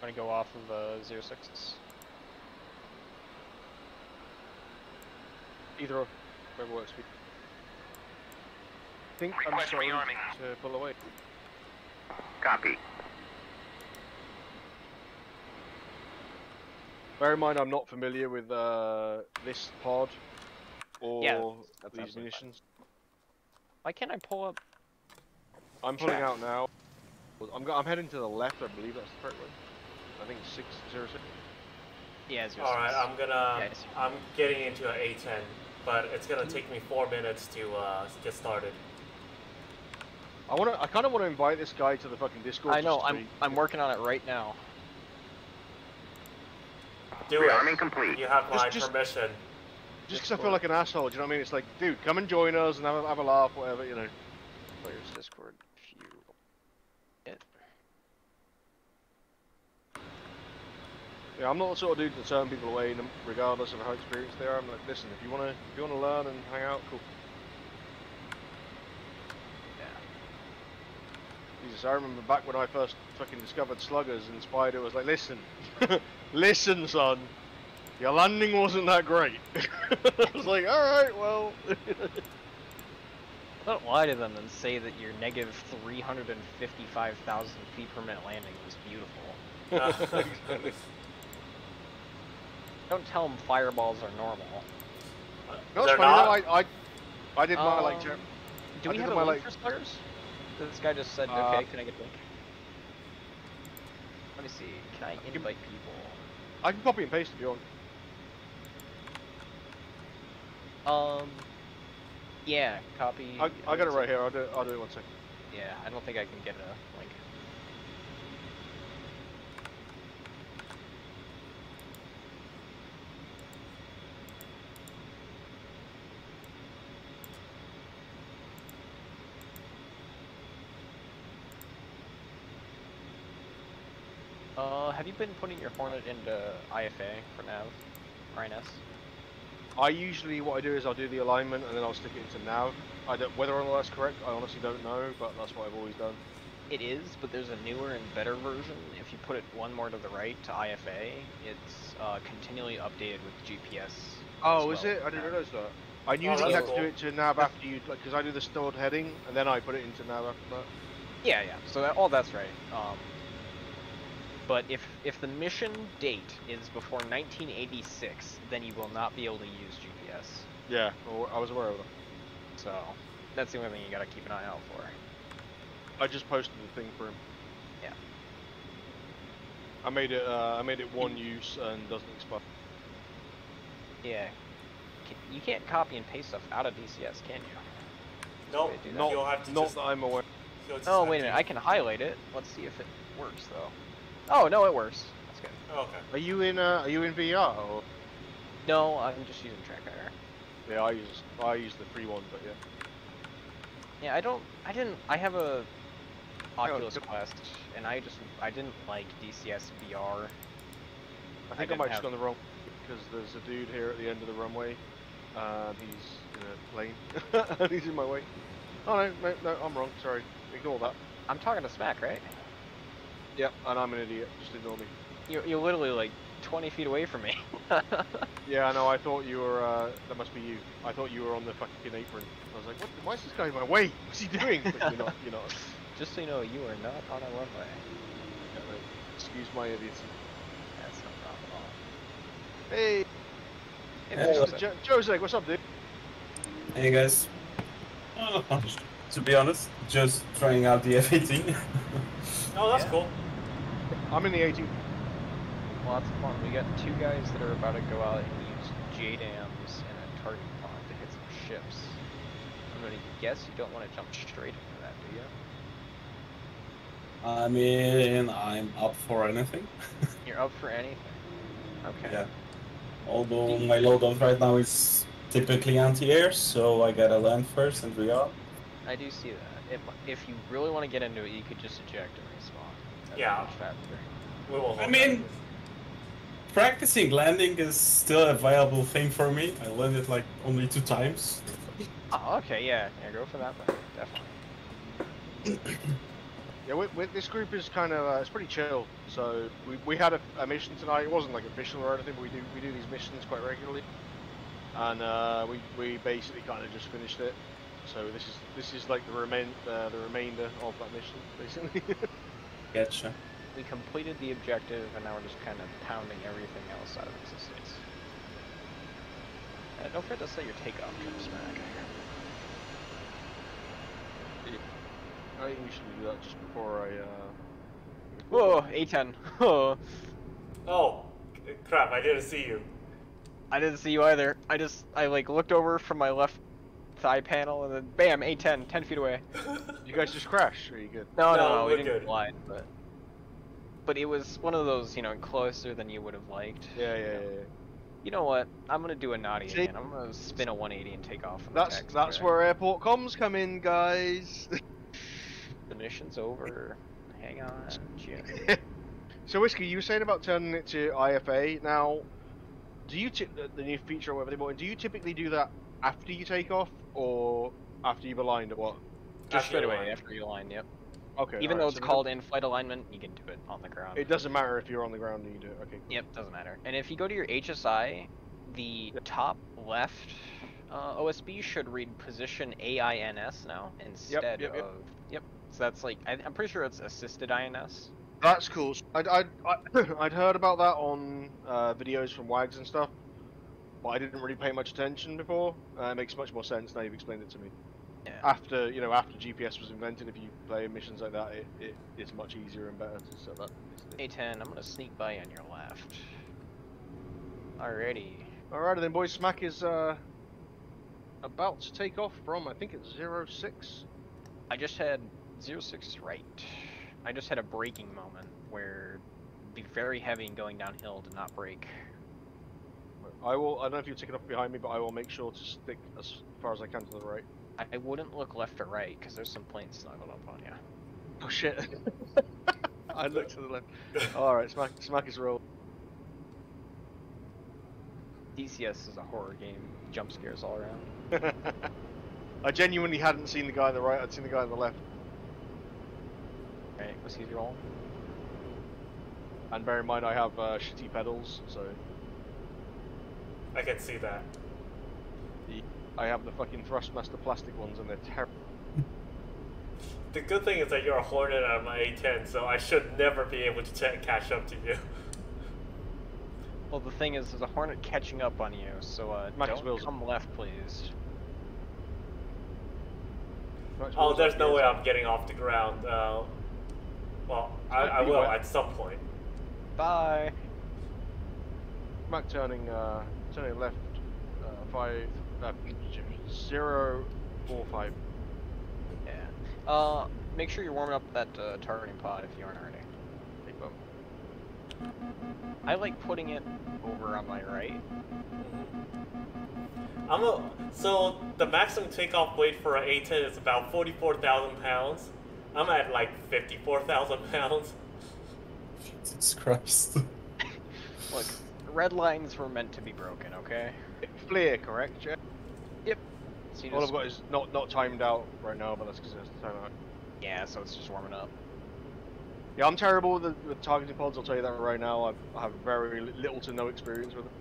Speaker 4: I'm gonna go off of 06s.
Speaker 3: Either or, whatever works for you. I think I'm
Speaker 12: Request
Speaker 3: starting
Speaker 12: rearming.
Speaker 3: to pull away.
Speaker 10: Copy.
Speaker 3: Bear in mind, I'm not familiar with this pod or these munitions.
Speaker 4: Why can't I pull up?
Speaker 3: I'm pulling out now. I'm heading to the left. I believe that's the correct way. I think 606.
Speaker 4: Yeah, 06.
Speaker 13: All right, I'm getting into an A10, but it's gonna take me 4 minutes to get started.
Speaker 3: I kind of want to invite this guy to the fucking Discord.
Speaker 4: I know.
Speaker 3: just
Speaker 4: I'm working on it right now.
Speaker 13: Do
Speaker 10: Rearming
Speaker 13: it.
Speaker 10: complete.
Speaker 13: You have my
Speaker 3: Just-
Speaker 13: permission.
Speaker 3: Just because I feel like an asshole, do you know what I mean? It's like, dude, come and join us and have a laugh, whatever, you know.
Speaker 4: Players Discord.
Speaker 3: Yeah, I'm not the sort of dude to turn people away, regardless of how experienced they are. I'm like, listen, if you wanna learn and hang out, cool. Yeah. Jesus, I remember back when I first fucking discovered sluggers and Spider was like, listen, listen, son, your landing wasn't that great. I was like, all right, well.
Speaker 4: Don't lie to them and say that your negative 355,000 feet per minute landing was beautiful. Don't tell them fireballs are normal.
Speaker 3: No,
Speaker 13: They're
Speaker 3: it's funny,
Speaker 13: not?
Speaker 3: no, I did my like.
Speaker 4: Do we have a link for sluggers? This guy just said, okay, can I get a link? Let me see, can I invite people?
Speaker 3: I can copy and paste if you want.
Speaker 4: Yeah, copy.
Speaker 3: I got it right here, I'll do it 1 second.
Speaker 4: Yeah, I don't think I can get a link. Have you been putting your Hornet into IFA for nav, INS?
Speaker 3: I usually, what I do is I'll do the alignment and then I'll stick it into nav. Whether or not that's correct, I honestly don't know, but that's what I've always done.
Speaker 4: It is, but there's a newer and better version. If you put it one more to the right to IFA, it's continually updated with GPS.
Speaker 3: Oh, is it? I didn't realize that. I knew that you had to do it to nav after you, because I do the stored heading and then I put it into nav after that.
Speaker 4: Yeah, so all that's right. But if the mission date is before 1986, then you will not be able to use GPS.
Speaker 3: Yeah, well, I was aware of that.
Speaker 4: So that's the only thing you gotta keep an eye out for.
Speaker 3: I just posted the thing for him.
Speaker 4: Yeah.
Speaker 3: I made it one use and doesn't expire.
Speaker 4: Yeah. You can't copy and paste stuff out of DCS, can you?
Speaker 13: Nope. You'll have to
Speaker 3: not
Speaker 13: just,
Speaker 3: that I'm aware.
Speaker 4: Oh wait a minute, I can highlight it. Let's see if it works though. Oh no, it works. That's good.
Speaker 13: Oh, okay.
Speaker 3: Are you in VR or?
Speaker 4: No, I'm just using TrackIR.
Speaker 3: Yeah, I use the free one, but yeah.
Speaker 4: Yeah, I have a Oculus Quest, and I didn't like DCS VR.
Speaker 3: I think I might just go on the wrong, because there's a dude here at the end of the runway, and he's in a plane, and he's in my way. Oh no, I'm wrong, sorry. Ignore that.
Speaker 4: I'm talking to Smack, right?
Speaker 3: Yep, and I'm an idiot, just ignore me.
Speaker 4: You're literally like 20 feet away from me.
Speaker 3: Yeah, I know, I thought you were, that must be you. I thought you were on the fucking apron. I was like, what? Why is this guy in my way? What's he doing? But you're not.
Speaker 4: Just so you know, you are not on a runway.
Speaker 3: Yeah, no, excuse my idiocy.
Speaker 4: That's no problem at all.
Speaker 3: Hey! Hey, Jose, what's up, dude?
Speaker 14: Hey guys. To be honest, just trying out the F-18.
Speaker 13: Oh, that's cool.
Speaker 3: I'm in the 18.
Speaker 4: Lots of fun. We got two guys that are about to go out and use JDAMs and a target pond to hit some ships. I'm gonna guess you don't want to jump straight into that, do you?
Speaker 14: I mean, I'm up for anything.
Speaker 4: You're up for anything? Okay.
Speaker 14: Yeah. Although my loadout right now is typically anti-air, so I gotta land first and re-up.
Speaker 4: I do see that. If you really want to get into it, you could just eject and respawn. That's
Speaker 13: Yeah.
Speaker 4: much faster.
Speaker 13: We will.
Speaker 14: I mean, practicing landing is still a viable thing for me. I landed like only 2 times.
Speaker 4: Oh, okay, yeah, go for that then, definitely.
Speaker 3: Yeah, this group is kind of it's pretty chill. So we had a mission tonight. It wasn't like official or anything, but we do these missions quite regularly, and we basically kind of just finished it. So this is like the remainder of that mission, basically.
Speaker 14: Gotcha.
Speaker 4: We completed the objective, and now we're just kind of pounding everything else out of existence. Don't forget to set your takeoff trim, Smack.
Speaker 3: I think we should do that just before I.
Speaker 4: Whoa, A10. Oh.
Speaker 13: Oh, crap! I didn't see you.
Speaker 4: I didn't see you either. I like looked over from my left side panel, and then bam, A10, 10 feet away.
Speaker 3: You guys just crash? Or are you good?
Speaker 4: No, we
Speaker 13: we're
Speaker 4: didn't
Speaker 13: good.
Speaker 4: glide, but it was one of those, closer than you would have liked.
Speaker 3: Yeah.
Speaker 4: You know what? I'm gonna do a naughty again. I'm gonna spin a 180 and take off. On
Speaker 3: That's where airport comms come in, guys.
Speaker 4: The mission's over. Hang on, Jim.
Speaker 3: So, Whiskey, you were saying about turning it to IFA. Now, do you the new feature or whatever they bought? Do you typically do that after you take off or after you've aligned or what?
Speaker 4: Just straight away after you align. Yep.
Speaker 3: Okay.
Speaker 4: Even though it's called in-flight alignment, you can do it on the ground.
Speaker 3: It doesn't matter if you're on the ground and you do it. Okay.
Speaker 4: Yep, doesn't matter. And if you go to your HSI, the top left OSB should read position AINS now instead of. Yep. So that's like I'm pretty sure it's assisted INS.
Speaker 3: That's cool. I'd heard about that on videos from WAGs and stuff, but I didn't really pay much attention before. It makes much more sense now you've explained it to me.
Speaker 4: Yeah.
Speaker 3: After after GPS was invented, if you play missions like that, it is much easier and better to set that.
Speaker 4: A10, I'm gonna sneak by on your left. Alrighty.
Speaker 3: Alrighty then, boys. Smack is about to take off from, I think it's 06.
Speaker 4: I just had 06 right. I just had a braking moment where it'd be very heavy and going downhill to not brake.
Speaker 3: I don't know if you're taking off behind me, but I will make sure to stick as far as I can to the right.
Speaker 4: I wouldn't look left or right, because there's some planes snuggled up on you.
Speaker 3: Oh shit. I looked to the left. Alright, Smack is roll.
Speaker 4: DCS is a horror game. Jump scares all around.
Speaker 3: I genuinely hadn't seen the guy on the right, I'd seen the guy on the left.
Speaker 4: Alright, let's see your roll.
Speaker 3: And bear in mind I have shitty pedals, so...
Speaker 13: I can see that.
Speaker 3: I have the fucking Thrustmaster plastic ones and they're terrible.
Speaker 13: The good thing is that you're a Hornet on my A10, so I should never be able to catch up to you.
Speaker 4: Well, the thing is, there's a Hornet catching up on you, so don't come left, please.
Speaker 13: Oh, there's no way I'm getting off the ground. Well, I will at some point.
Speaker 4: Bye.
Speaker 3: Mac turning left, 045.
Speaker 4: Yeah. Make sure you're warming up that targeting pod if you aren't already. Big bump. I like putting it over on my right.
Speaker 13: So the maximum takeoff weight for an A10 is about 44,000 pounds. I'm at like 54,000 pounds.
Speaker 14: Jesus Christ.
Speaker 4: Look, red lines were meant to be broken, okay?
Speaker 3: Flare, correct, Jeff?
Speaker 4: Yep. So
Speaker 3: all I've got is not timed out right now, but that's because it's timed out.
Speaker 4: Yeah, so it's just warming up.
Speaker 3: Yeah, I'm terrible with targeting pods, I'll tell you that right now. I have very little to no experience with them.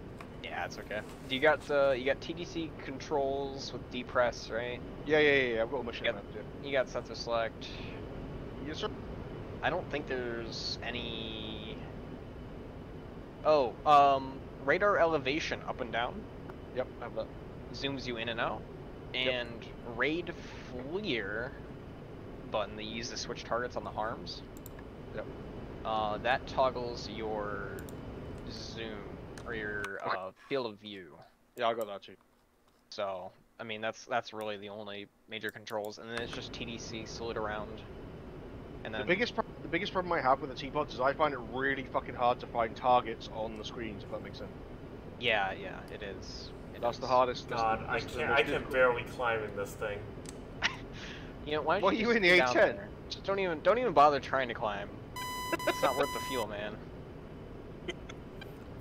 Speaker 4: Yeah, it's okay. You got TDC controls with depress, right?
Speaker 3: Yeah, I've got all my shit mapped, yeah.
Speaker 4: You got sensor select.
Speaker 3: Yes, sir.
Speaker 4: I don't think there's any... radar elevation up and down.
Speaker 3: Yep, I have that.
Speaker 4: Zooms you in and out. And raid FLIR button that you use to switch targets on the harms.
Speaker 3: Yep.
Speaker 4: That toggles your zoom or your field of view.
Speaker 3: Yeah, I got that too.
Speaker 4: So, I mean, that's really the only major controls, and then it's just TDC slid around. And then
Speaker 3: the biggest problem I have with the T-pods is I find it really fucking hard to find targets on the screens, if that makes sense.
Speaker 4: Yeah, it is.
Speaker 3: That's the hardest.
Speaker 13: God, I can barely climb in this thing.
Speaker 4: You know, why don't
Speaker 3: what
Speaker 4: you
Speaker 3: are you in the A10?
Speaker 4: Just don't even bother trying to climb. It's not worth the fuel, man.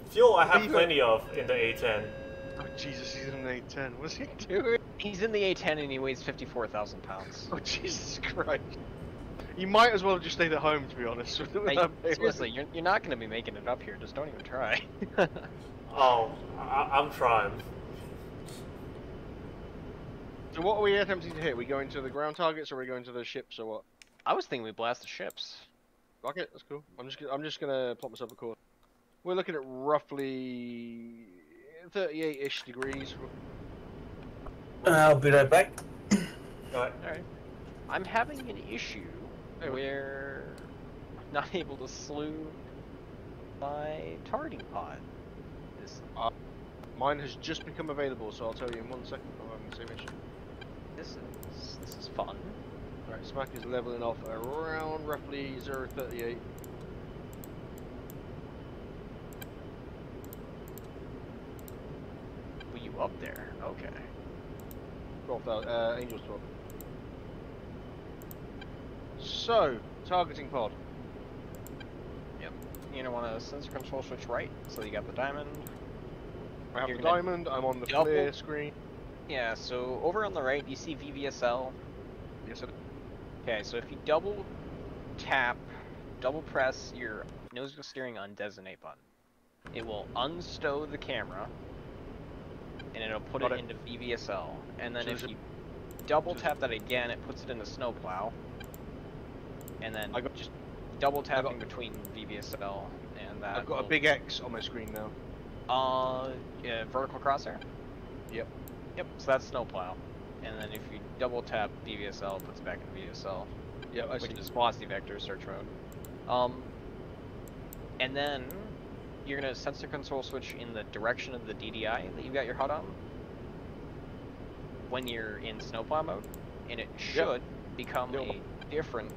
Speaker 13: Fuel I have plenty of in the A10.
Speaker 3: Oh Jesus, he's in the A10. What's he doing?
Speaker 4: He's in the A10 and he weighs 54,000 pounds.
Speaker 3: Oh Jesus Christ! You might as well just stay at home, to be honest.
Speaker 4: Seriously, you're not going to be making it up here. Just don't even try.
Speaker 13: Oh, I'm trying.
Speaker 3: So what are we attempting to hit? Are we going to the ground targets or are we going to the ships or what?
Speaker 4: I was thinking we blast the ships.
Speaker 3: Okay, that's cool. I'm just gonna plot myself a course. We're looking at roughly 38-ish degrees.
Speaker 14: I'll be right back.
Speaker 13: Alright.
Speaker 4: I'm having an issue where I'm not able to slew my targeting pod.
Speaker 3: Mine has just become available, so I'll tell you in 1 second. I'm having the same issue.
Speaker 4: This is fun.
Speaker 3: Alright, Smack is leveling off around roughly 0.38.
Speaker 4: Were you up there? Okay.
Speaker 3: 12,000, Angel's 12. So, targeting pod.
Speaker 4: Yep. You're gonna want to sensor control switch right, so you got the diamond.
Speaker 3: I have
Speaker 4: You're
Speaker 3: the
Speaker 4: gonna
Speaker 3: diamond, I'm on the
Speaker 4: double-
Speaker 3: clear screen.
Speaker 4: Yeah, so over on the right, you see VVSL.
Speaker 3: Yes,
Speaker 4: Okay, so if you double tap, double press your nose wheel steering on designate button, it will unstow the camera, and it'll put
Speaker 3: Got
Speaker 4: it
Speaker 3: it.
Speaker 4: into VVSL. And then
Speaker 3: So
Speaker 4: if
Speaker 3: is it-
Speaker 4: you double tap that again, it puts it into snowplow. And then just double tapping between VVSL and that.
Speaker 3: I've got a big X on my screen now.
Speaker 4: Yeah, vertical crosshair.
Speaker 3: Yep.
Speaker 4: Yep. So that's snowplow. And then if you double tap VVSL, it puts it back into VVSL.
Speaker 3: Yep, I
Speaker 4: which
Speaker 3: see.
Speaker 4: is velocity vector search mode. And then you're gonna sensor control switch in the direction of the DDI that you got your HUD on when you're in snowplow mode, and it should become a different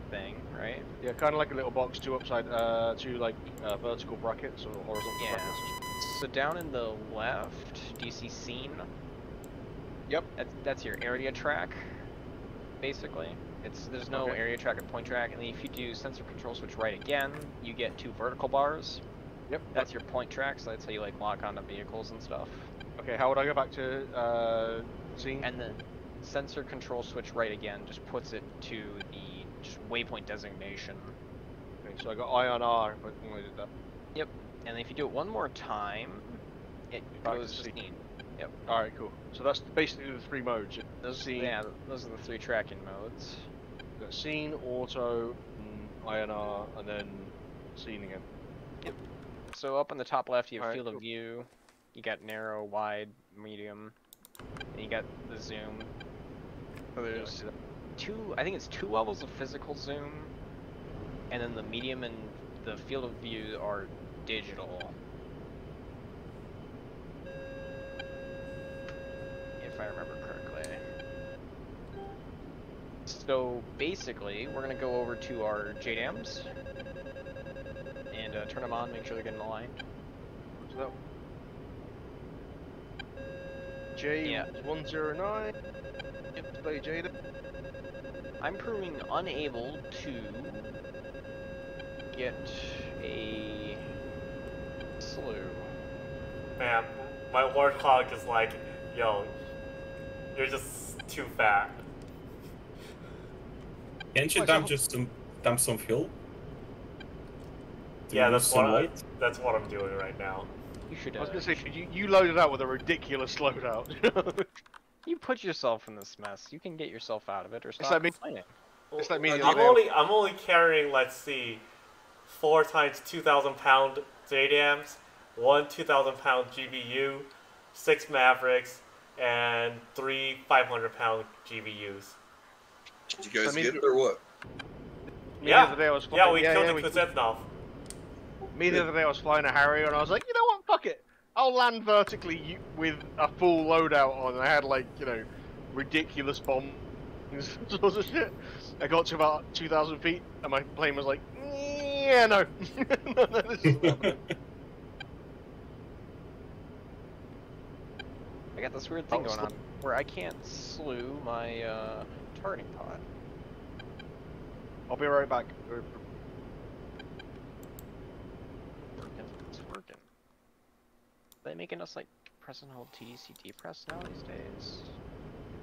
Speaker 4: thing, right?
Speaker 3: Yeah, kind of like a little box, two like vertical brackets or horizontal
Speaker 4: Yeah.
Speaker 3: brackets.
Speaker 4: So down in the left, do you see scene?
Speaker 3: Yep.
Speaker 4: That's your area track, basically. There's no
Speaker 3: Okay.
Speaker 4: area track and point track, and then if you do sensor control switch right again, you get 2 vertical bars.
Speaker 3: Yep.
Speaker 4: That's your point track, so that's how you like lock onto vehicles and stuff.
Speaker 3: Okay, how would I go back to scene?
Speaker 4: And then sensor control switch right again just puts it to the just waypoint designation.
Speaker 3: Okay, so I got I on R if I did that.
Speaker 4: Yep. And if you do it one more time, it
Speaker 3: Back
Speaker 4: goes
Speaker 3: to
Speaker 4: to scene. Yep.
Speaker 3: Alright, cool. So that's basically the 3 modes. Scene,
Speaker 4: Yeah, those are the 3 tracking modes.
Speaker 3: got scene, auto, INR, and then scene again.
Speaker 4: Yep. So up on the top left, you have
Speaker 3: Alright,
Speaker 4: field
Speaker 3: cool.
Speaker 4: of view. You got narrow, wide, medium. And you got the zoom. So there's I think it's 2 levels of physical zoom, and then the medium and the field of view are digital. If I remember correctly. So basically, we're gonna go over to our JDAMs and turn them on, make sure they're getting aligned.
Speaker 3: What's that? J109. Yep, display Jada.
Speaker 4: I'm proving unable to get a slew.
Speaker 13: Man, my warthog is like, yo, you're just too fat.
Speaker 14: Can't you dump some fuel? To
Speaker 13: Yeah,
Speaker 14: lose
Speaker 13: that's
Speaker 14: some
Speaker 13: what
Speaker 14: weight?
Speaker 13: that's what I'm doing right now.
Speaker 4: You should.
Speaker 3: I was gonna say, you loaded out with a ridiculous loadout.
Speaker 4: You put yourself in this mess. You can get yourself out of it, or stop
Speaker 3: like me.
Speaker 4: complaining.
Speaker 3: It's like me.
Speaker 13: I'm only carrying, let's see, 4 times 2,000 pound JDAMs, 1 2,000 pound GBU, 6 Mavericks, and 3 500 pound GBUs.
Speaker 1: Did you guys get it or what?
Speaker 3: The other day I was flying,
Speaker 13: we killed the Kuznetsov.
Speaker 3: The other day I was flying a Harrier and I was like, you know what, fuck it. I'll land vertically with a full loadout on. I had like, ridiculous bombs sorts of shit. I got to about 2,000 feet and my plane was like, yeah, no. No, this is happening.
Speaker 4: I got this weird thing going on where I can't slew my targeting pod.
Speaker 3: I'll be right back.
Speaker 4: It's working. Are they making us like press and hold TDCD press now these days?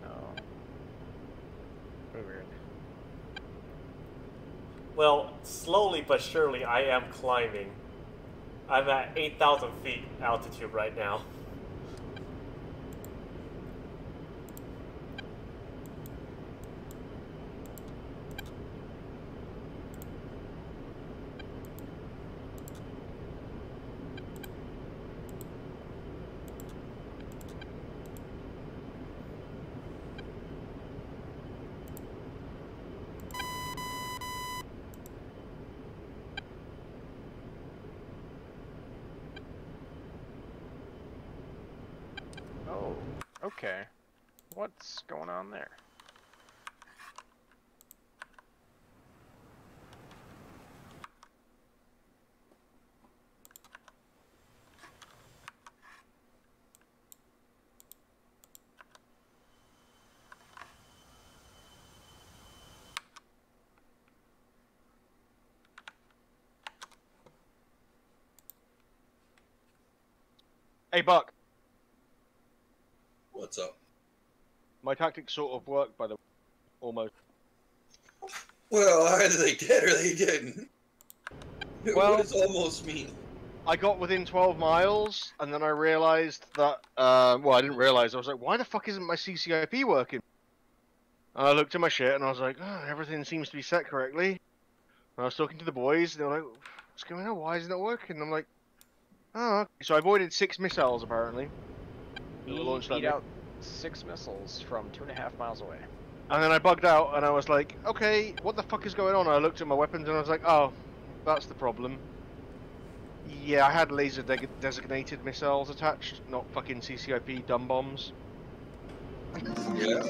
Speaker 4: No. Very weird.
Speaker 13: Well, slowly but surely I am climbing. I'm at 8,000 feet altitude right now.
Speaker 4: Oh, okay. What's going on there?
Speaker 3: Hey, Buck.
Speaker 1: What's up?
Speaker 3: My tactics sort of worked, by the way. Almost.
Speaker 1: Well, either they did or they didn't.
Speaker 3: Well,
Speaker 1: what does almost mean?
Speaker 3: I got within 12 miles, and then I realized that, well, I didn't realize. I was like, why the fuck isn't my CCIP working? And I looked at my shit, and I was like, oh, everything seems to be set correctly. And I was talking to the boys, and they were like, what's going on? Why isn't it working? And I'm like, oh, okay. So I avoided 6 missiles, apparently.
Speaker 4: He beat out 6 missiles from 2.5 miles away.
Speaker 3: And then I bugged out, and I was like, okay, what the fuck is going on? I looked at my weapons, and I was like, oh, that's the problem. Yeah, I had laser designated missiles attached, not fucking CCIP dumb bombs.
Speaker 1: Yeah,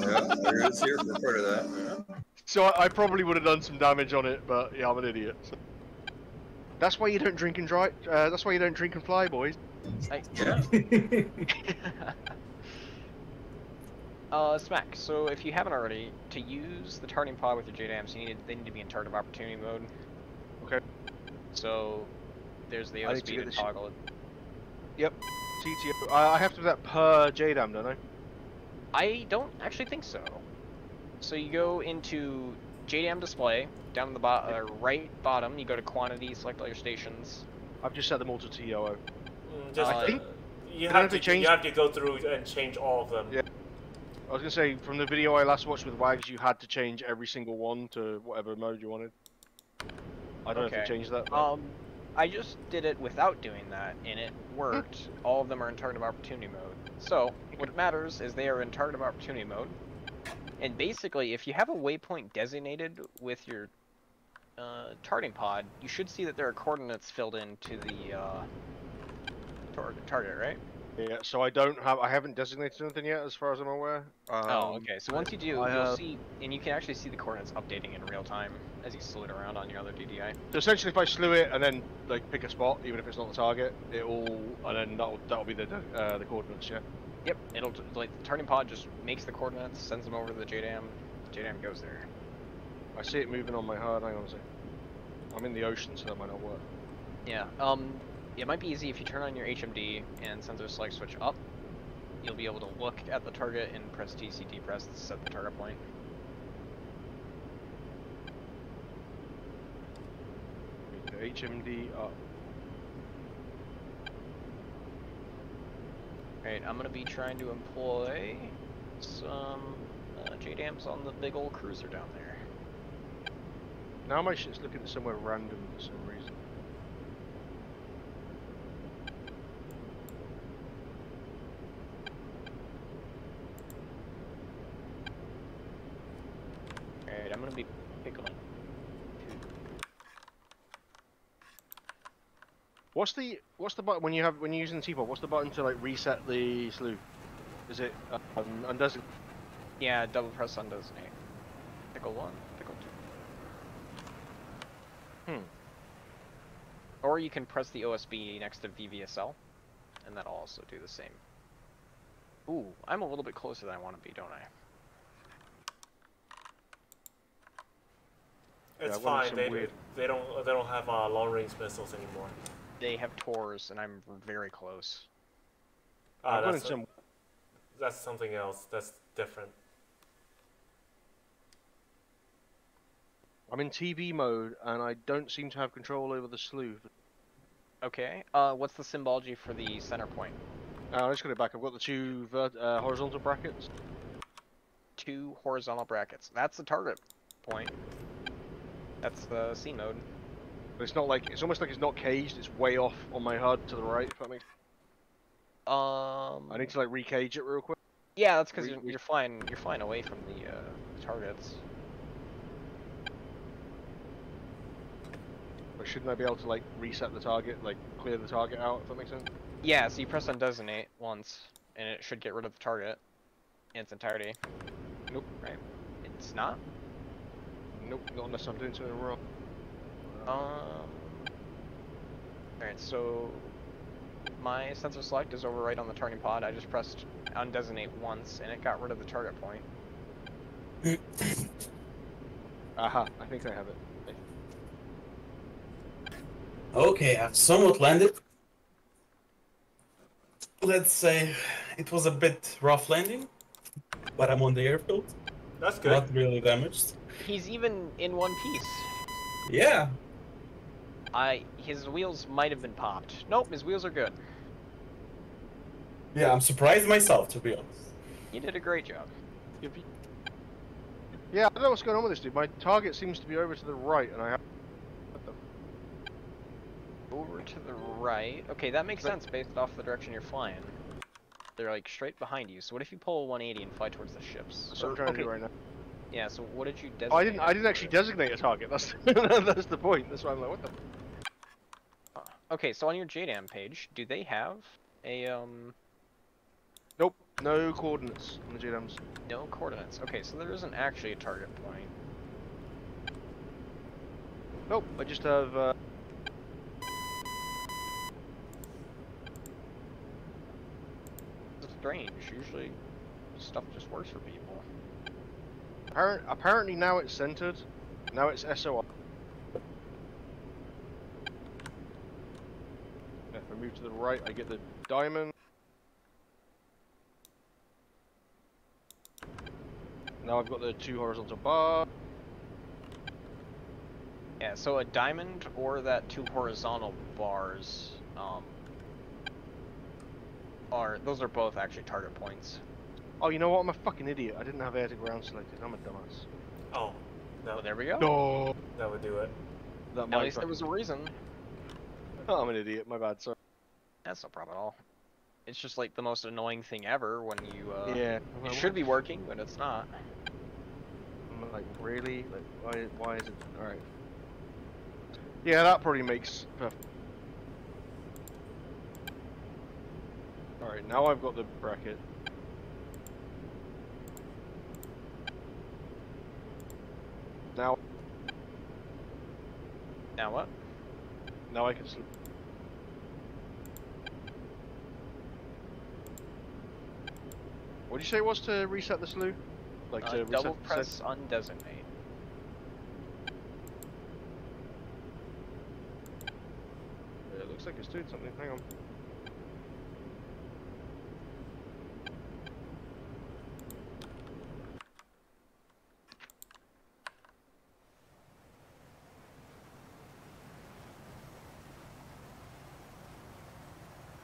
Speaker 1: there is here for part of that. Yeah.
Speaker 3: So I probably would have done some damage on it, but yeah, I'm an idiot. So. That's why you don't drink and drive. That's why you don't drink and fly, boys.
Speaker 1: Yeah.
Speaker 4: Smack. So if you haven't already, to use the targeting pod with your JDAMs, they need to be in target of opportunity mode.
Speaker 3: Okay.
Speaker 4: So there's the OSB to toggle it.
Speaker 3: Yep. TTO. I have to do that per JDAM, don't I?
Speaker 4: I don't actually think so. So you go into JDAM display, down in the right bottom, you go to quantity, select all your stations.
Speaker 3: I've just set them all to TOO.
Speaker 13: I think you have to go through and change all of them.
Speaker 3: Yeah. I was gonna say, from the video I last watched with Wags, you had to change every single one to whatever mode you wanted. I don't know if you changed that. But...
Speaker 4: I just did it without doing that, and it worked. All of them are in target of opportunity mode. So, what matters is they are in target of opportunity mode. And basically, if you have a waypoint designated with your targeting pod, you should see that there are coordinates filled into the target, right?
Speaker 3: Yeah, so I haven't designated anything yet, as far as I'm aware.
Speaker 4: Oh, okay. So once you do, you'll see, and you can actually see the coordinates updating in real time as you slew it around on your other DDI.
Speaker 3: So essentially, if I slew it and then like pick a spot, even if it's not the target, and then that'll be the coordinates, yeah.
Speaker 4: Yep. It'll like the targeting pod just makes the coordinates, sends them over to the JDAM. The JDAM goes there.
Speaker 3: I see it moving on my HUD. Hang on a second. I'm in the ocean, so that might not work.
Speaker 4: Yeah. It might be easy if you turn on your HMD and sensor select switch up. You'll be able to look at the target and press TCD press to set the target point.
Speaker 3: HMD up.
Speaker 4: Alright, I'm gonna be trying to employ some JDAMs on the big old cruiser down there.
Speaker 3: Now my shit's looking at somewhere random for some reason.
Speaker 4: Alright, I'm gonna be pickling.
Speaker 3: What's the button when you're using the T-pod? What's the button to like reset the slew? Is it undesignate?
Speaker 4: Yeah, double press undesignate. Pickle 1, pickle 2. Or you can press the OSB next to VVSL, and that'll also do the same. Ooh, I'm a little bit closer than I want to be, don't I?
Speaker 13: It's fine. They don't have long range missiles anymore.
Speaker 4: They have TORs, and I'm very close.
Speaker 13: That's something else. That's different.
Speaker 3: I'm in TV mode, and I don't seem to have control over the slew.
Speaker 4: Okay. What's the symbology for the center point?
Speaker 3: I just got it back. I've got the two horizontal brackets.
Speaker 4: 2 horizontal brackets. That's the target point. That's the C mode.
Speaker 3: But it's not like, it's almost like it's not caged. It's way off on my HUD to the right. If that makes. I need to like recage it real quick.
Speaker 4: Yeah, that's because you're flying away from the targets.
Speaker 3: But shouldn't I be able to like reset the target, like clear the target out? If that makes sense.
Speaker 4: Yeah, so you press undesignate once, and it should get rid of the target. in its entirety. Nope. Right. It's not.
Speaker 3: Nope. Not unless I'm doing something wrong.
Speaker 4: Alright, so my sensor select is over right on the targeting pod. I just pressed undesignate once, and it got rid of the target point.
Speaker 3: Aha, I think I have it.
Speaker 14: Okay, I've somewhat landed. Let's say it was a bit rough landing, but I'm on the airfield.
Speaker 13: That's good.
Speaker 14: Not really damaged.
Speaker 4: He's even in one piece.
Speaker 14: Yeah.
Speaker 4: His wheels might have been popped. Nope, his wheels are good.
Speaker 14: Yeah, I'm surprised myself, to be honest.
Speaker 4: You did a great job.
Speaker 3: Yeah, I don't know what's going on with this dude. My target seems to be over to the right, and I have...
Speaker 4: Over to the right. Okay, that makes sense based off the direction you're flying. They're like straight behind you. So what if you pull a 180 and fly towards the ships?
Speaker 3: That's what I'm trying to do right now.
Speaker 4: Yeah. So what did you designate?
Speaker 3: Oh, I didn't actually designate a target. That's that's the point. That's why I'm like, what the.
Speaker 4: Okay, so on your JDAM page, do they have a
Speaker 3: Nope, no coordinates on the JDAMs.
Speaker 4: No coordinates. Okay, so there isn't actually a target point.
Speaker 3: Nope, I just have.
Speaker 4: It's strange. Usually, stuff just works for people.
Speaker 3: Apparently now it's centered. Now it's SOR. If I move to the right, I get the diamond. Now I've got the 2 horizontal bars.
Speaker 4: Yeah, so a diamond or that 2 horizontal bars, those are both actually target points.
Speaker 3: Oh, you know what? I'm a fucking idiot. I didn't have air to ground selected. I'm a dumbass.
Speaker 13: Oh, no.
Speaker 4: Well, there we go.
Speaker 3: No.
Speaker 13: That would do it.
Speaker 3: That
Speaker 4: At least there was a reason.
Speaker 3: Oh, I'm an idiot. My bad. Sorry.
Speaker 4: That's no problem at all. It's just like the most annoying thing ever when you,
Speaker 3: yeah.
Speaker 4: It should be working, but it's not.
Speaker 3: I'm like, really? Like, why is it? Alright. Yeah, that probably makes perfect. Alright, now I've got the bracket. Now
Speaker 4: what?
Speaker 3: Now I can sleep. What did you say it was to reset the slew? Like to reset
Speaker 4: double press undesignate.
Speaker 3: It looks like it's doing something. Hang on.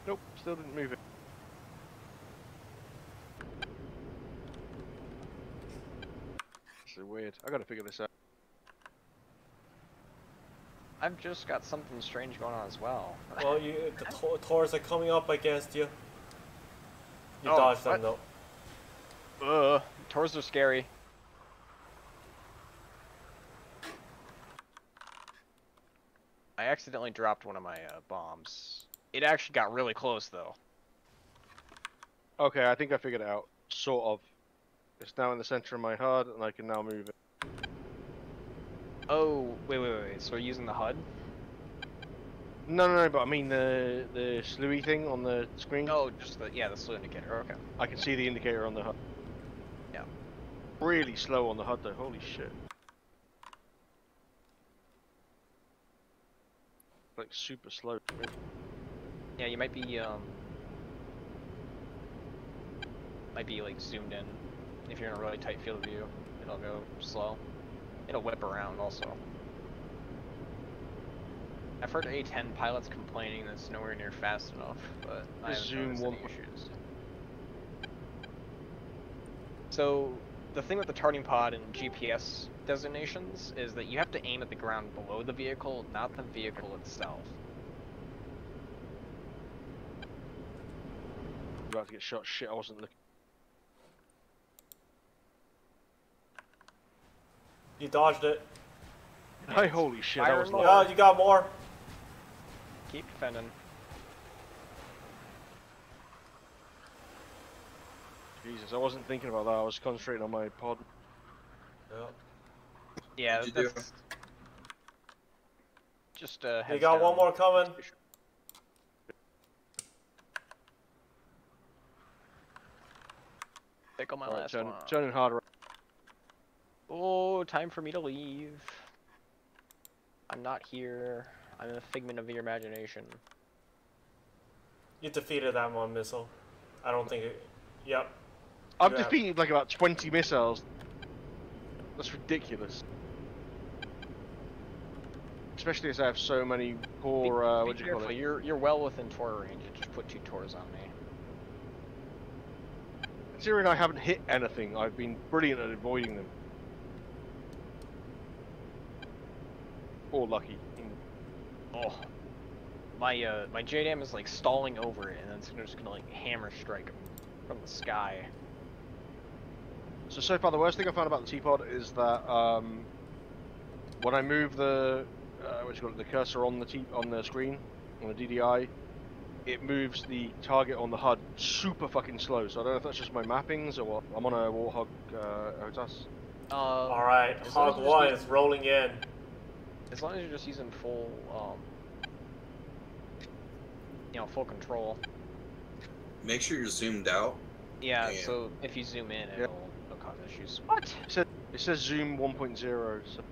Speaker 3: Nope, still didn't move it. This is weird. I gotta figure this out.
Speaker 4: I've just got something strange going on as well.
Speaker 13: Well, the Taurs are coming up against you. You
Speaker 4: Oh,
Speaker 13: dodged them though.
Speaker 4: Taurs are scary. I accidentally dropped one of my bombs. It actually got really close though.
Speaker 3: Okay, I think I figured it out. Sort of. It's now in the center of my HUD, and I can now move it.
Speaker 4: Oh, wait. So we're using the HUD?
Speaker 3: No, but I mean the slewy thing on the screen.
Speaker 4: Oh, just the slew indicator. Okay.
Speaker 3: I can see the indicator on the HUD.
Speaker 4: Yeah.
Speaker 3: Really slow on the HUD though. Holy shit. Like super slow.
Speaker 4: Yeah, you might be like zoomed in. If you're in a really tight field of view, it'll go slow. It'll whip around also. I've heard A10 pilots complaining that it's nowhere near fast enough, but I haven't noticed any issues. So the thing with the targeting pod and GPS designations is that you have to aim at the ground below the vehicle, not the vehicle itself.
Speaker 3: I'm about to get shot. Shit, I wasn't looking.
Speaker 13: You dodged it.
Speaker 3: Hey, holy shit, that was
Speaker 13: low. Oh, you got more.
Speaker 4: Keep defending.
Speaker 3: Jesus, I wasn't thinking about that. I was concentrating on my pod.
Speaker 4: Yeah,
Speaker 1: What'd you do?
Speaker 4: that's just
Speaker 13: You got one more coming.
Speaker 4: Pick on my
Speaker 3: Right,
Speaker 4: last one.
Speaker 3: turning harder.
Speaker 4: Oh, time for me to leave. I'm not here. I'm a figment of your imagination.
Speaker 13: You defeated that one missile. I don't think it... Yep.
Speaker 3: I've defeated like about 20 missiles. That's ridiculous. Especially as I have so many poor, what do you call it?
Speaker 4: You're well within Tor range. It just put 2 Tors on me.
Speaker 3: Considering I haven't hit anything, I've been brilliant at avoiding them. Or lucky.
Speaker 4: Oh. My my JDAM is like stalling over it, and then it's just gonna like hammer strike him from the sky.
Speaker 3: So far the worst thing I found about the T-Pod is that when I move the the cursor on the screen on the DDI, it moves the target on the HUD super fucking slow. So I don't know if that's just my mappings or what. I'm on a Warthog HOTAS.
Speaker 13: Alright, Hog 1 is rolling in.
Speaker 4: As long as you're just using full, full control.
Speaker 1: Make sure you're zoomed out.
Speaker 4: Yeah, so if you zoom in, it'll cause issues. What?
Speaker 3: It says zoom 1.0. So.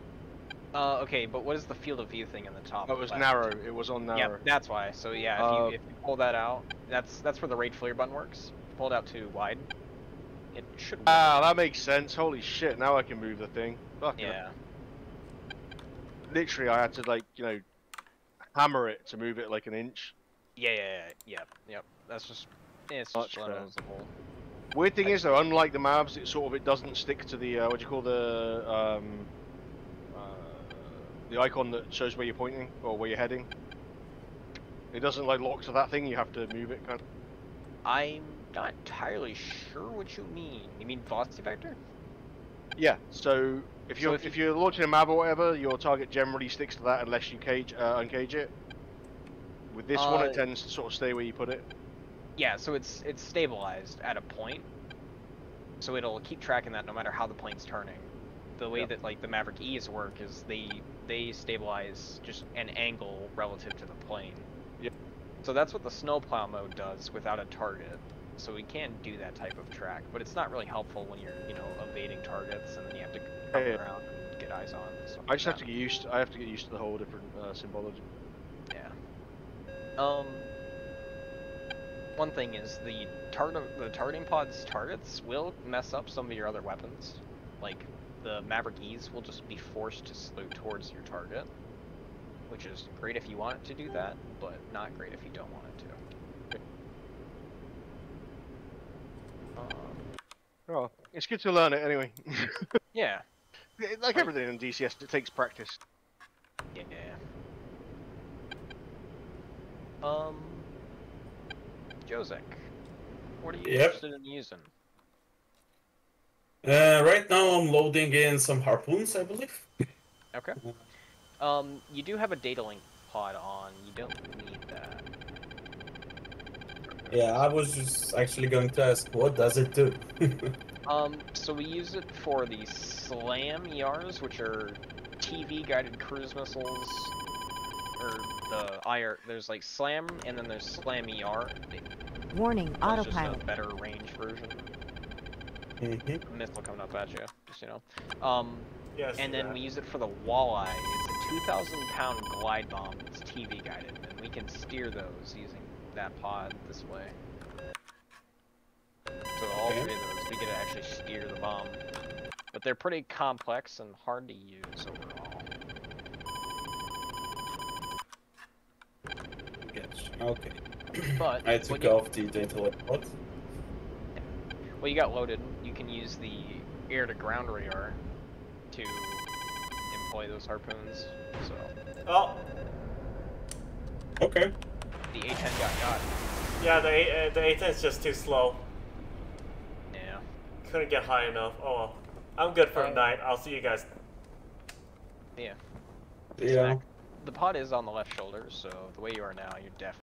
Speaker 4: Okay, but what is the field of view thing in the top?
Speaker 3: Oh, it was
Speaker 4: left?
Speaker 3: narrow. It was on narrow.
Speaker 4: Yeah, that's why. So yeah, if you pull that out, that's where the right flare button works. Pull it out to wide. It should work.
Speaker 3: Ah, that makes sense. Holy shit! Now I can move the thing. Fuck
Speaker 4: yeah.
Speaker 3: Literally, I had to hammer it to move it like an inch.
Speaker 4: Yep. That's just it's
Speaker 3: Much
Speaker 4: just unusable.
Speaker 3: Weird thing is though, unlike the maps, it doesn't stick to the the icon that shows where you're pointing or where you're heading. It doesn't lock to that thing. You have to move it kind of.
Speaker 4: I'm not entirely sure what you mean. You mean velocity vector?
Speaker 3: Yeah. So if you're launching a map or whatever, your target generally sticks to that unless you uncage it. With this one, it tends to sort of stay where you put it.
Speaker 4: Yeah. So it's stabilized at a point, so it'll keep tracking that no matter how the plane's turning. The way that the Maverick E's work is they stabilize just an angle relative to the plane.
Speaker 3: Yep.
Speaker 4: So that's what the snowplow mode does without a target. So we can do that type of track, but it's not really helpful when you're evading targets and then you have to come around and get eyes on.
Speaker 3: I just have to get used. I have to get used to the whole different symbology.
Speaker 4: Yeah. One thing is the targeting pod's targets will mess up some of your other weapons, like. The Maverick E's will just be forced to slow towards your target, which is great if you want it to do that, but not great if you don't want it to.
Speaker 3: Oh, it's good to learn it anyway.
Speaker 4: Yeah.
Speaker 3: Like everything in DCS, it takes practice.
Speaker 4: Yeah. Josek, what are you interested in using?
Speaker 14: Right now I'm loading in some harpoons, I believe.
Speaker 4: Okay. You do have a data link pod on. You don't need that.
Speaker 14: Yeah, I was just actually going to ask, what does it do?
Speaker 4: So we use it for the SLAM ERs, which are TV guided cruise missiles. Or the IR. There's SLAM and then there's SLAM ER.
Speaker 8: Warning, autopilot.
Speaker 4: Just a better range version. Missile coming up at you, just
Speaker 13: Yes,
Speaker 4: and then we use it for the walleye. It's a 2,000-pound glide bomb. It's TV guided, and we can steer those using that pod this way. So all 3 of those, we get to actually steer the bomb. But they're pretty complex and hard to use overall.
Speaker 14: Okay.
Speaker 4: But
Speaker 14: I took off the data link pod.
Speaker 4: Well, you got loaded. You can use the air-to-ground radar to employ those harpoons. So.
Speaker 13: Oh.
Speaker 14: Okay.
Speaker 4: The A-10 got.
Speaker 13: Yeah, the A-10 is just too slow.
Speaker 4: Yeah.
Speaker 13: Couldn't get high enough. Oh well. I'm good for tonight. I'll see you guys.
Speaker 4: Yeah.
Speaker 14: Yeah.
Speaker 4: The pod is on the left shoulder, so the way you are now, you're definitely.